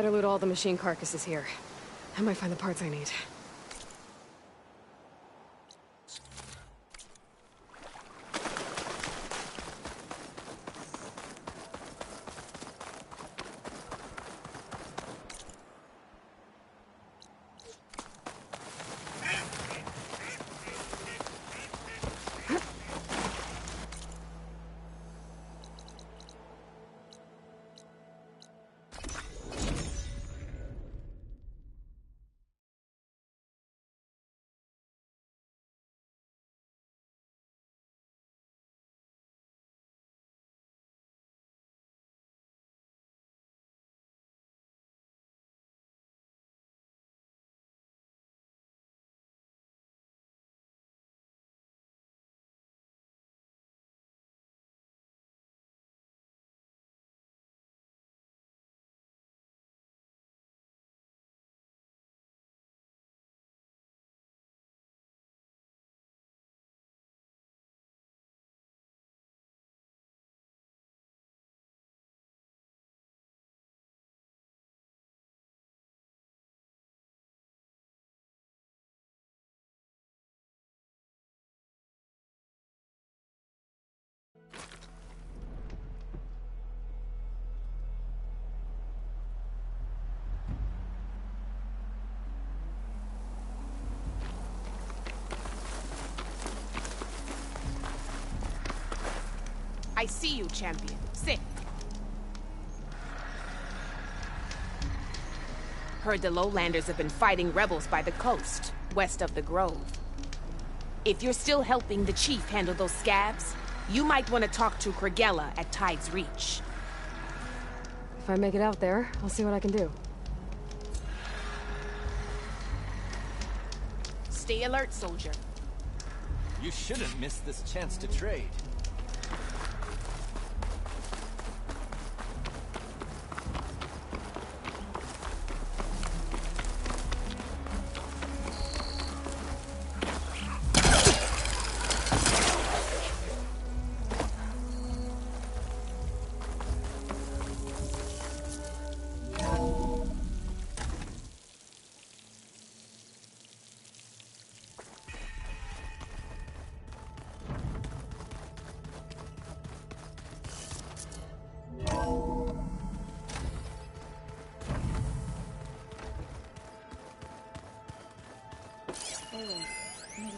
Better loot all the machine carcasses here. I might find the parts I need. I see you, champion. Sit. Heard the lowlanders have been fighting rebels by the coast, west of the grove. If you're still helping the chief handle those scabs, you might want to talk to Kragella at Tide's Reach. If I make it out there, I'll see what I can do. Stay alert, soldier. You shouldn't miss this chance to trade.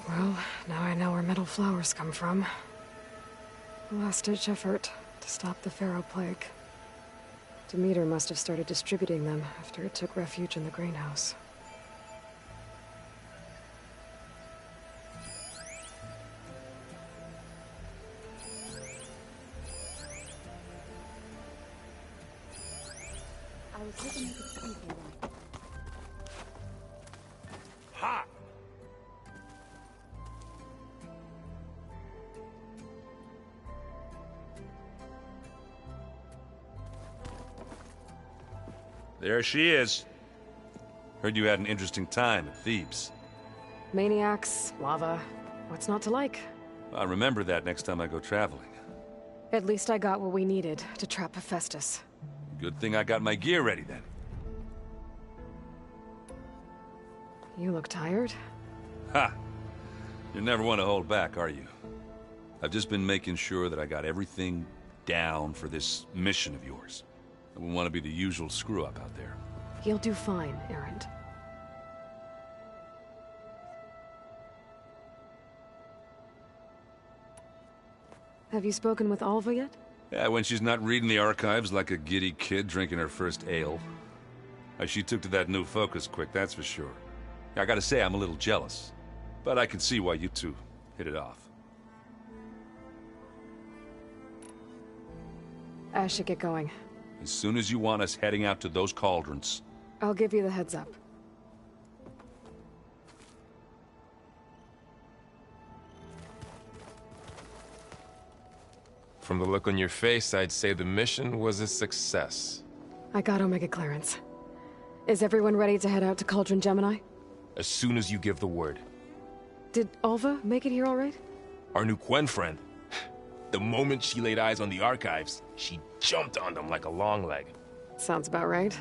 Well, now I know where metal flowers come from. A last-ditch effort to stop the Faro plague. Demeter must have started distributing them after it took refuge in the greenhouse. I was hoping you could speak with them. Ha! There she is. Heard you had an interesting time at Thebes. Maniacs, lava, what's not to like? I'll remember that next time I go traveling. At least I got what we needed to trap Hephaestus. Good thing I got my gear ready then. You look tired. Ha! You never want to hold back, are you? I've just been making sure that I got everything down for this mission of yours. I wouldn't want to be the usual screw-up out there. You'll do fine, Errand. Have you spoken with Alva yet? Yeah, when she's not reading the archives like a giddy kid drinking her first ale. She took to that new focus quick, that's for sure. I gotta say, I'm a little jealous. But I can see why you two hit it off. I should get going. As soon as you want us heading out to those cauldrons. I'll give you the heads up. From the look on your face, I'd say the mission was a success. I got Omega clearance. Is everyone ready to head out to Cauldron Gemini? As soon as you give the word. Did Alva make it here all right? Our new Quen friend. The moment she laid eyes on the archives, she jumped on them like a long leg. Sounds about right.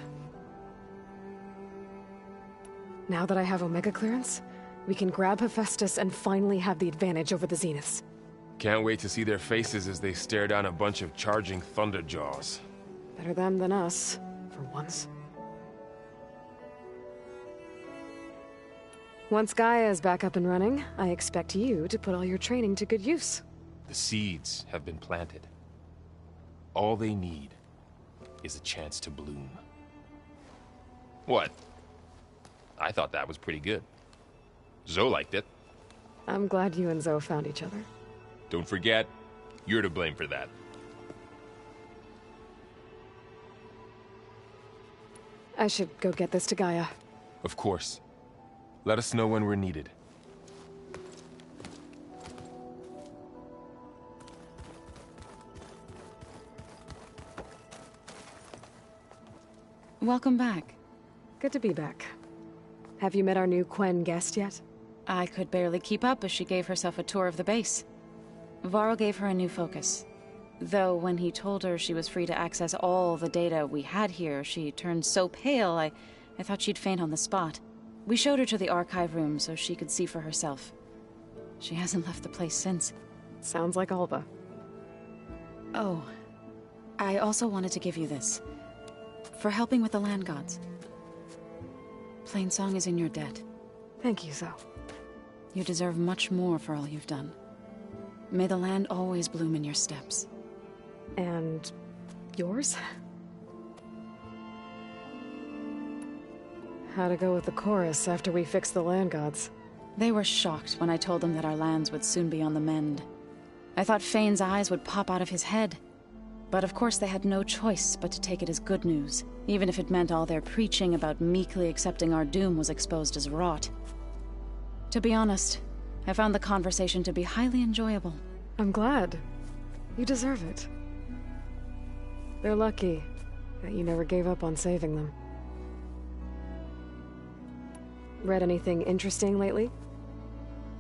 Now that I have Omega clearance, we can grab Hephaestus and finally have the advantage over the Zeniths. Can't wait to see their faces as they stare down a bunch of charging Thunderjaws. Better them than us, for once. Once Gaia is back up and running, I expect you to put all your training to good use. The seeds have been planted. All they need is a chance to bloom. What? I thought that was pretty good. Zoe liked it. I'm glad you and Zoe found each other. Don't forget, you're to blame for that. I should go get this to Gaia. Of course. Let us know when we're needed. Welcome back. Good to be back. Have you met our new Quen guest yet? I could barely keep up as she gave herself a tour of the base. Varl gave her a new focus. Though when he told her she was free to access all the data we had here, she turned so pale I thought she'd faint on the spot. We showed her to the archive room so she could see for herself. She hasn't left the place since. Sounds like Alba. Oh, I also wanted to give you this. For helping with the land gods. Plainsong is in your debt. Thank you, Zoe. You deserve much more for all you've done. May the land always bloom in your steps. And yours? How'd it go with the chorus after we fixed the land gods? They were shocked when I told them that our lands would soon be on the mend. I thought Fane's eyes would pop out of his head. But of course they had no choice but to take it as good news, even if it meant all their preaching about meekly accepting our doom was exposed as rot. To be honest, I found the conversation to be highly enjoyable. I'm glad. You deserve it. They're lucky that you never gave up on saving them. Read anything interesting lately?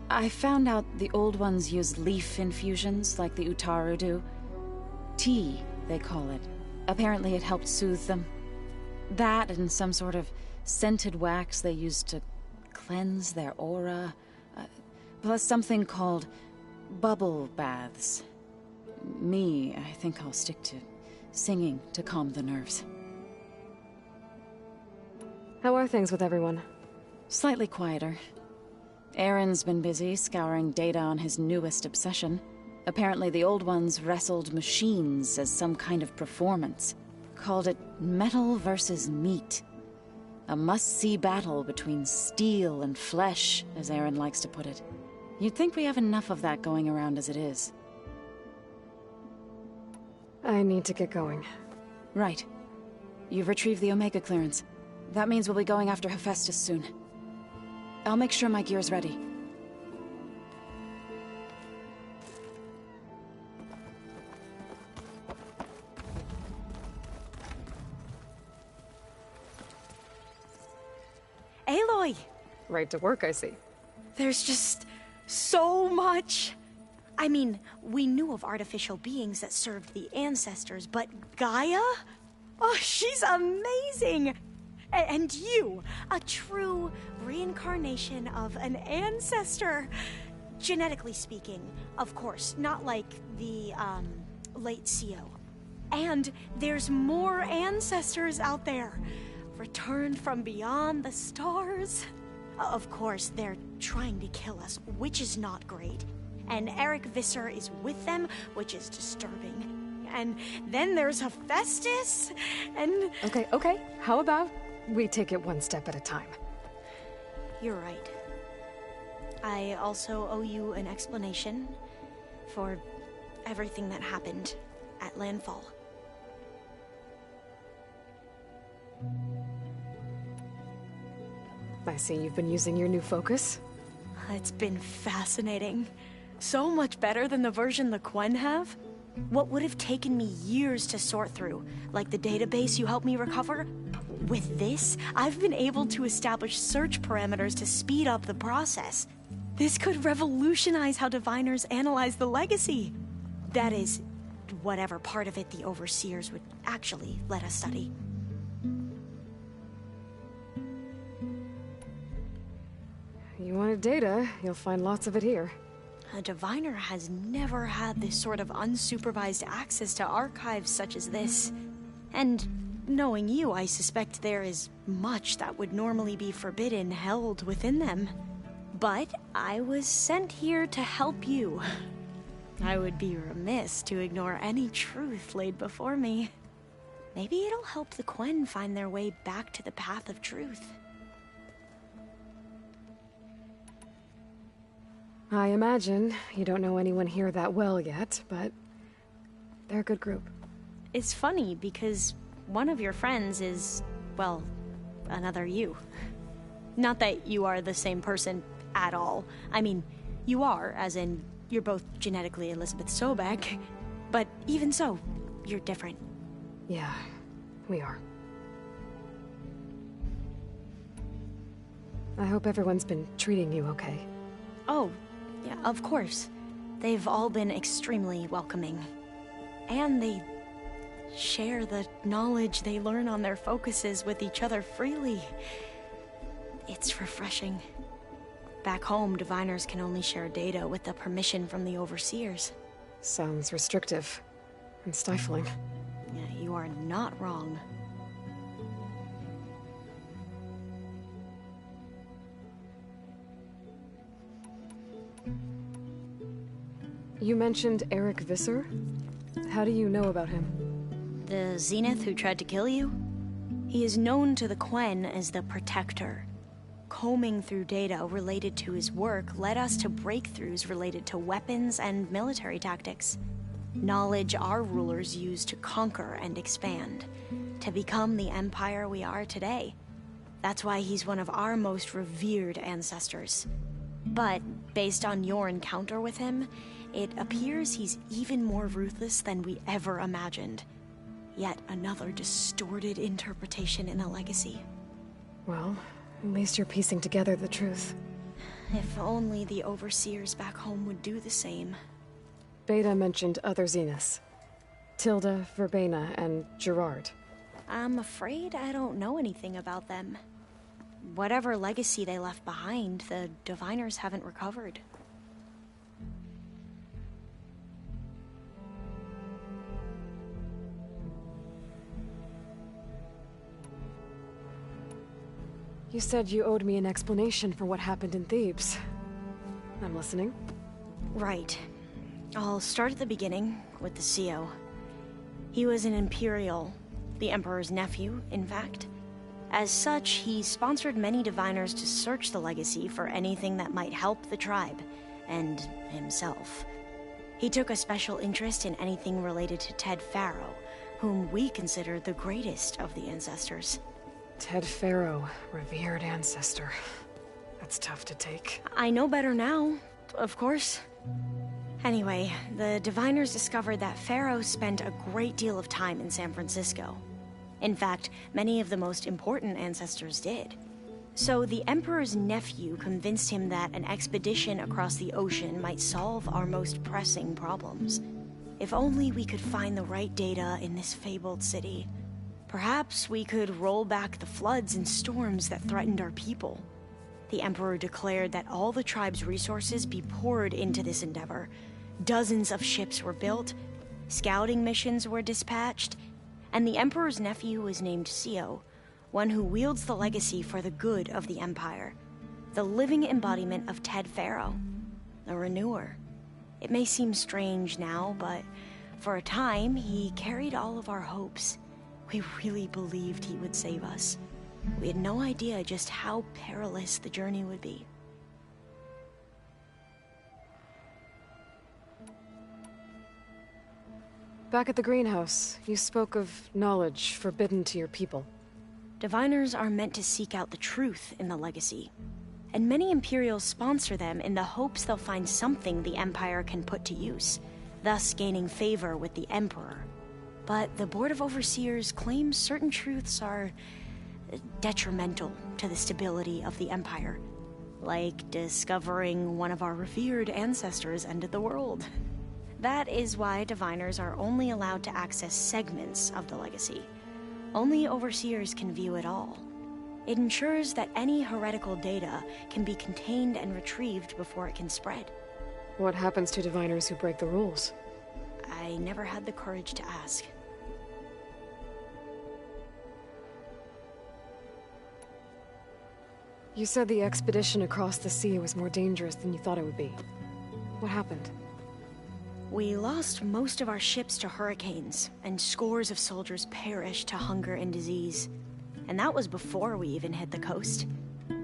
I found out the old ones use leaf infusions like the Utaru do. Tea, they call it. Apparently it helped soothe them. That and some sort of scented wax they used to cleanse their aura. Plus something called bubble baths. I think I'll stick to singing to calm the nerves. How are things with everyone? Slightly quieter. Errand's been busy scouring data on his newest obsession. Apparently the old ones wrestled machines as some kind of performance. Called it metal versus meat. A must-see battle between steel and flesh, as Errand likes to put it. You'd think we have enough of that going around as it is. I need to get going. Right. You've retrieved the Omega clearance. That means we'll be going after Hephaestus soon. I'll make sure my gear's ready. Aloy! Right to work, I see. There's just so much. I mean, we knew of artificial beings that served the ancestors, but Gaia? Oh, she's amazing! And you, a true reincarnation of an ancestor. Genetically speaking, of course, not like the, late CO. And there's more ancestors out there, returned from beyond the stars. Of course, they're trying to kill us, which is not great. And Eric Visser is with them, which is disturbing. And then there's Hephaestus, and... Okay. How about we take it one step at a time? You're right. I also owe you an explanation for everything that happened at Landfall. I see you've been using your new focus. It's been fascinating. So much better than the version the Quen have. What would have taken me years to sort through, like the database you helped me recover, with this, I've been able to establish search parameters to speed up the process. This could revolutionize how diviners analyze the legacy. That is, whatever part of it the overseers would actually let us study. You wanted data, you'll find lots of it here. A diviner has never had this sort of unsupervised access to archives such as this. And knowing you, I suspect there is much that would normally be forbidden held within them. But I was sent here to help you. I would be remiss to ignore any truth laid before me. Maybe it'll help the Quen find their way back to the path of truth. I imagine you don't know anyone here that well yet, but they're a good group. It's funny because one of your friends is, well, another you. Not that you are the same person at all. I mean, you are, as in, you're both genetically Elizabeth Sobek, but even so, you're different. Yeah, we are. I hope everyone's been treating you okay. Oh, yeah, of course. They've all been extremely welcoming. And they share the knowledge they learn on their focuses with each other freely. It's refreshing. Back home, diviners can only share data with the permission from the overseers. Sounds restrictive and stifling. Yeah, you are not wrong. You mentioned Eric Visser? How do you know about him? The Zenith who tried to kill you? He is known to the Quen as the Protector. Combing through data related to his work led us to breakthroughs related to weapons and military tactics. Knowledge our rulers used to conquer and expand, to become the empire we are today. That's why he's one of our most revered ancestors. But, based on your encounter with him, it appears he's even more ruthless than we ever imagined. Yet another distorted interpretation in a legacy. Well, at least you're piecing together the truth. If only the overseers back home would do the same. Beta mentioned other Zeniths. Tilda, Verbena, and Gerard. I'm afraid I don't know anything about them. Whatever legacy they left behind, the diviners haven't recovered. You said you owed me an explanation for what happened in Thebes. I'm listening. Right. I'll start at the beginning, with the CO. He was an Imperial, the Emperor's nephew, in fact. As such, he sponsored many diviners to search the legacy for anything that might help the tribe, and himself. He took a special interest in anything related to Ted Faro, whom we consider the greatest of the ancestors. Ted Faro, revered ancestor. That's tough to take. I know better now, of course. Anyway, the diviners discovered that Faro spent a great deal of time in San Francisco. In fact, many of the most important ancestors did. So the Emperor's nephew convinced him that an expedition across the ocean might solve our most pressing problems. If only we could find the right data in this fabled city. Perhaps we could roll back the floods and storms that threatened our people. The Emperor declared that all the tribe's resources be poured into this endeavor. Dozens of ships were built, scouting missions were dispatched, and the Emperor's nephew was named CO, one who wields the legacy for the good of the Empire. The living embodiment of Ted Faro, the Renewer. It may seem strange now, but for a time, he carried all of our hopes. We really believed he would save us. We had no idea just how perilous the journey would be. Back at the greenhouse, you spoke of knowledge forbidden to your people. Diviners are meant to seek out the truth in the legacy, and many Imperials sponsor them in the hopes they'll find something the Empire can put to use, thus gaining favor with the Emperor. But the Board of Overseers claims certain truths are detrimental to the stability of the Empire, like discovering one of our revered ancestors ended the world. That is why diviners are only allowed to access segments of the legacy. Only overseers can view it all. It ensures that any heretical data can be contained and retrieved before it can spread. What happens to diviners who break the rules? I never had the courage to ask. You said the expedition across the sea was more dangerous than you thought it would be. What happened? We lost most of our ships to hurricanes, and scores of soldiers perished to hunger and disease. And that was before we even hit the coast.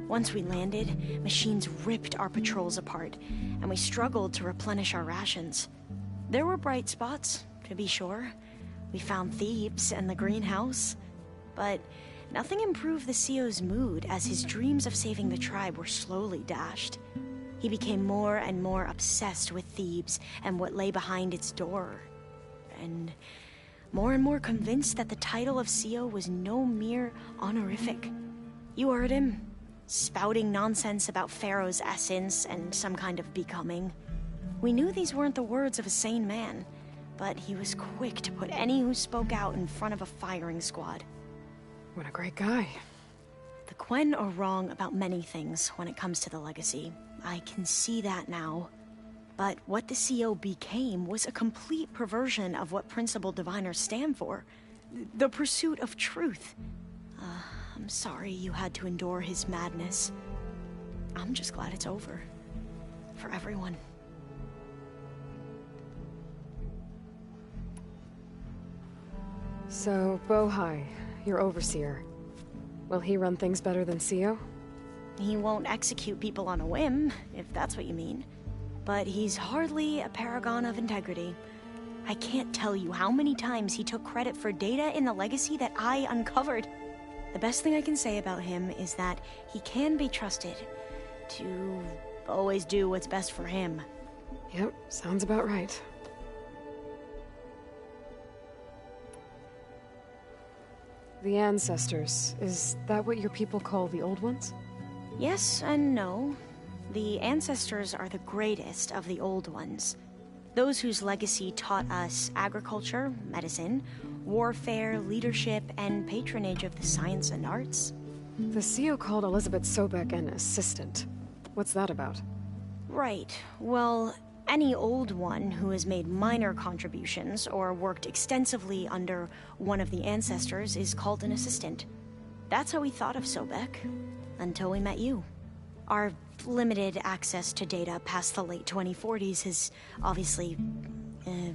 Once we landed, machines ripped our patrols apart, and we struggled to replenish our rations. There were bright spots, to be sure. We found Thebes and the greenhouse, but nothing improved the CEO's mood as his dreams of saving the tribe were slowly dashed. He became more and more obsessed with Thebes and what lay behind its door, and more convinced that the title of CEO was no mere honorific. You heard him, spouting nonsense about Faro's essence and some kind of becoming. We knew these weren't the words of a sane man, but he was quick to put any who spoke out in front of a firing squad. What a great guy. The Quen are wrong about many things when it comes to the legacy. I can see that now. But what the CO became was a complete perversion of what principled diviners stand for. The pursuit of truth. I'm sorry you had to endure his madness. I'm just glad it's over. For everyone. So, Bohai, your overseer. Will he run things better than CEO? He won't execute people on a whim, if that's what you mean. But he's hardly a paragon of integrity. I can't tell you how many times he took credit for data in the legacy that I uncovered. The best thing I can say about him is that he can be trusted to always do what's best for him. Yep, sounds about right. The ancestors, is that what your people call the old ones? Yes and no. The ancestors are the greatest of the old ones. Those whose legacy taught us agriculture, medicine, warfare, leadership, and patronage of the science and arts. The CEO called Elizabeth Sobek an assistant. What's that about? Right. Well, any old one who has made minor contributions or worked extensively under one of the ancestors is called an assistant. That's how we thought of Sobek, until we met you. Our limited access to data past the late 2040s has obviously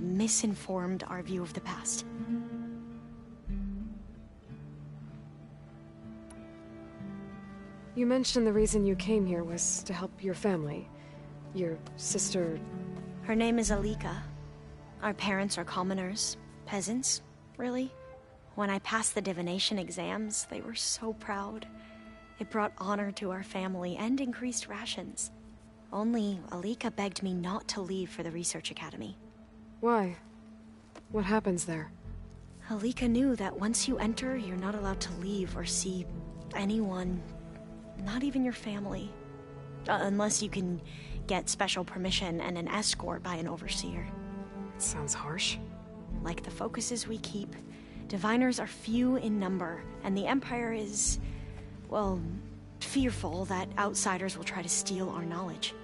misinformed our view of the past. You mentioned the reason you came here was to help your family. Your sister... Her name is Alika. Our parents are commoners. Peasants, really. When I passed the divination exams, they were so proud. It brought honor to our family and increased rations. Only Alika begged me not to leave for the research academy. Why? What happens there? Alika knew that once you enter, you're not allowed to leave or see anyone, not even your family. Unless you can get special permission and an escort by an overseer. Sounds harsh. Like the focuses we keep, diviners are few in number, and the Empire is, well, fearful that outsiders will try to steal our knowledge.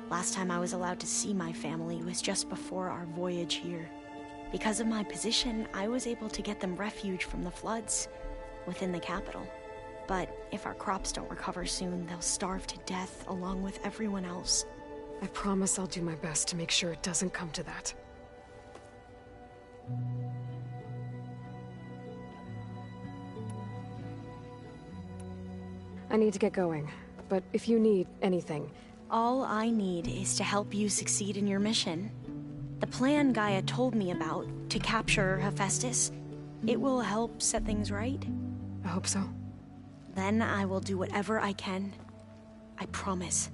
Last time I was allowed to see my family was just before our voyage here. Because of my position, I was able to get them refuge from the floods within the capital. But if our crops don't recover soon, they'll starve to death along with everyone else. I promise I'll do my best to make sure it doesn't come to that. I need to get going, but if you need anything... All I need is to help you succeed in your mission. The plan Gaia told me about, to capture Hephaestus, it will help set things right. I hope so. Then I will do whatever I can. I promise.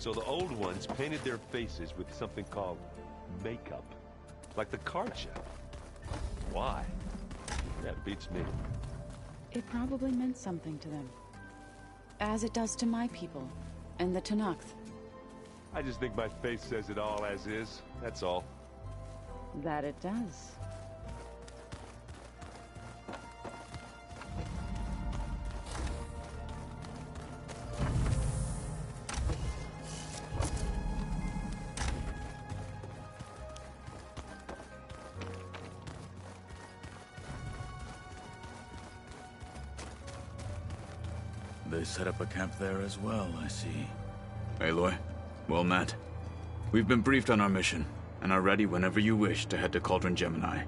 So the old ones painted their faces with something called makeup. Like the card chip. Why? That beats me. It probably meant something to them. As it does to my people, and the Tallneck. I just think my face says it all as is, that's all. That it does. They set up a camp there as well, I see. Aloy, well met. We've been briefed on our mission, and are ready whenever you wish to head to Cauldron Gemini.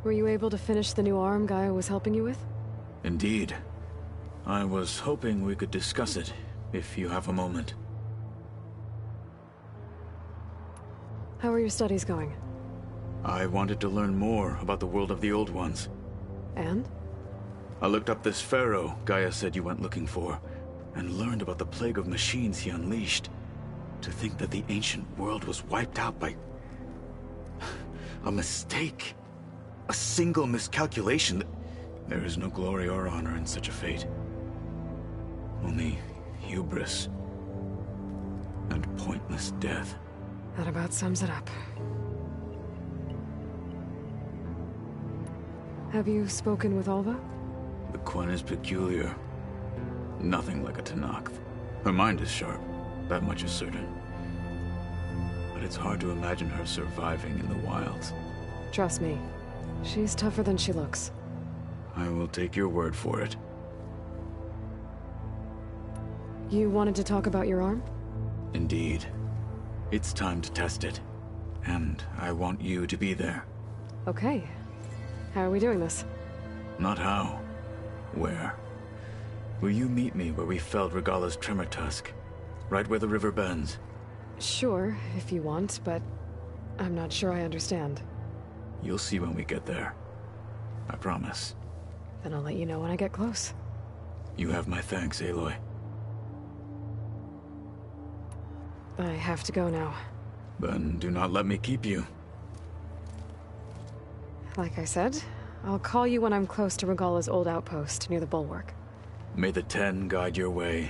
Were you able to finish the new arm Gaia was helping you with? Indeed. I was hoping we could discuss it, if you have a moment. How are your studies going? I wanted to learn more about the world of the Old Ones. And? I looked up this Faro Gaia said you went looking for, and learned about the plague of machines he unleashed. To think that the ancient world was wiped out by... a mistake. A single miscalculation. There is no glory or honor in such a fate. Only hubris. And pointless death. That about sums it up. Have you spoken with Alva? The Quen is peculiar. Nothing like a Tallneck. Her mind is sharp, that much is certain. But it's hard to imagine her surviving in the wilds. Trust me, she's tougher than she looks. I will take your word for it. You wanted to talk about your arm? Indeed. It's time to test it. And I want you to be there. Okay. How are we doing this? Not how. Where? Will you meet me where we felled Regalla's tremor tusk? Right where the river bends? Sure, if you want, but I'm not sure I understand. You'll see when we get there. I promise. Then I'll let you know when I get close. You have my thanks, Aloy. I have to go now. Then do not let me keep you. Like I said, I'll call you when I'm close to Regalla's old outpost near the bulwark. May the Ten guide your way.